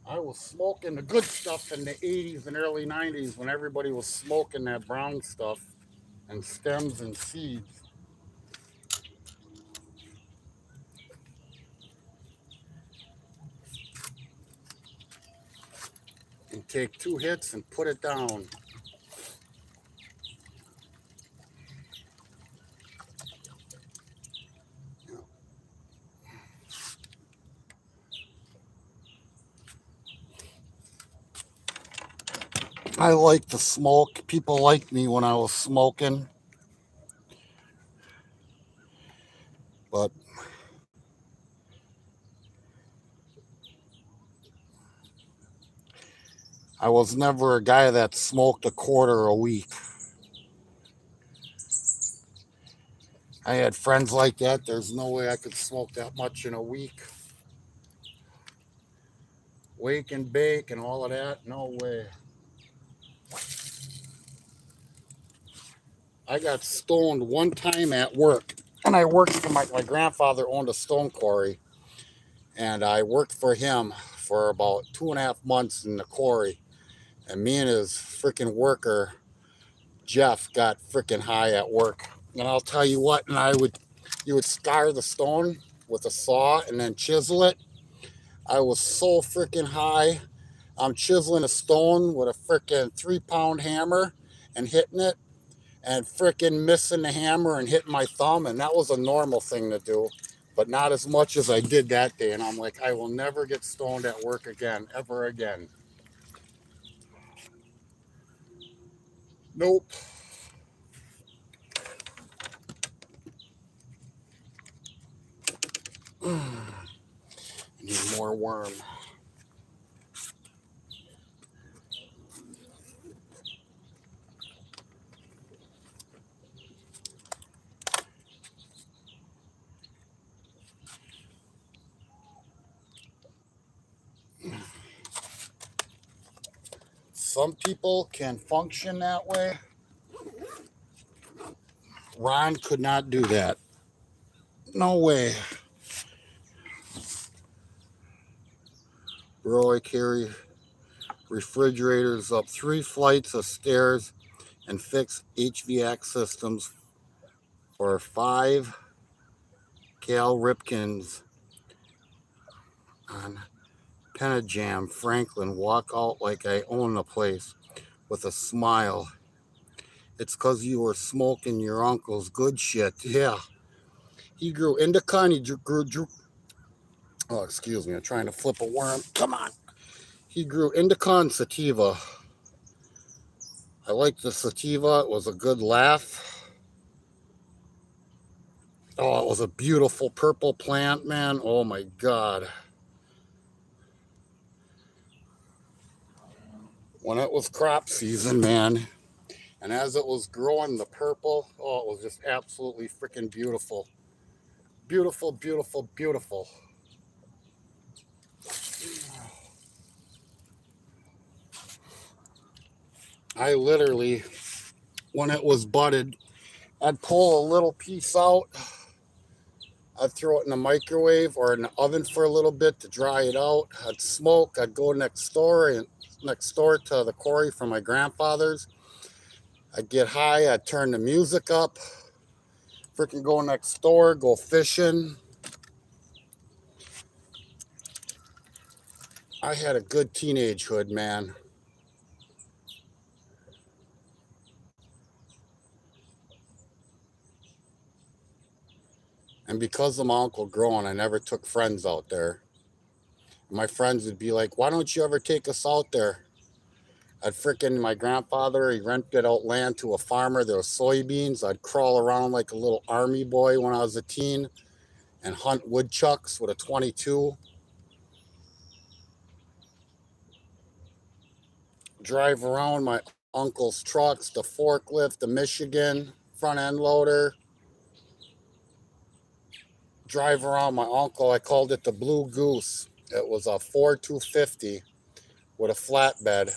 I was smoking the good stuff in the 80s and early 90s when everybody was smoking that brown stuff and stems and seeds. And take 2 hits and put it down. I like to smoke. People liked me when I was smoking. But I was never a guy that smoked a quarter a week. I had friends like that. There's no way I could smoke that much in a week. Wake and bake and all of that. No way. I got stoned one time at work. And I worked for my grandfather owned a stone quarry. And I worked for him for about 2.5 months in the quarry. And me and his freaking worker, Jeff, got freaking high at work. And I'll tell you what, you would scar the stone with a saw and then chisel it. I was so freaking high. I'm chiseling a stone with a freaking 3-pound hammer and hitting it and freaking missing the hammer and hitting my thumb. And that was a normal thing to do, but not as much as I did that day. And I'm like, I will never get stoned at work again, ever again. Nope. Need more worm. Some people can function that way. Ron could not do that. No way. Bro, I carry refrigerators up 3 flights of stairs and fix HVAC systems for 5 Cal Ripkins on Penajam, Franklin. Walk out like I own the place with a smile. It's 'cause you were smoking your uncle's good shit. Yeah. He grew indica. He grew. Oh, excuse me. I'm trying to flip a worm. Come on. He grew indica and sativa. I liked the sativa. It was a good laugh. Oh, it was a beautiful purple plant, man. Oh my God. When it was crop season, man, and as it was growing, the purple, oh, it was just absolutely freaking beautiful. Beautiful, beautiful, beautiful. I literally, when it was budded, I'd pull a little piece out. I'd throw it in the microwave or in the oven for a little bit to dry it out. I'd smoke. I'd go next door to the quarry from my grandfather's. I'd get high. I'd turn the music up. Freaking go next door, go fishing. I had a good teenagehood, man. And because of my uncle growing, I never took friends out there. And my friends would be like, why don't you ever take us out there? I'd frickin' my grandfather, he rented out land to a farmer. There was soybeans. I'd crawl around like a little army boy when I was a teen and hunt woodchucks with a 22. Drive around my uncle's trucks, the forklift, the Michigan front end loader. Drive around my uncle. I called it the Blue Goose. It was a Ford 250 with a flatbed,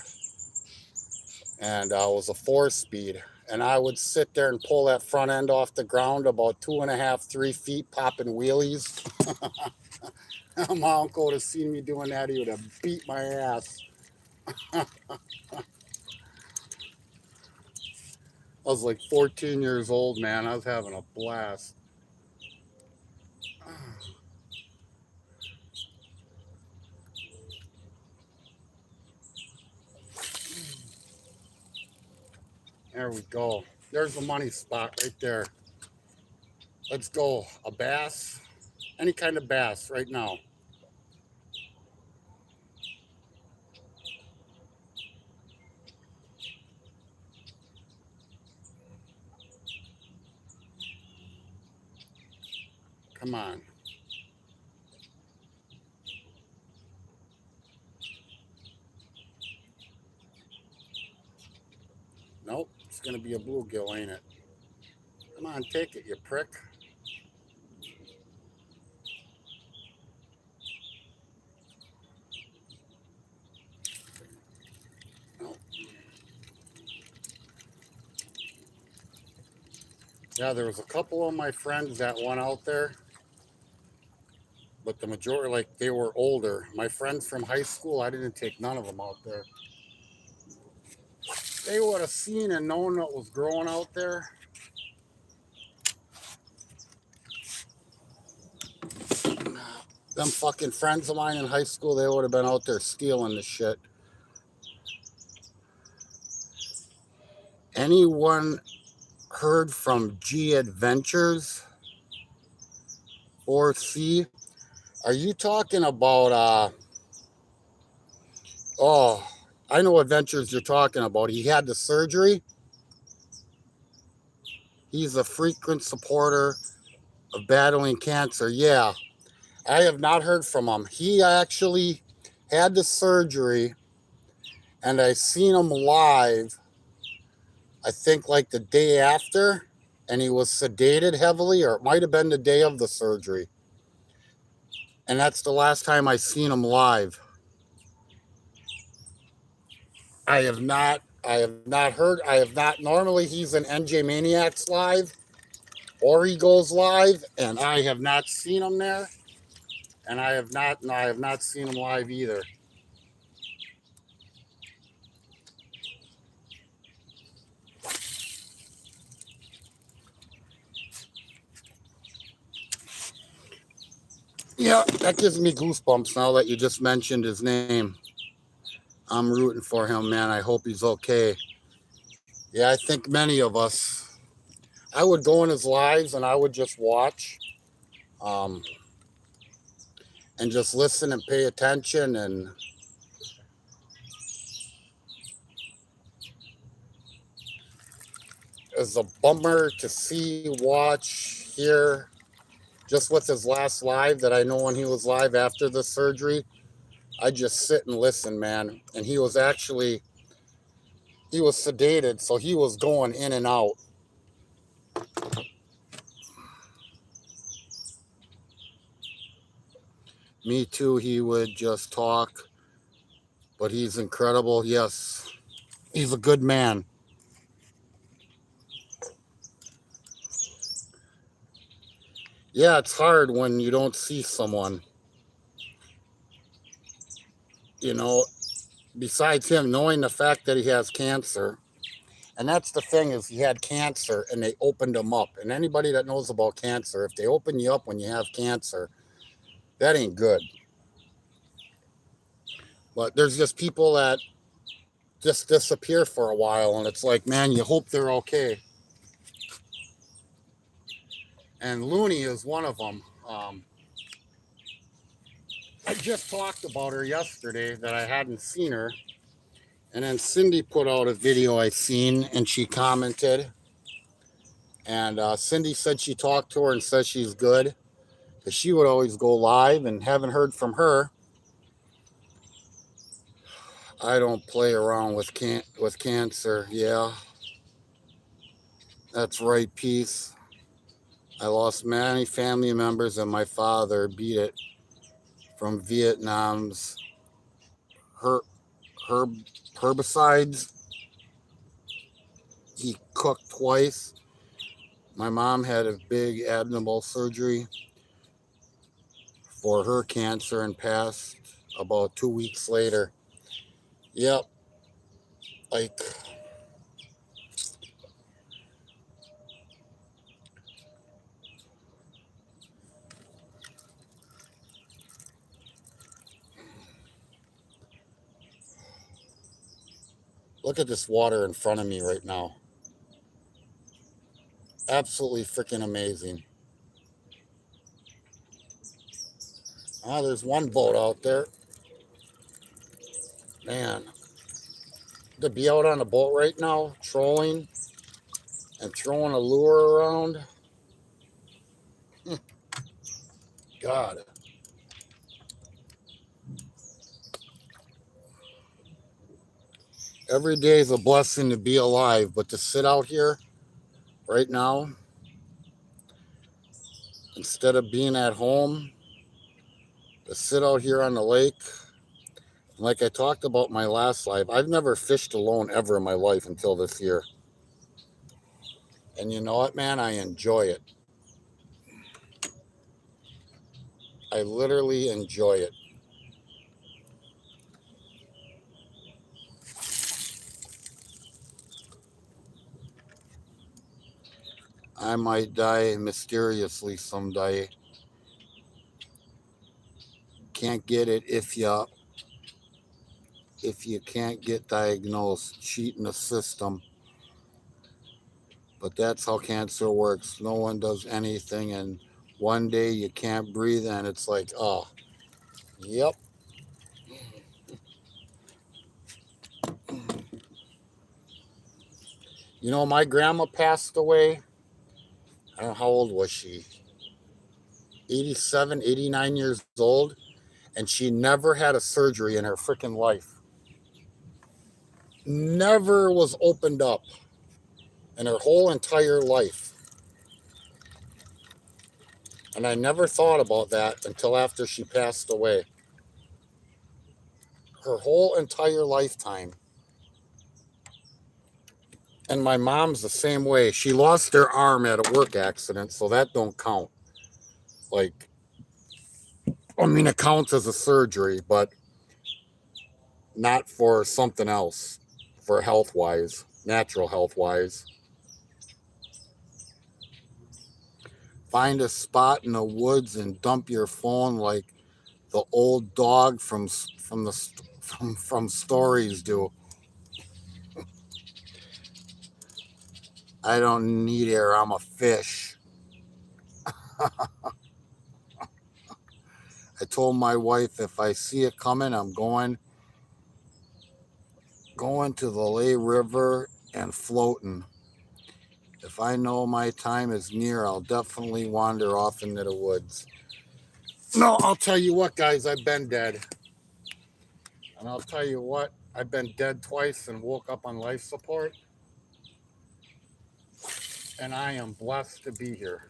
and it was a 4-speed. And I would sit there and pull that front end off the ground about 2.5, 3 feet, popping wheelies. My uncle would have seen me doing that. He would have beat my ass. I was like 14 years old, man. I was having a blast. There we go. There's the money spot right there. Let's go. A bass, any kind of bass right now. Come on. Nope, it's going to be a bluegill, ain't it? Come on, take it, you prick. Nope. Yeah, there was a couple of my friends that went out there, but the majority, like, they were older. My friends from high school, I didn't take none of them out there. They would have seen and known what was growing out there. Them fucking friends of mine in high school, they would have been out there stealing the shit. Anyone heard from G Adventures or C? Are you talking about oh, I know Adventures you're talking about. He had the surgery. He's a frequent supporter of battling cancer. Yeah, I have not heard from him. He actually had the surgery, and I seen him live, I think like the day after, and he was sedated heavily, or it might have been the day of the surgery. And that's the last time I seen him live. I have not heard, I have not, normally he's in NJ Maniacs live, or he goes live, and I have not seen him there. And I have not seen him live either. Yeah, that gives me goosebumps now that you just mentioned his name. I'm rooting for him, man. I hope he's okay. Yeah, I think many of us, I would go in his lives and I would just watch, um, and just listen and pay attention. And it's a bummer to see, watch, hear, just with his last live that I know when he was live after the surgery. I just sit and listen, man. And he was actually, he was sedated, so he was going in and out. Me too, he would just talk, but he's incredible. Yes, he's a good man. Yeah, it's hard when you don't see someone, you know, besides him knowing the fact that he has cancer. And that's the thing is he had cancer and they opened him up. And anybody that knows about cancer, if they open you up when you have cancer, that ain't good. But there's just people that just disappear for a while and it's like, man, you hope they're okay. and Looney is one of them. I just talked about her yesterday that I hadn't seen her, and then Cindy put out a video I seen, and she commented, and Cindy said she talked to her and says she's good, because she would always go live, and haven't heard from her. I don't play around with cancer. Yeah, that's right, Peace. I lost many family members, and my father beat it from Vietnam's her, herb, herbicides. He cooked twice. My mom had a big abdominal surgery for her cancer and passed about 2 weeks later. Yep, like look at this water in front of me right now. Absolutely freaking amazing. Ah, there's one boat out there. Man, to be out on a boat right now, trolling and throwing a lure around. God. Every day is a blessing to be alive, but to sit out here right now, instead of being at home, to sit out here on the lake, like I talked about my last life, I've never fished alone ever in my life until this year. And you know what, man? I enjoy it. I literally enjoy it. I might die mysteriously someday. Can't get it if you can't get diagnosed, cheating the system. But that's how cancer works. No one does anything, and one day you can't breathe, and it's like, oh, yep. You know, my grandma passed away. I don't know, how old was she? 87, 89 years old, and she never had a surgery in her freaking life. Never was opened up in her whole entire life. And I never thought about that until after she passed away. Her whole entire lifetime. And my mom's the same way. She lost her arm at a work accident, so that don't count. Like, I mean, it counts as a surgery, but not for something else, for health wise, natural health wise. Find a spot in the woods and dump your phone like the old dog from stories do. I don't need air. I'm a fish. I told my wife if I see it coming, I'm going to the Lay River and floating. If I know my time is near, I'll definitely wander off into the woods. No, I'll tell you what, guys, I've been dead. And I'll tell you what, I've been dead twice and woke up on life support. And I am blessed to be here.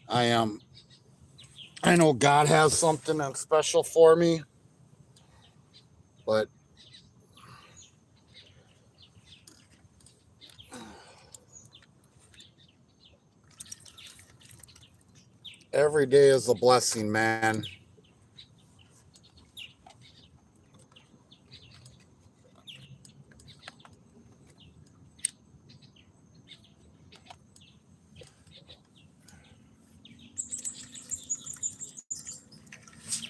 I am. I know God has something that's special for me, but every day is a blessing, man.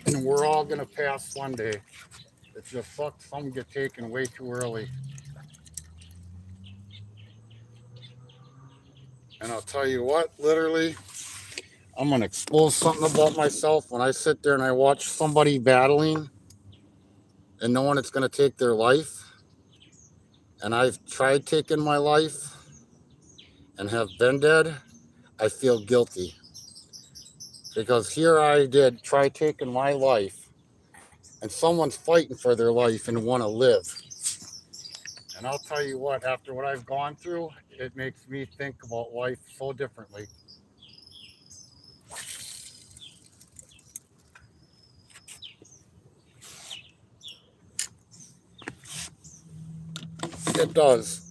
And we're all going to pass one day. It just sucks some get taken way too early. And I'll tell you what, literally, I'm going to expose something about myself when I sit there and I watch somebody battling and knowing it's going to take their life. And I've tried taking my life and have been dead. I feel guilty because here I did try taking my life and someone's fighting for their life and want to live. And I'll tell you what, after what I've gone through, it makes me think about life so differently. It does.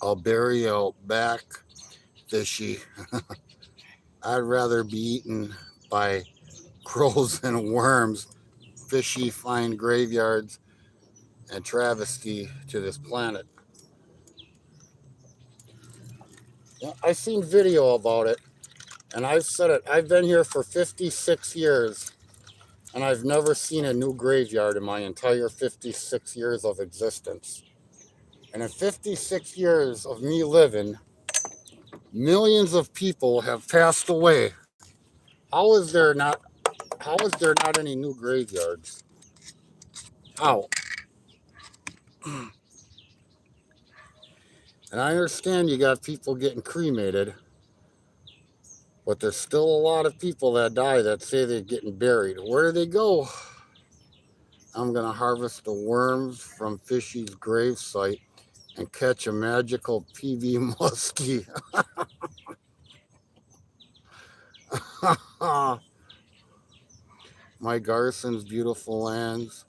I'll bury out back fishy. I'd rather be eaten by crows and worms. Fishy find graveyards and travesty to this planet. Yeah, I've seen video about it, and I've said it. I've been here for 56 years, and I've never seen a new graveyard in my entire 56 years of existence. And in 56 years of me living, millions of people have passed away. How is there not? How is there not any new graveyards? How? And I understand you got people getting cremated, but there's still a lot of people that die that say they're getting buried. Where do they go? I'm going to harvest the worms from Fishy's gravesite and catch a magical PV muskie. My Garson's beautiful lands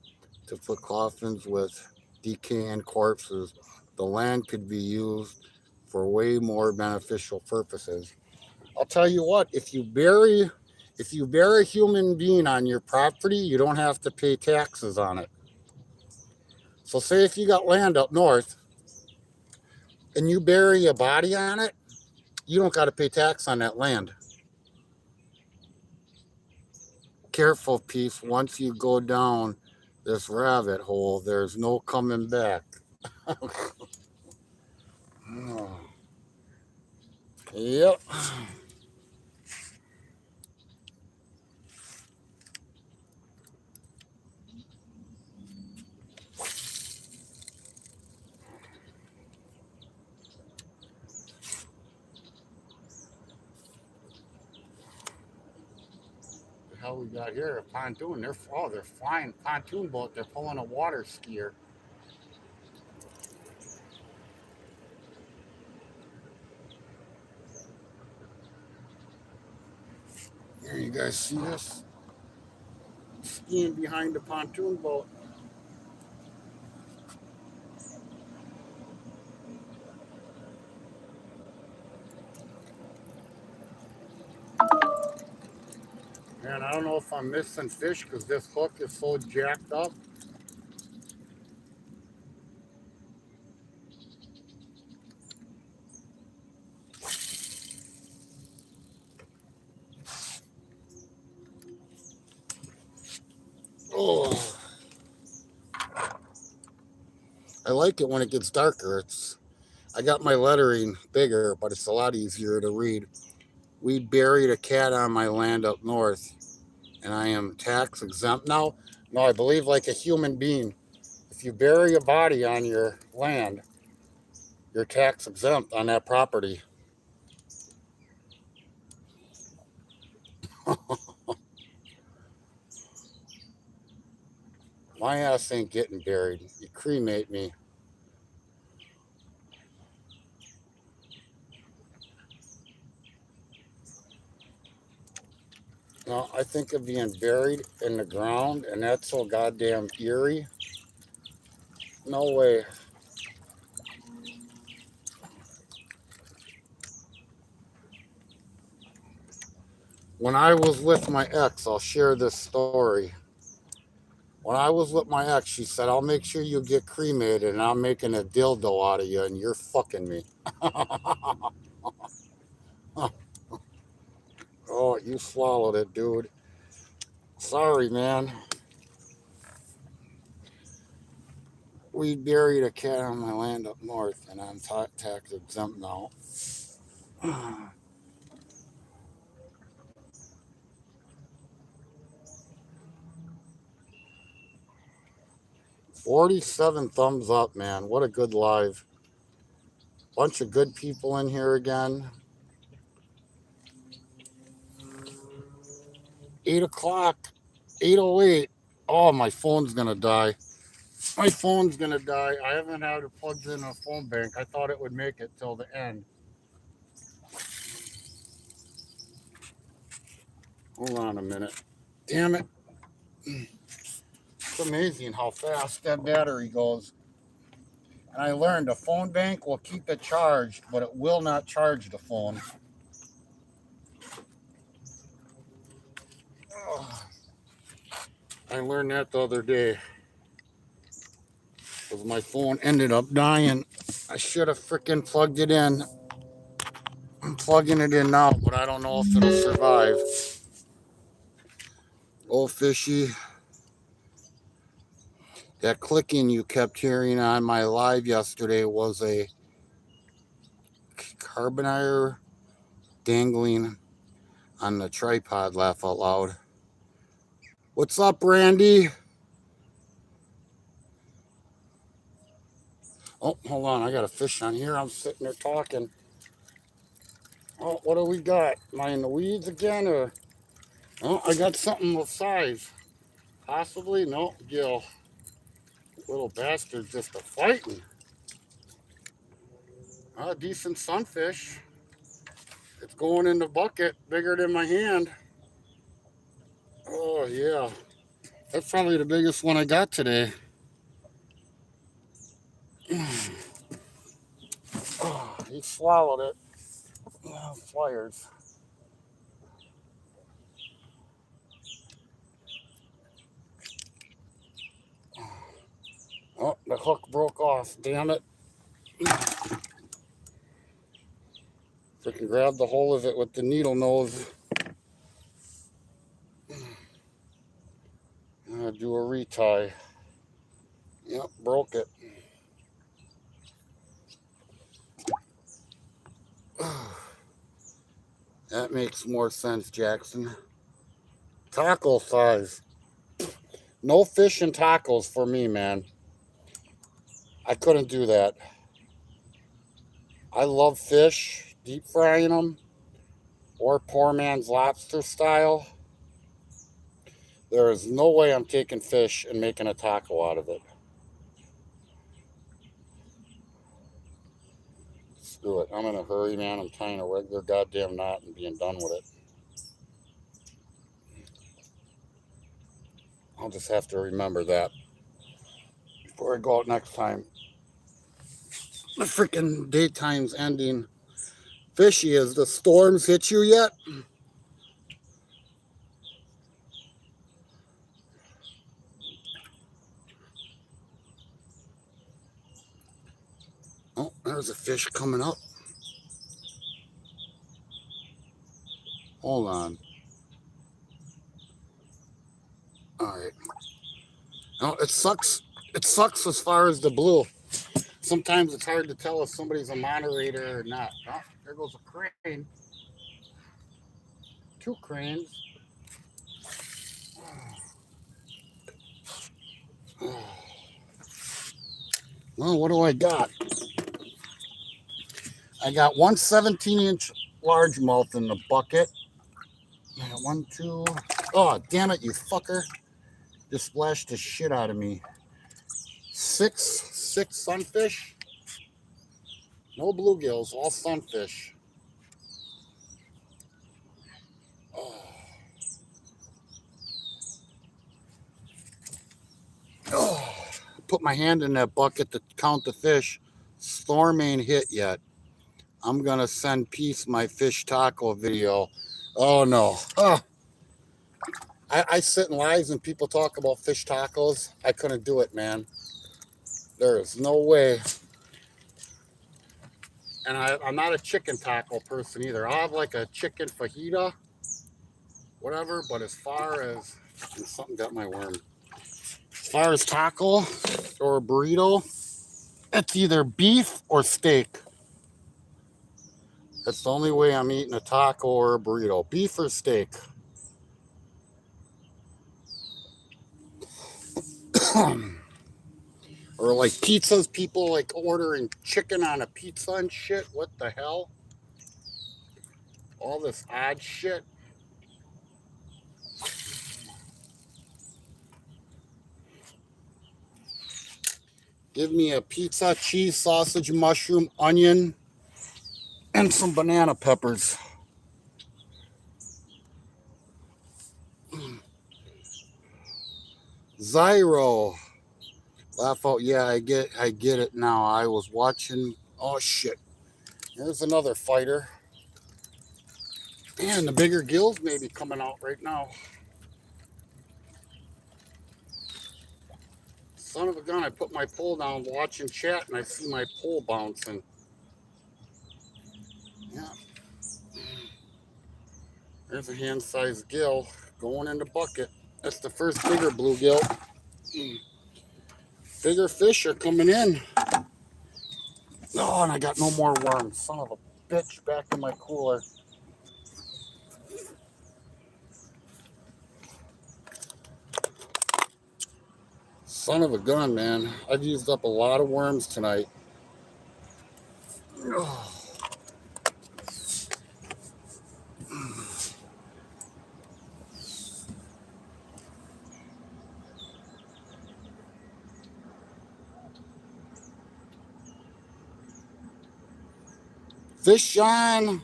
to put coffins with decaying corpses. The land could be used for way more beneficial purposes. I'll tell you what, if you bury a human being on your property, you don't have to pay taxes on it. So say if you got land up north and you bury a body on it, you don't got to pay tax on that land. Careful, Peace. Once you go down this rabbit hole, there's no coming back. Yep. The hell we got here? A pontoon. They're flying pontoon boat. They're pulling a water skier. Here, you guys see this? Skiing behind the pontoon boat. Man, I don't know if I'm missing fish because this hook is so jacked up. Oh, I like it when it gets darker. I got my lettering bigger, but it's a lot easier to read. We buried a cat on my land up north, and I am tax exempt now. No, I believe like a human being. If you bury a body on your land, you're tax exempt on that property. My ass ain't getting buried. You cremate me. No, I think of being buried in the ground, and that's so goddamn eerie. No way. When I was with my ex, I'll share this story. When I was with my ex, she said, I'll make sure you get cremated and I'm making a dildo out of you and you're fucking me. Oh, you swallowed it, dude. Sorry, man. We buried a cat on my land up north and I'm tax exempt now. 47 thumbs up, man. What a good live. Bunch of good people in here again. 8 o'clock, 8:08. Oh, my phone's gonna die. My phone's gonna die. I haven't had it plugged in a phone bank. I thought it would make it till the end. Hold on a minute. Damn it. It's amazing how fast that battery goes. And I learned a phone bank will keep it charged, but it will not charge the phone. Oh, I learned that the other day. Because my phone ended up dying. I should have freaking plugged it in. I'm plugging it in now, but I don't know if it'll survive. Oh, fishy. That clicking you kept hearing on my live yesterday was a carbonier dangling on the tripod. Laugh out loud. What's up, Randy? Oh, hold on. I got a fish on here. I'm sitting there talking. Oh, what do we got? Am I in the weeds again? Or oh, I got something of size. Possibly. No, gill. Little bastard just a fighting. A decent sunfish. It's going in the bucket, bigger than my hand. Oh, yeah. That's probably the biggest one I got today. Oh, he swallowed it. Oh, flyers. Oh, the hook broke off. Damn it. Freaking grab the hole of it with the needle nose. Do a retie. Yep, broke it. That makes more sense, Jackson. Taco size. No fish and tacos for me, man. I couldn't do that. I love fish, deep frying them, or poor man's lobster style. There is no way I'm taking fish and making a taco out of it. Screw it. I'm in a hurry, man. I'm tying a regular goddamn knot and being done with it. I'll just have to remember that before I go out next time. The freaking daytime's ending. Fishy, has the storms hit you yet? Oh, there's a fish coming up. Hold on. All right. No, it sucks. It sucks as far as the blue. Sometimes it's hard to tell if somebody's a moderator or not. Oh, there goes a crane. 2 cranes. Well, what do I got? I got one 17-inch largemouth in the bucket. 1, 2. Oh, damn it, you fucker. Just splashed the shit out of me. 6 sunfish. No bluegills, all sunfish. Oh. Oh. Put my hand in that bucket to count the fish. Storm ain't hit yet. I'm gonna send Peace my fish taco video. Oh no. Oh. I sit in lives and people talk about fish tacos. I couldn't do it, man. There is no way. And I'm not a chicken taco person either. I'll have like a chicken fajita, whatever. But as far as something got my worm. As far as taco or a burrito, it's either beef or steak. That's the only way I'm eating a taco or a burrito. Beef or steak. Or like pizzas, people like ordering chicken on a pizza and shit. What the hell? All this odd shit. Give me a pizza, cheese, sausage, mushroom, onion, and some banana peppers. Zyro. Laugh out. Yeah, I get it now. I was watching. Oh shit. There's another fighter. And the bigger gills may be coming out right now. Son of a gun, I put my pole down watching chat and I see my pole bouncing. Yeah. There's a hand-sized gill going in the bucket. That's the first bigger bluegill. Bigger fish are coming in. Oh, and I got no more worms. Son of a bitch, back in my cooler. Son of a gun, man. I've used up a lot of worms tonight. Oh. Fish on.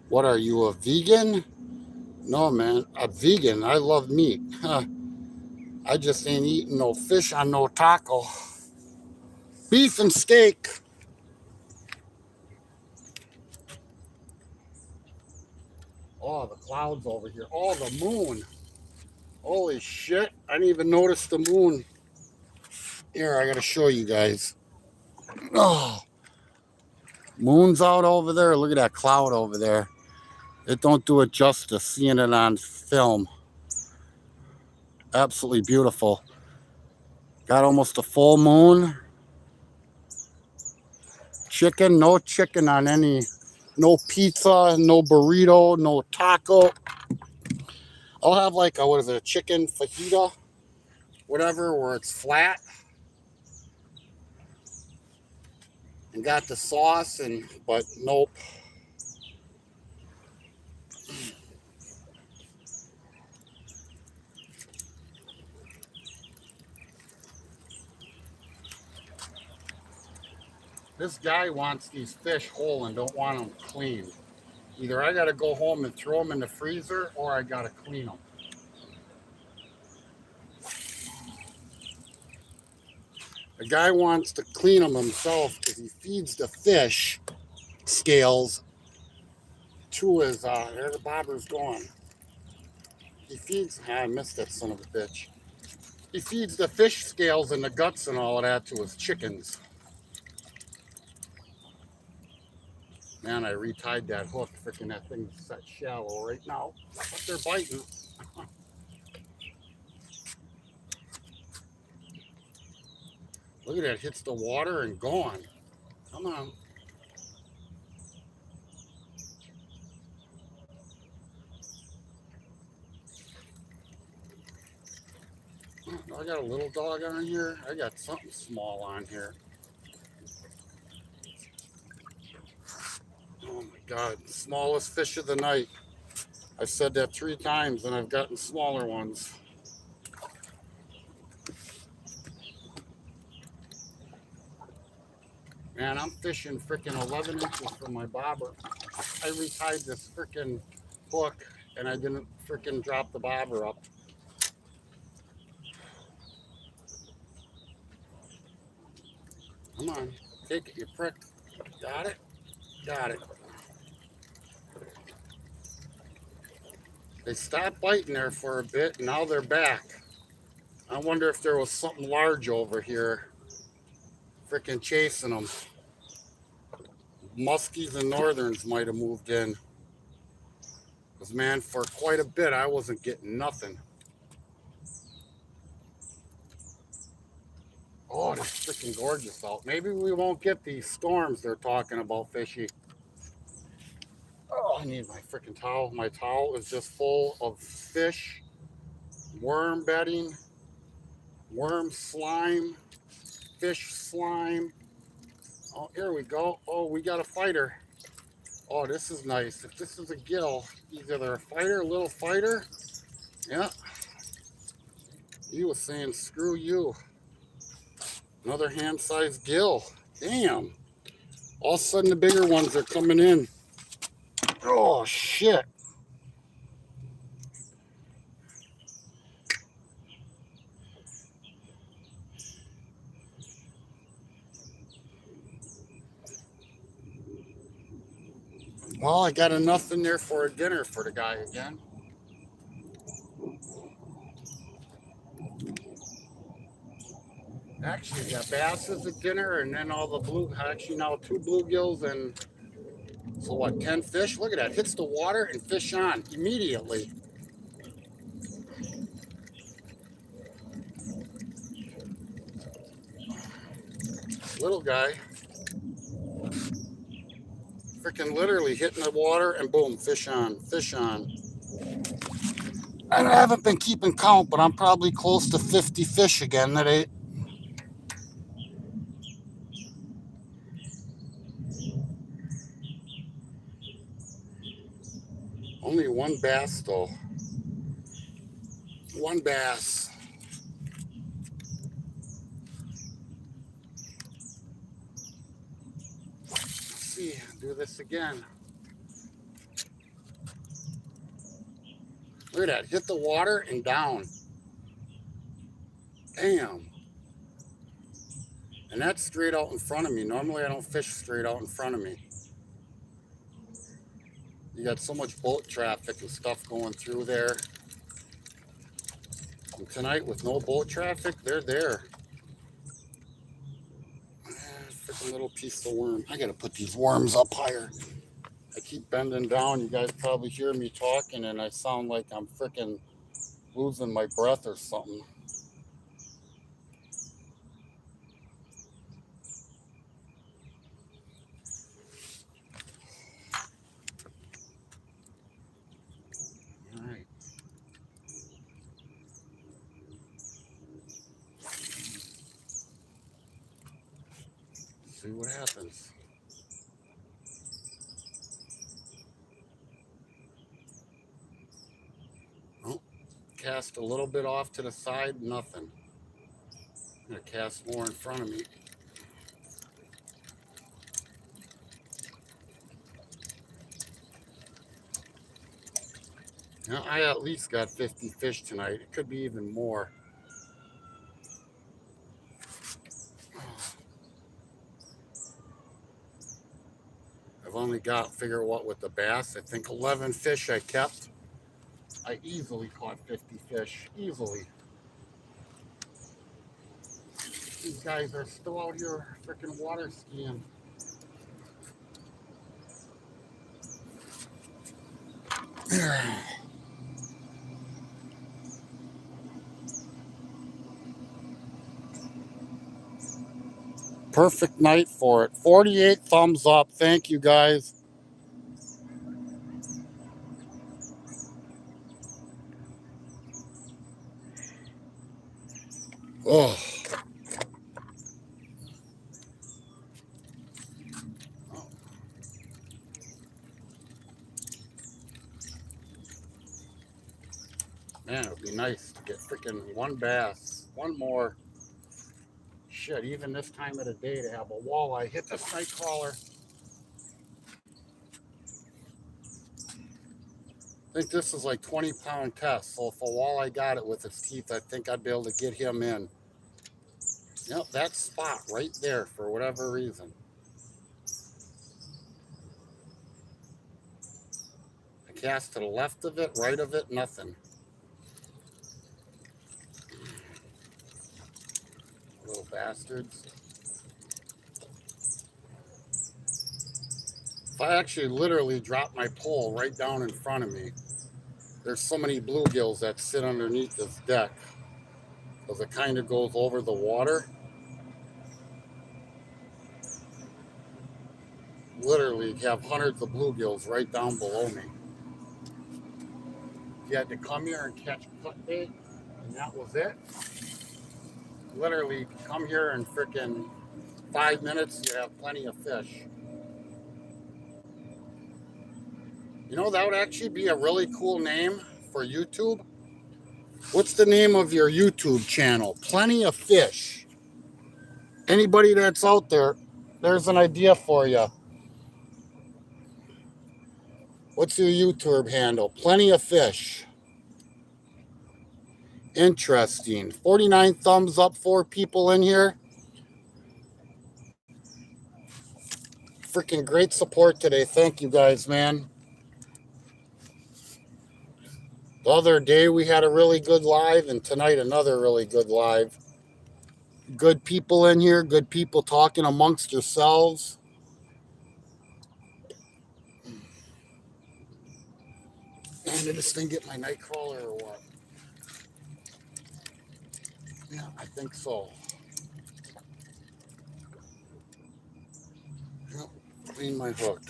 What are you, a vegan? No, man, a vegan. I love meat. Huh. I just ain't eating no fish on no taco. Beef and steak. Oh, the clouds over here. Oh, the moon. Holy shit. I didn't even notice the moon. Here, I gotta show you guys. Oh, moon's out over there. Look at that cloud over there. It don't do it justice seeing it on film. Absolutely beautiful. Got almost a full moon. Chicken, no chicken on any. No pizza, no burrito, no taco. I'll have like what is it, a chicken fajita, whatever, where it's flat and got the sauce, but nope. This guy wants these fish whole and don't want them clean. Either I got to go home and throw them in the freezer or I got to clean them. The guy wants to clean them himself because he feeds the fish scales to his, there the bobber's gone. He feeds, I missed that son of a bitch. He feeds the fish scales and the guts and all of that to his chickens. Man, I retied that hook. Freaking that thing's set shallow right now. But they're biting. Look at that. Hits the water and gone. Come on. I got a little dog on here. I got something small on here. Oh my God. Smallest fish of the night. I've said that 3 times and I've gotten smaller ones. Man, I'm fishing freaking 11 inches from my bobber. I retied this freaking hook and I didn't freaking drop the bobber up. Come on, take it, you prick. Got it? Got it. They stopped biting there for a bit, and now they're back. I wonder if there was something large over here freaking chasing them. Muskies and northerns might have moved in. Because, man, for quite a bit, I wasn't getting nothing. Oh, it's freaking gorgeous out. Maybe we won't get these storms they're talking about, fishy. Oh, I need my freaking towel. My towel is just full of fish, worm bedding, worm slime, fish slime. Oh, here we go. Oh, we got a fighter. Oh, this is nice. If this is a gill, either they're a fighter, a little fighter. Yeah. He was saying, screw you. Another hand-sized gill. Damn. All of a sudden, the bigger ones are coming in. Oh, shit. Well, I got enough in there for a dinner for the guy again. Actually, we got basses at dinner, and then all the blue, actually now 2 bluegills and, so what, 10 fish? Look at that, hits the water and fish on immediately. Little guy, freaking literally hitting the water and boom, fish on, fish on. I haven't been keeping count, but I'm probably close to 50 fish again today. Only 1 bass though. 1 bass. Let's see, do this again. Look at that, hit the water and down. Damn. And that's straight out in front of me. Normally I don't fish straight out in front of me. You got so much boat traffic and stuff going through there. And tonight with no boat traffic, they're there. Freaking little piece of worm. I gotta put these worms up higher. I keep bending down. You guys probably hear me talking and I sound like I'm freaking losing my breath or something. All right. See what happens. Oh, cast a little bit off to the side, nothing. I'm gonna cast more in front of me. Now, I at least got 50 fish tonight. It could be even more. I've only got, figure what, with the bass, I think 11 fish I kept. I easily caught 50 fish, easily. These guys are still out here freaking water skiing. Perfect night for it. 48 thumbs up. Thank you guys. Oh. Man, it would be nice to get freaking 1 bass, 1 more. Shit, even this time of the day to have a walleye hit the night crawler. I think this is like 20-pound test. So if a walleye got it with its teeth, I think I'd be able to get him in. Yep, that spot right there for whatever reason. I cast to the left of it, right of it, nothing. Little bastards. If I actually literally drop my pole right down in front of me, there's so many bluegills that sit underneath this deck because it kind of goes over the water. Literally have hundreds of bluegills right down below me. You had to come here and catch cut bait, and that was it. Literally come here and freaking 5 minutes, you have plenty of fish. You know, that would actually be a really cool name for YouTube. What's the name of your YouTube channel? Plenty of Fish. Anybody that's out there, there's an idea for you. What's your YouTube handle? Plenty of Fish. Interesting. 49 thumbs up for people in here. Freaking great support today. Thank you guys, man. The other day we had a really good live, and tonight another really good live. Good people in here, good people talking amongst yourselves. Man, did this thing get my night crawler or what? Yeah, I think so. Yep, clean my hook.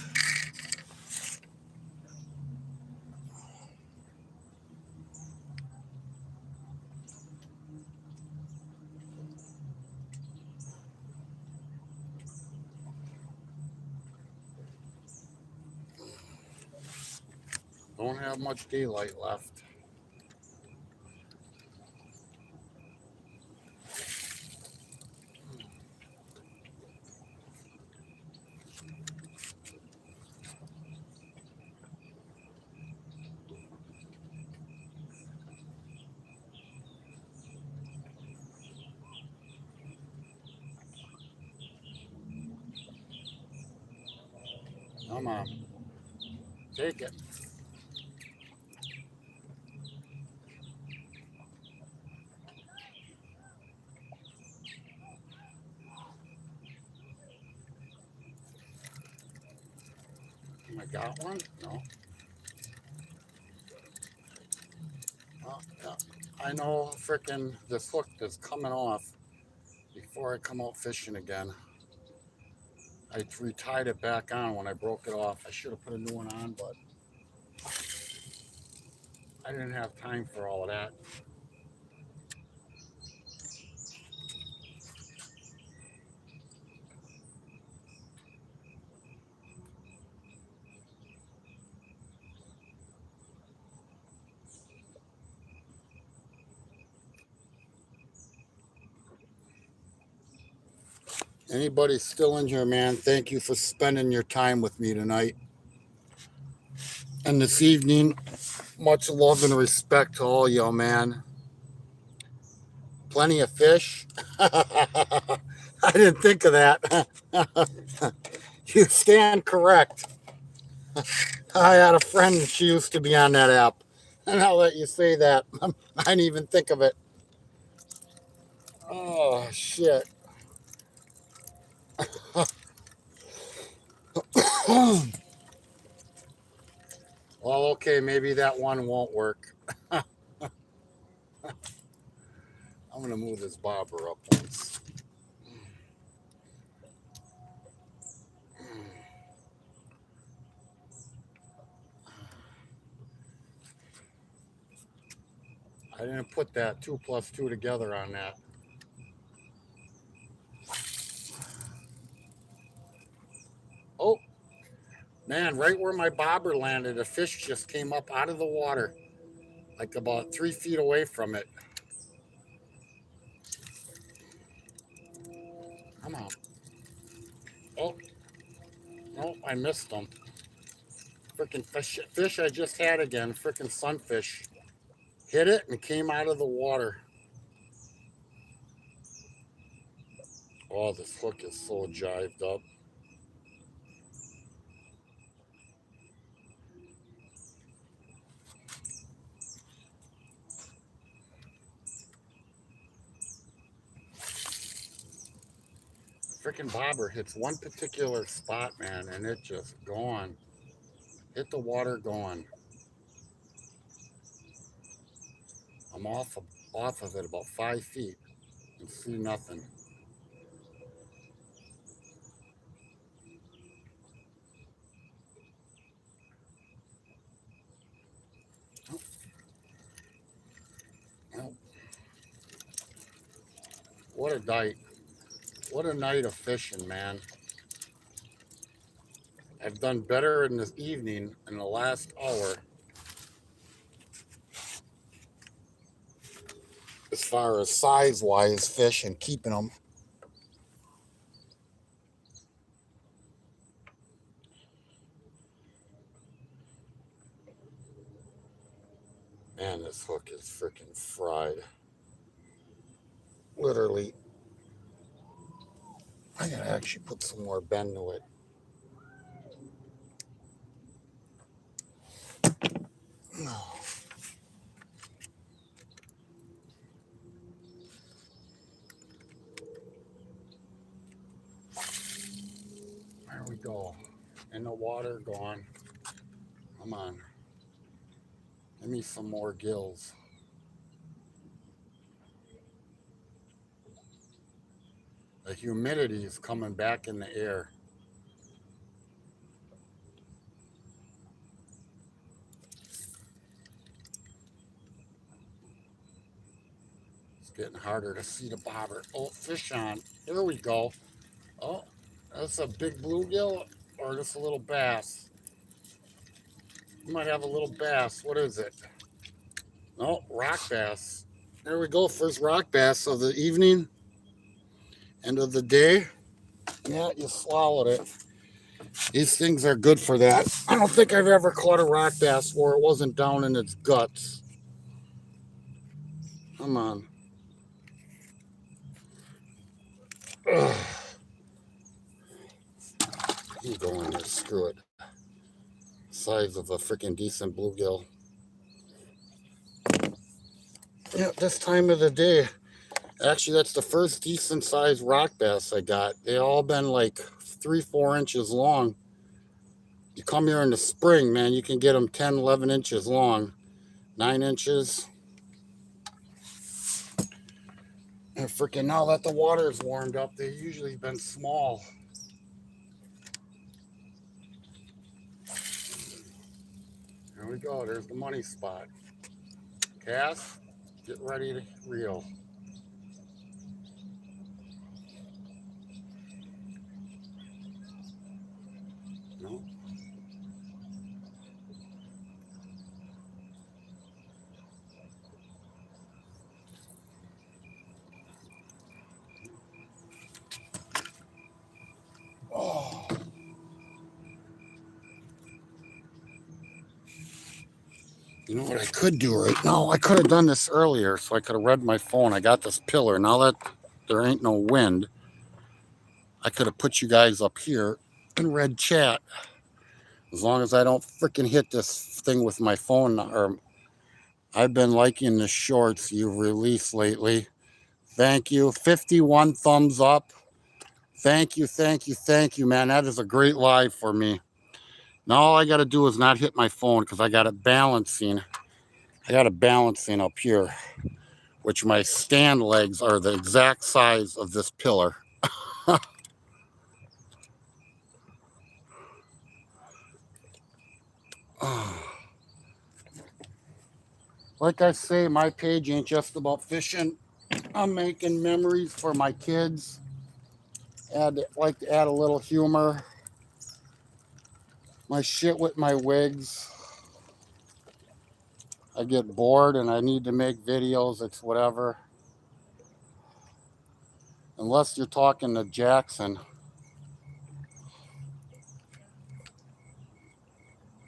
Don't have much daylight left. Come on. Take it. I got one? No. Yeah. I know frickin' this hook is coming off before I come out fishing again. I retied it back on when I broke it off. I should have put a new one on, but I didn't have time for all of that. Anybody still in here, man, thank you for spending your time with me tonight. And this evening, much love and respect to all y'all, man. Plenty of fish. I didn't think of that. You stand correct. I had a friend, she used to be on that app. And I'll let you say that. I didn't even think of it. Oh, shit. Well, okay, maybe that one won't work. I'm going to move this bobber up once. I didn't put that 2 plus 2 together on that. Oh, man, right where my bobber landed, a fish just came up out of the water, like about 3 feet away from it. Come on. Oh, no, I missed them. Freaking fish I just had again, freaking sunfish. Hit it and came out of the water. Oh, this hook is so jived up. freaking bobber hits one particular spot, man, and it just gone. Hit the water, gone. I'm off of it about 5 feet and see nothing. Well, what a night. What a night of fishing, man. I've done better in this evening in the last hour as far as size-wise fish and keeping them. Man, this hook is freaking fried. Literally. I gotta actually put some more bend to it. There we go. In the water, gone. Come on. Give me some more gills. The humidity is coming back in the air. It's getting harder to see the bobber. Oh, fish on. There we go. Oh, that's a big bluegill or just a little bass. You might have a little bass. What is it? Oh, rock bass. There we go. First rock bass of the evening. End of the day. Yeah, you swallowed it. These things are good for that. I don't think I've ever caught a rock bass where it wasn't down in its guts. Come on. Ugh. You go in there, screw it. Size of a freaking decent bluegill. Yeah, this time of the day. Actually, that's the first decent sized rock bass I got. They all been like 3-4 inches long. You come here in the spring, man, you can get them 10, 11 inches long. 9 inches. And freaking now that the water's warmed up, they've usually been small. There we go. There's the money spot. Cast, get ready to reel. No. Oh. You know what I could do right now? I could have done this earlier so I could have read my phone. I got this pillar. Now that there ain't no wind, I could have put you guys up here and read chat. As long as I don't freaking hit this thing with my phone. Or I've been liking the shorts you've released lately. Thank you. 51 thumbs up. Thank you, thank you, thank you, man. That is a great live for me. Now all I got to do is not hit my phone because I got it balancing. I got it balancing up here, which my stand legs are the exact size of this pillar. Like I say, my page ain't just about fishing. I'm making memories for my kids. Like to add a little humor. My shit with my wigs. I get bored and I need to make videos. It's whatever. Unless you're talking to Jackson.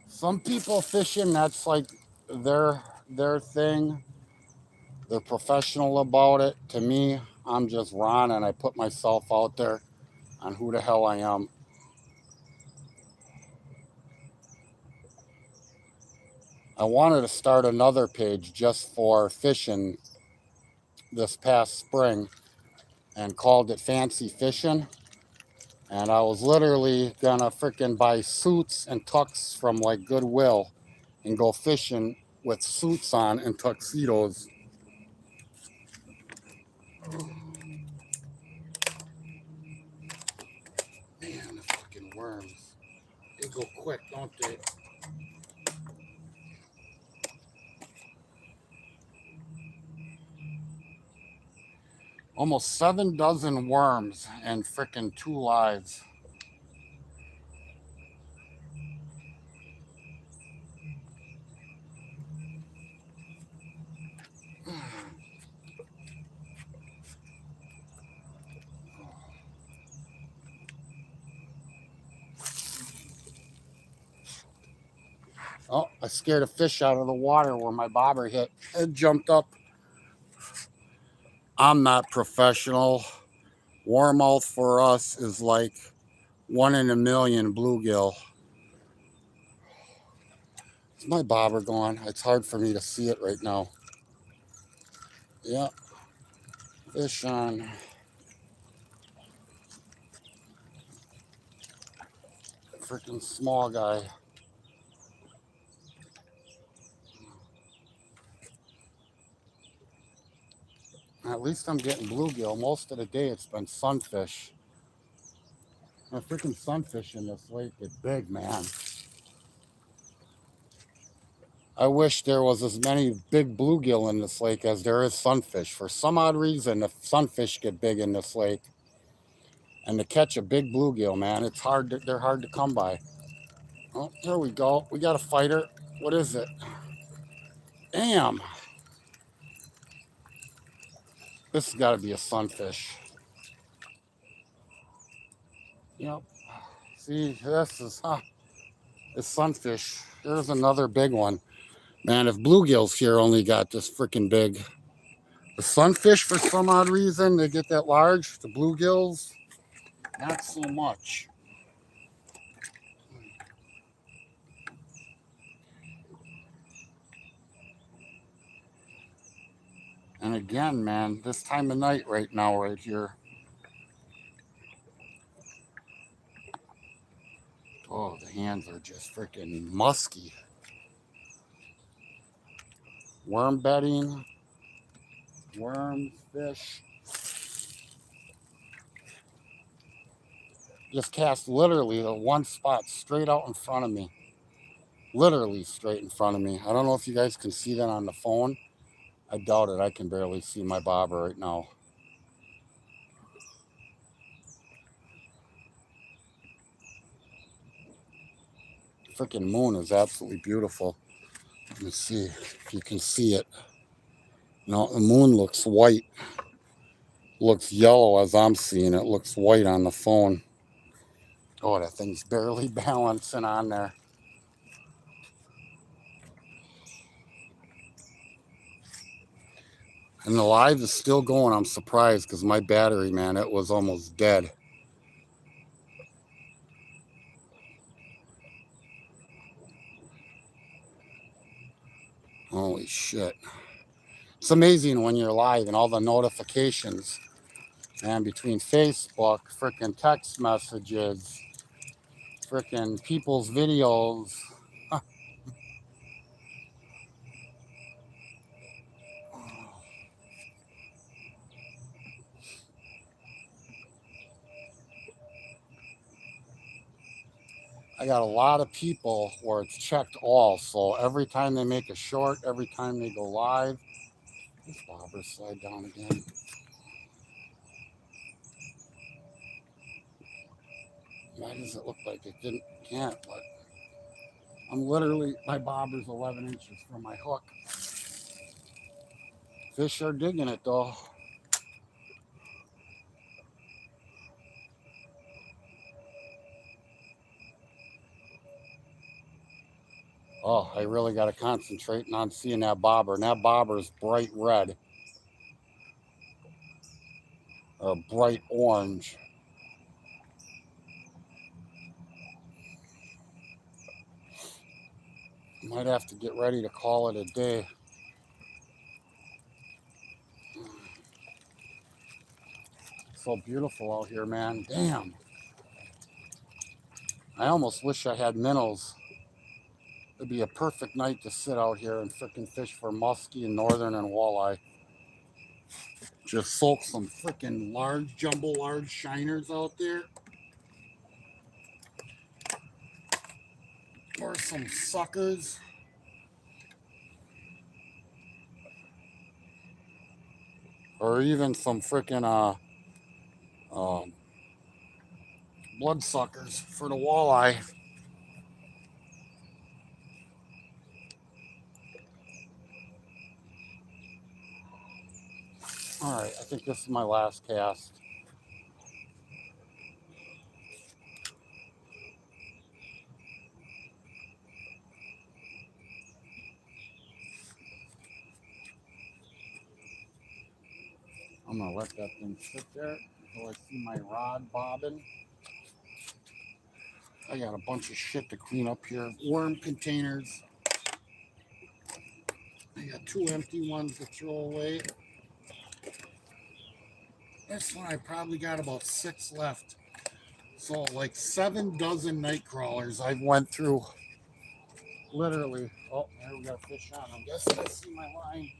Some people fishing, that's like their thing. They're professional about it. To me, I'm just Ron and I put myself out there on who the hell I am. I wanted to start another page just for fishing this past spring and called it Fancy Fishing. And I was literally gonna freaking buy suits and tux from like Goodwill and go fishing with suits on and tuxedos. Man, the fucking worms. They go quick, don't they? Almost 7 dozen worms and freaking 2 lives. Oh, I scared a fish out of the water where my bobber hit. It jumped up. I'm not professional. Warmouth for us is like 1 in a million bluegill. Is my bobber gone? It's hard for me to see it right now. Yeah, fish on. Freaking small guy. At least I'm getting bluegill. Most of the day it's been sunfish. The freaking sunfish in this lake is big, man. I wish there was as many big bluegill in this lake as there is sunfish. For some odd reason, the sunfish get big in this lake. And to catch a big bluegill, man, it's hard. They're hard to come by. Oh, here we go. We got a fighter. What is it? Damn. This has got to be a sunfish. Yep. See, this is, it's sunfish. There's another big one. Man, if bluegills here only got this freaking big. The sunfish, for some odd reason, they get that large. The bluegills, not so much. And again, man, this time of night right now, right here. Oh, the hands are just freaking musky. Worm bedding, worms, fish. Just cast literally the one spot straight out in front of me. Literally straight in front of me. I don't know if you guys can see that on the phone. I doubt it. I can barely see my bobber right now. The freaking moon is absolutely beautiful. Let me see if you can see it. No, the moon looks white. Looks yellow as I'm seeing it. Looks white on the phone. Oh, that thing's barely balancing on there. And the live is still going. I'm surprised because my battery, man, it was almost dead. Holy shit. It's amazing when you're live and all the notifications, and between Facebook, freaking text messages, freaking people's videos. I got a lot of people where it's checked all. So every time they make a short, every time they go live, this bobber slide down again. Why does it look like it can't, but I'm literally, my bobber's 11 inches from my hook. Fish are digging it though. Oh, I really got to concentrate on seeing that bobber. And that bobber is bright red or bright orange. Might have to get ready to call it a day. So beautiful out here, man. Damn. I almost wish I had minnows. It'd be a perfect night to sit out here and frickin' fish for muskie and northern and walleye. Just soak some frickin' large, jumbo large shiners out there. Or some suckers. Or even some frickin' blood suckers for the walleye. All right, I think this is my last cast. I'm gonna let that thing sit there until I see my rod bobbing. I got a bunch of shit to clean up here. Worm containers. I got 2 empty ones to throw away. This one I probably got about 6 left. So like 7 dozen night crawlers I've went through. Literally. Oh, there we got a fish on. I'm guessing I see my line.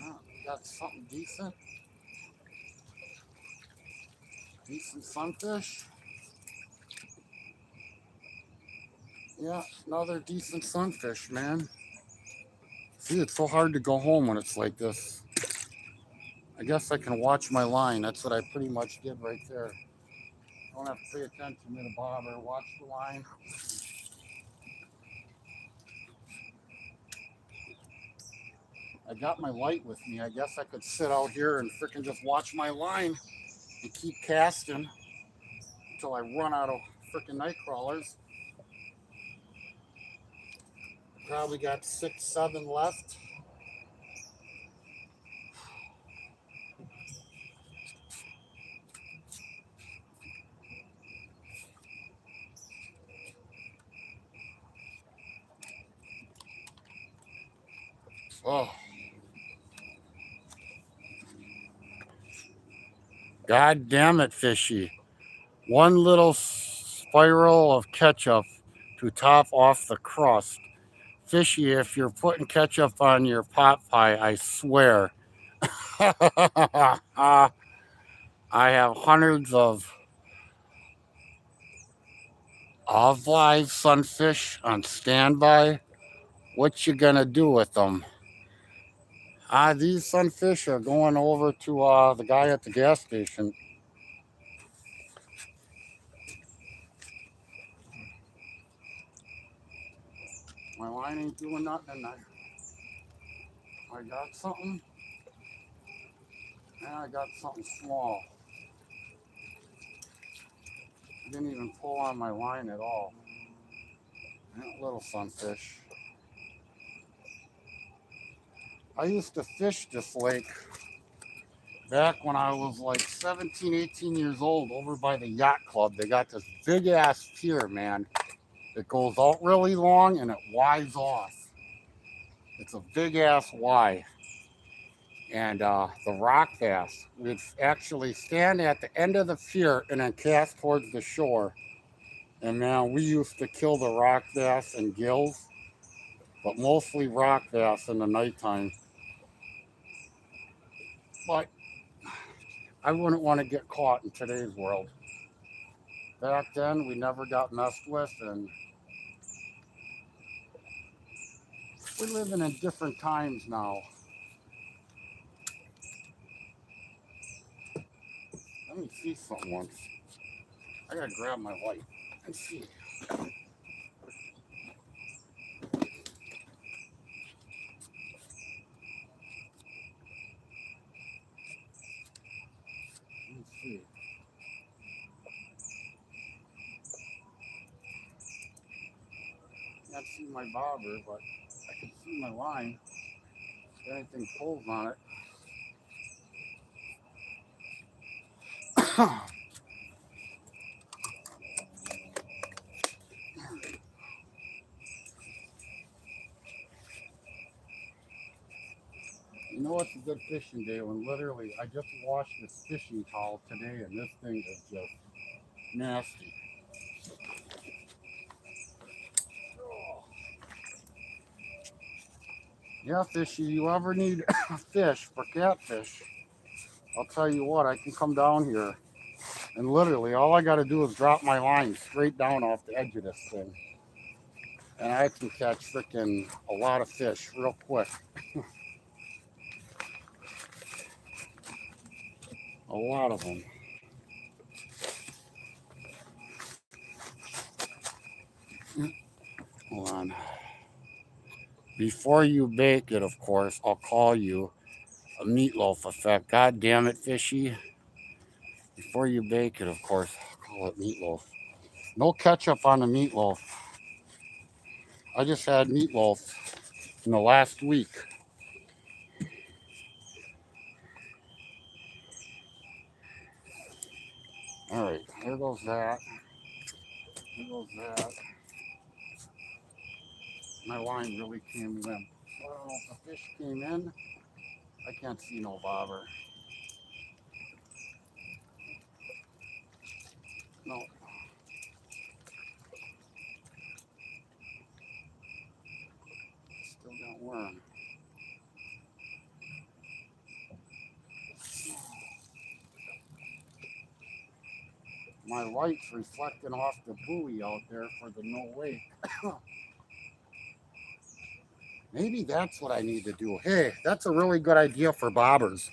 Oh, got something decent. Decent sunfish. Yeah, another decent sunfish, man. See, it's so hard to go home when it's like this. I guess I can watch my line. That's what I pretty much did right there. Don't have to pay attention to the bobber. Watch the line. I got my light with me. I guess I could sit out here and freaking just watch my line and keep casting until I run out of freaking night crawlers. Probably got 6, 7 left. Oh. God damn it, fishy. One little spiral of ketchup to top off the crust. Fishy, if you're putting ketchup on your pot pie, I swear. I have hundreds of live sunfish on standby. What you gonna do with them? These sunfish are going over to the guy at the gas station. My line ain't doing nothing. I got something. And I got something small. I didn't even pull on my line at all. That little sunfish. I used to fish this lake back when I was like 17, 18 years old over by the yacht club. They got this big ass pier, man. It goes out really long and it Y's off. It's a big ass Y. And the rock bass would actually stand at the end of the pier and then cast towards the shore. And man, we used to kill the rock bass and gills, but mostly rock bass in the nighttime. But I wouldn't want to get caught in today's world. Back then, we never got messed with, and we're living in different times now. Let me see something once. I gotta grab my light and see. Let me see. Can't see my bobber, but I can see my line. If anything pulls on it. You know it's a good fishing day when literally I just washed this fishing towel today and this thing is just nasty. Yeah, fishy, you ever need fish for catfish, I'll tell you what, I can come down here and literally all I got to do is drop my line straight down off the edge of this thing. And I can catch freaking a lot of fish real quick. A lot of them. Hold on. Before you bake it, of course, I'll call you a meatloaf effect. God damn it, fishy. Before you bake it, of course, I'll call it meatloaf. No ketchup on the meatloaf. I just had meatloaf in the last week. All right, here goes that. Here goes that. My line really came in. I don't know if the fish came in. I can't see no bobber. No. Still got worm. My light's reflecting off the buoy out there for the no wake. Maybe that's what I need to do. Hey, that's a really good idea for bobbers.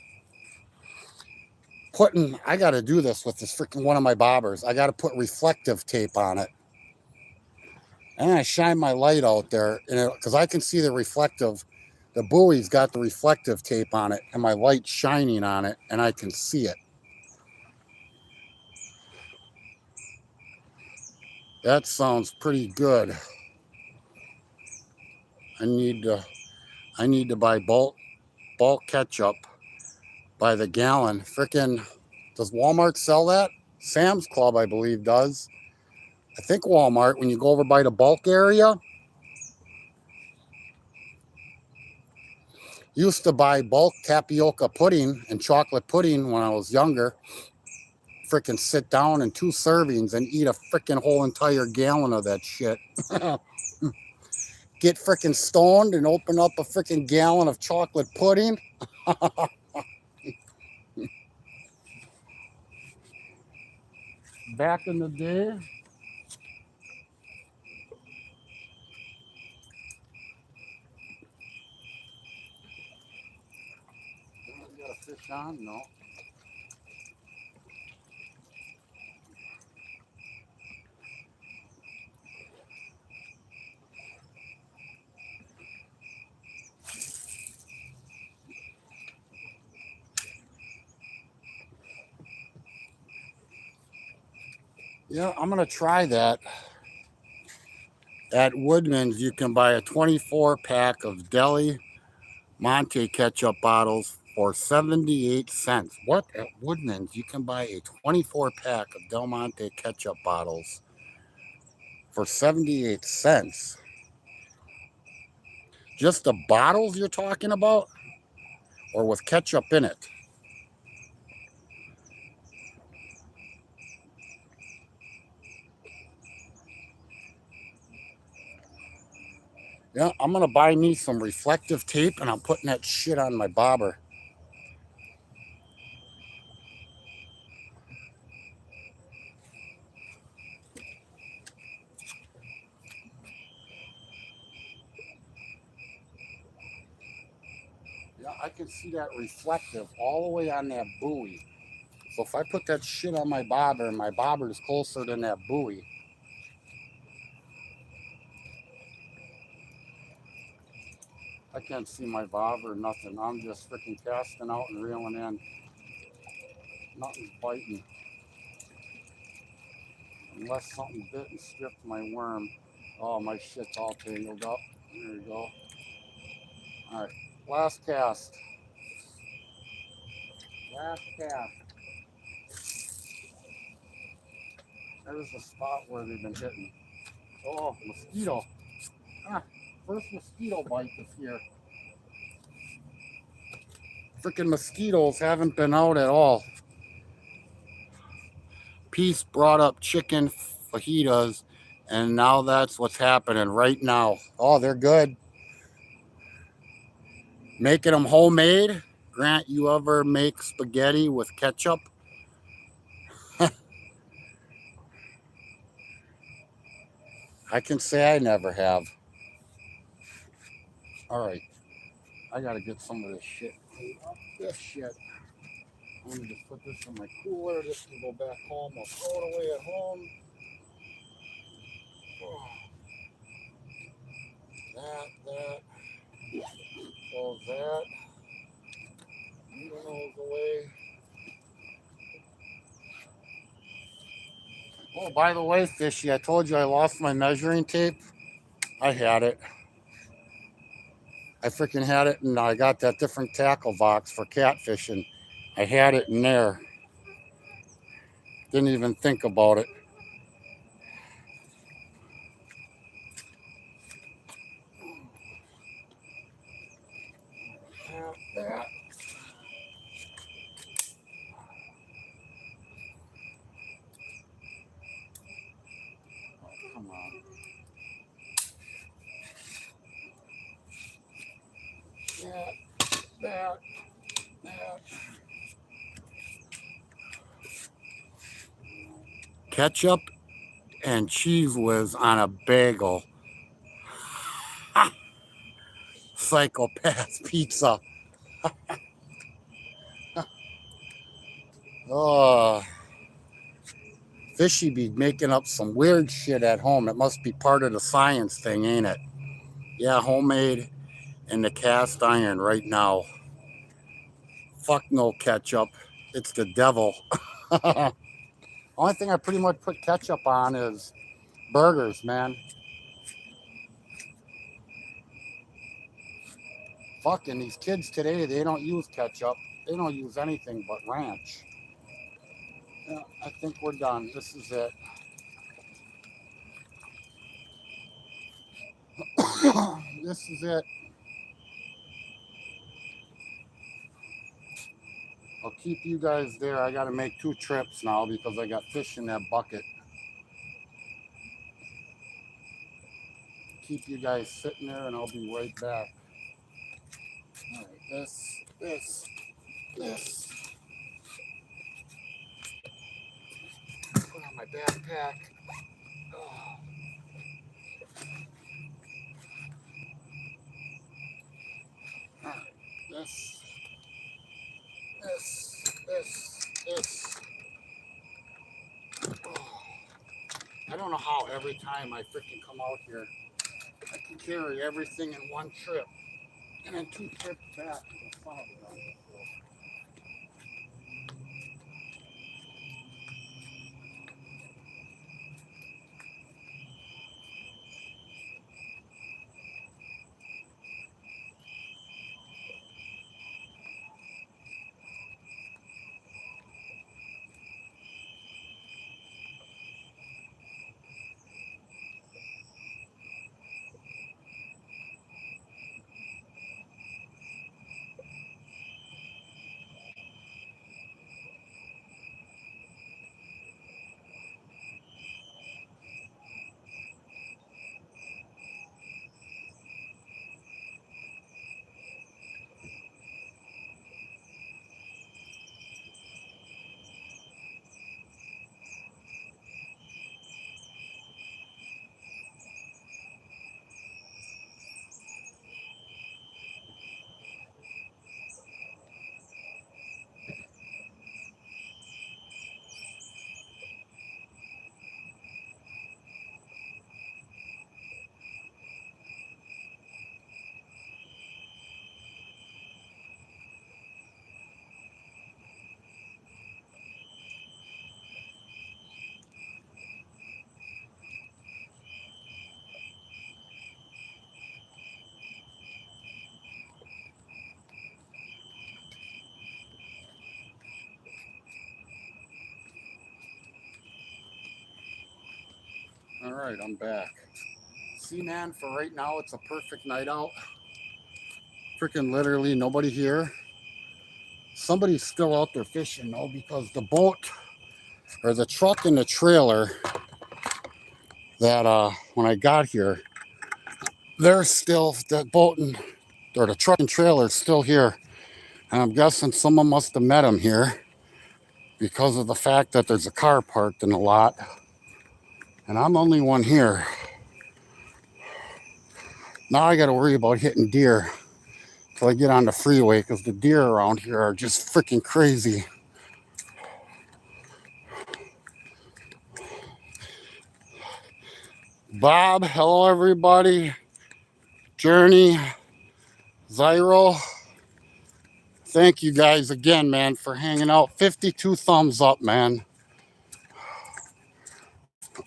I got to do this with this freaking one of my bobbers. I got to put reflective tape on it. And I shine my light out there because I can see the reflective. The buoy's got the reflective tape on it and my light's shining on it and I can see it. That sounds pretty good. I need to buy bulk ketchup by the gallon. Frickin', does Walmart sell that? Sam's Club, I believe, does. I think Walmart, when you go over by the bulk area, used to buy bulk tapioca pudding and chocolate pudding when I was younger. Frickin' sit down in 2 servings and eat a frickin' whole entire gallon of that shit. Get frickin' stoned and open up a frickin' gallon of chocolate pudding. Back in the day, you got a fish on? No. Yeah, I'm gonna try that. At Woodman's, you can buy a 24 pack of Deli Monte ketchup bottles for 78 cents. What? At Woodman's, you can buy a 24 pack of Del Monte ketchup bottles for 78 cents. Just the bottles you're talking about? Or with ketchup in it? Yeah, I'm gonna buy me some reflective tape and I'm putting that shit on my bobber. Yeah, I can see that reflective all the way on that buoy. So if I put that shit on my bobber and my bobber is closer than that buoy, I can't see my bobber or nothing. I'm just freaking casting out and reeling in. Nothing's biting. Unless something bit and stripped my worm. Oh, my shit's all tangled up. There you go. All right, last cast. Last cast. There's the spot where they've been hitting. Oh, mosquito. Ah, first mosquito bite this year. Freaking mosquitoes haven't been out at all. Peace brought up chicken fajitas, and now that's what's happening right now. Oh, they're good. Making them homemade. Grant, you ever make spaghetti with ketchup? I can say I never have. All right, I gotta get some of this shit. This shit. I'm gonna just put this in my cooler. This can go back home. I'll throw it away at home. Oh, that. Close that. Needle nose away. Oh, by the way, Fishy, I told you I lost my measuring tape. I had it. I freaking had it, and I got that different tackle box for catfishing. I had it in there. Didn't even think about it. That. Oh, come on. That. Ketchup and cheese whiz on a bagel. Psychopath pizza. Oh, Fishy be making up some weird shit at home. It must be part of the science thing, ain't it? Yeah, homemade in the cast iron right now. Fuck no ketchup. It's the devil. Only thing I pretty much put ketchup on is burgers, man. Fucking these kids today, they don't use ketchup. They don't use anything but ranch. Yeah, I think we're done. This is it. This is it. I'll keep you guys there. I got to make 2 trips now because I got fish in that bucket. Keep you guys sitting there and I'll be right back. All right, this. Put on my backpack. Oh. All right, this. Oh. I don't know how every time I freaking come out here, I can carry everything in one trip and then 2 trips back. All right, I'm back. See, man, for right now, it's a perfect night out. Freaking literally nobody here. somebody's still out there fishing though, because the boat or the truck and the trailer that when I got here, they're still, that boat and or the truck and trailer is still here. And I'm guessing someone must have met him here because of the fact that there's a car parked in the lot. And I'm the only one here. Now I got to worry about hitting deer till I get on the freeway, because the deer around here are just freaking crazy. Bob, hello everybody. Journey, Zyro. Thank you guys again, man, for hanging out. 52 thumbs up, man.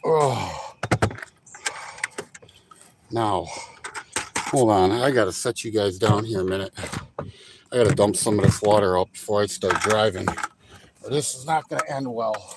Oh. Now, hold on. I got to set you guys down here a minute. I got to dump some of this water out before I start driving. Or this is not going to end well.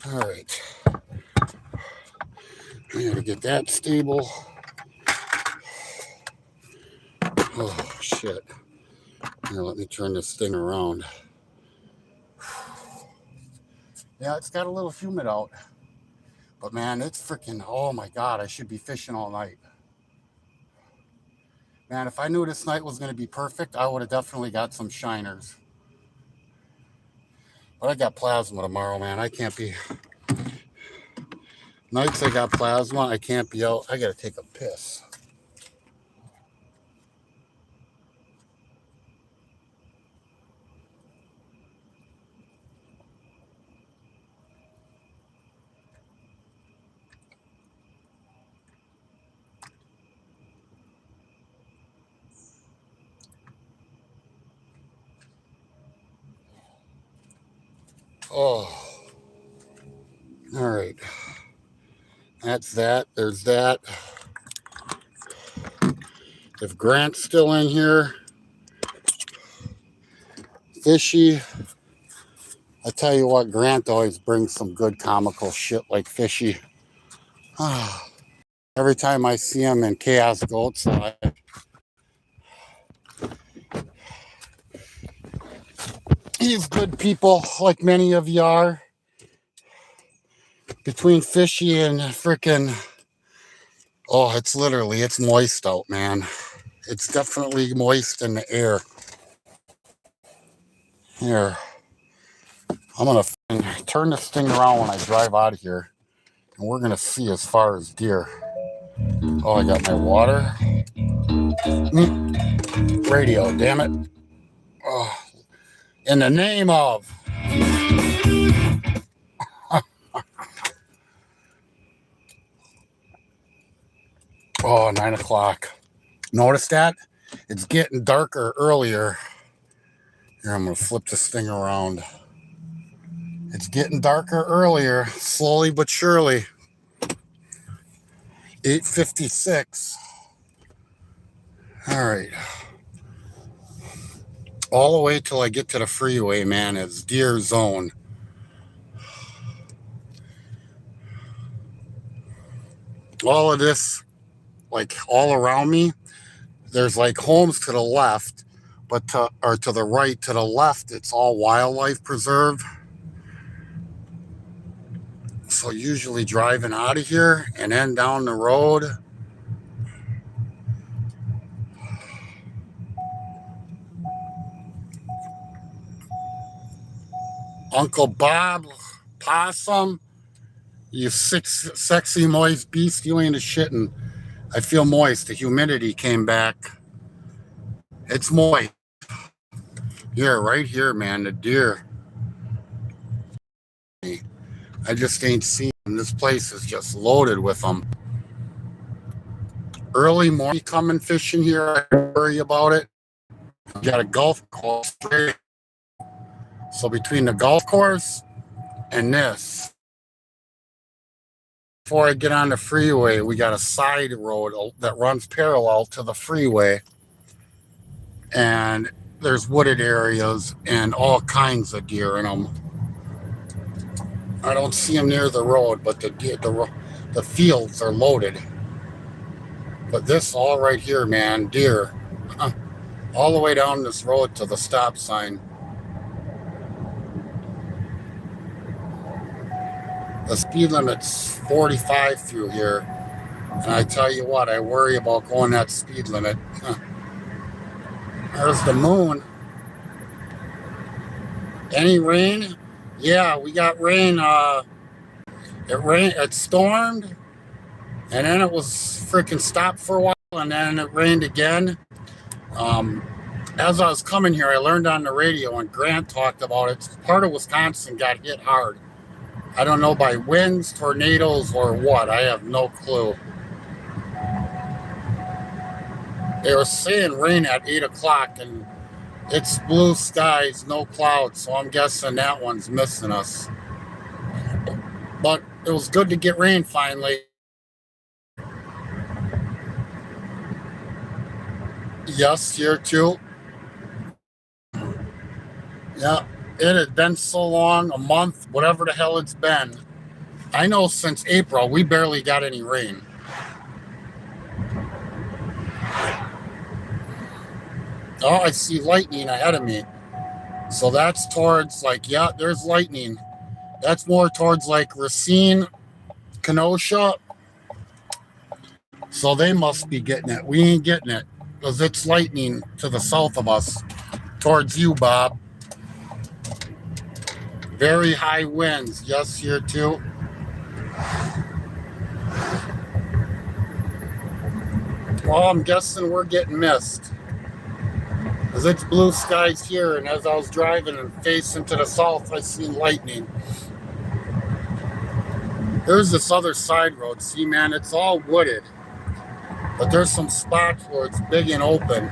All right. I gotta get that stable. Oh, shit. Here, let me turn this thing around. Yeah, it's got a little humid out. But man, it's freaking, oh my God, I should be fishing all night. Man, if I knew this night was going to be perfect, I would have definitely got some shiners. But I got plasma tomorrow, man. I can't be... Nights I got plasma, I can't be out. I got to take a piss. Oh. All right. That's that. There's that. If Grant's still in here, Fishy. I tell you what, Grant always brings some good comical shit like Fishy. Every time I see him in Chaos Goats Live, he's good people, like many of you are. Between Fishy and frickin', oh, it's literally, it's moist out, man. It's definitely moist in the air. Here, I'm gonna turn this thing around when I drive out of here, and we're gonna see as far as deer. Oh, I got my water. Radio, damn it. Oh, in the name of... Oh, 9 o'clock. Notice that? It's getting darker earlier. Here, I'm going to flip this thing around. It's getting darker earlier, slowly but surely. 8:56. All right. All the way till I get to the freeway, man, it's deer zone. All of this, like all around me, there's like homes to the left, but to the right, to the left, it's all wildlife preserve. So usually driving out of here and then down the road, Uncle Bob, Possum, you sexy moist beast, you ain't a shitting. I feel moist. The humidity came back. It's moist. Here, right here, man, the deer. I just ain't seen them. This place is just loaded with them. Early morning coming fishing here, I don't worry about it. We got a golf course. So between the golf course and this, before I get on the freeway, we got a side road that runs parallel to the freeway. And there's wooded areas and all kinds of deer in them. I don't see them near the road, but the fields are loaded. But this all right here, man, deer. All the way down this road to the stop sign. The speed limit's 45 through here. And I tell you what, I worry about going that speed limit. There's the moon. Any rain? Yeah, we got rain. It stormed, and then it was freaking stopped for a while, and then it rained again. As I was coming here, I learned on the radio, and Grant talked about it. Part of Wisconsin got hit hard. I don't know by winds, tornadoes, or what. I have no clue. They were saying rain at 8 o'clock, and it's blue skies, no clouds, so I'm guessing that one's missing us. But it was good to get rain finally. Yes, here too. Yeah, it had been so long, a month, whatever the hell it's been. I know since April, we barely got any rain. Oh, I see lightning ahead of me. So that's towards like, yeah, there's lightning. That's more towards like Racine, Kenosha. So they must be getting it. We ain't getting it because it's lightning to the south of us towards you, Bob. Very high winds. Yes, here too. Well, I'm guessing we're getting missed. Because it's blue skies here, and as I was driving and facing to the south, I seen lightning. There's this other side road. See, man, it's all wooded. But there's some spots where it's big and open.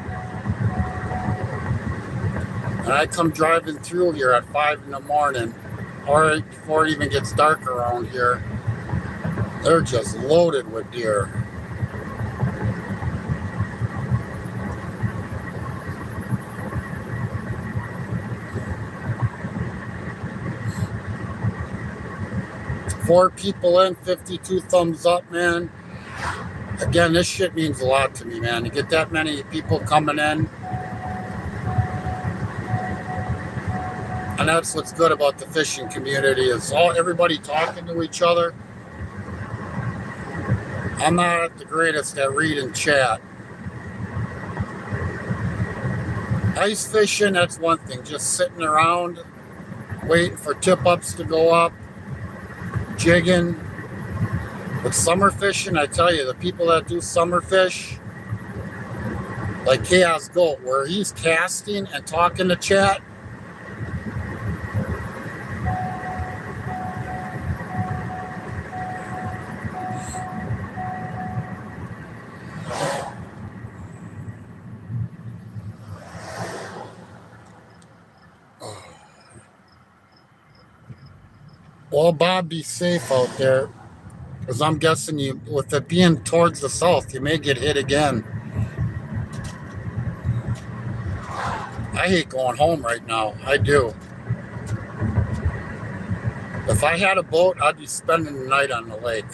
And I come driving through here at 5 in the morning, or right before it even gets dark around here. They're just loaded with deer. Four people in, 52 thumbs up, man. Again, this shit means a lot to me, man. To get that many people coming in. And that's what's good about the fishing community is everybody talking to each other. I'm not the greatest at reading chat. Ice fishing, that's one thing. Just sitting around, waiting for tip-ups to go up. Jigging. But summer fishing, I tell you, the people that do summer fish, like Chaos Goat, where he's casting and talking to chat. Well, Bob, be safe out there. Because I'm guessing you, with it being towards the south, you may get hit again. I hate going home right now. I do. If I had a boat, I'd be spending the night on the lake.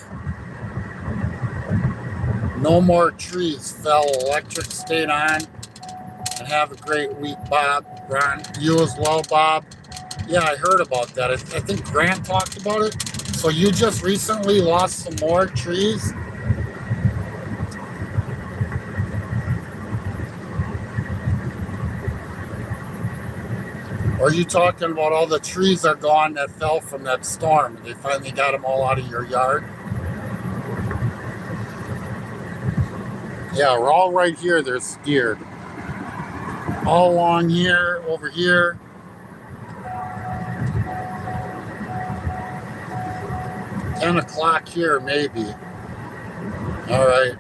No more trees fell. Electric stayed on. And have a great week, Bob. Ron, you as well, Bob. Yeah, I heard about that. I think Grant talked about it. So you just recently lost some more trees? Or are you talking about all the trees that are gone that fell from that storm? They finally got them all out of your yard? Yeah, we're all right here. They're scared. All along here, over here. 10 o'clock here, maybe. All right.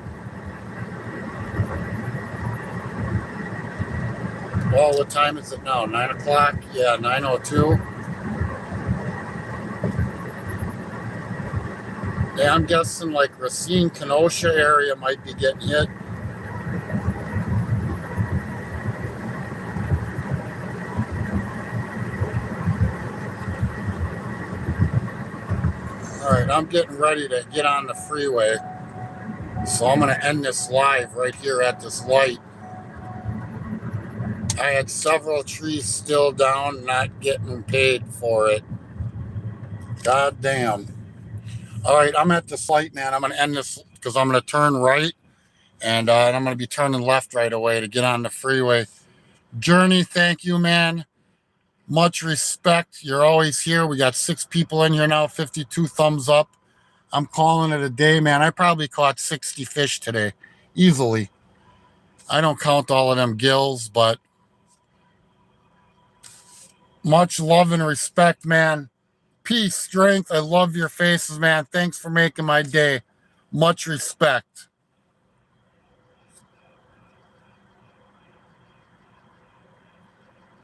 Well, what time is it now? 9 o'clock? Yeah, 9:02. Yeah, I'm guessing like Racine, Kenosha area might be getting hit. All right, I'm getting ready to get on the freeway. So I'm going to end this live right here at this light. I had several trees still down, not getting paid for it. God damn. All right, I'm at this light, man. I'm going to end this because I'm going to turn right and I'm going to be turning left right away to get on the freeway. Journey, thank you, man. Much respect. You're always here. We got 6 people in here now, 52 thumbs up. I'm calling it a day, man. I probably caught 60 fish today, easily. I don't count all of them gills, but much love and respect, man. Peace, strength. I love your faces, man. Thanks for making my day. Much respect.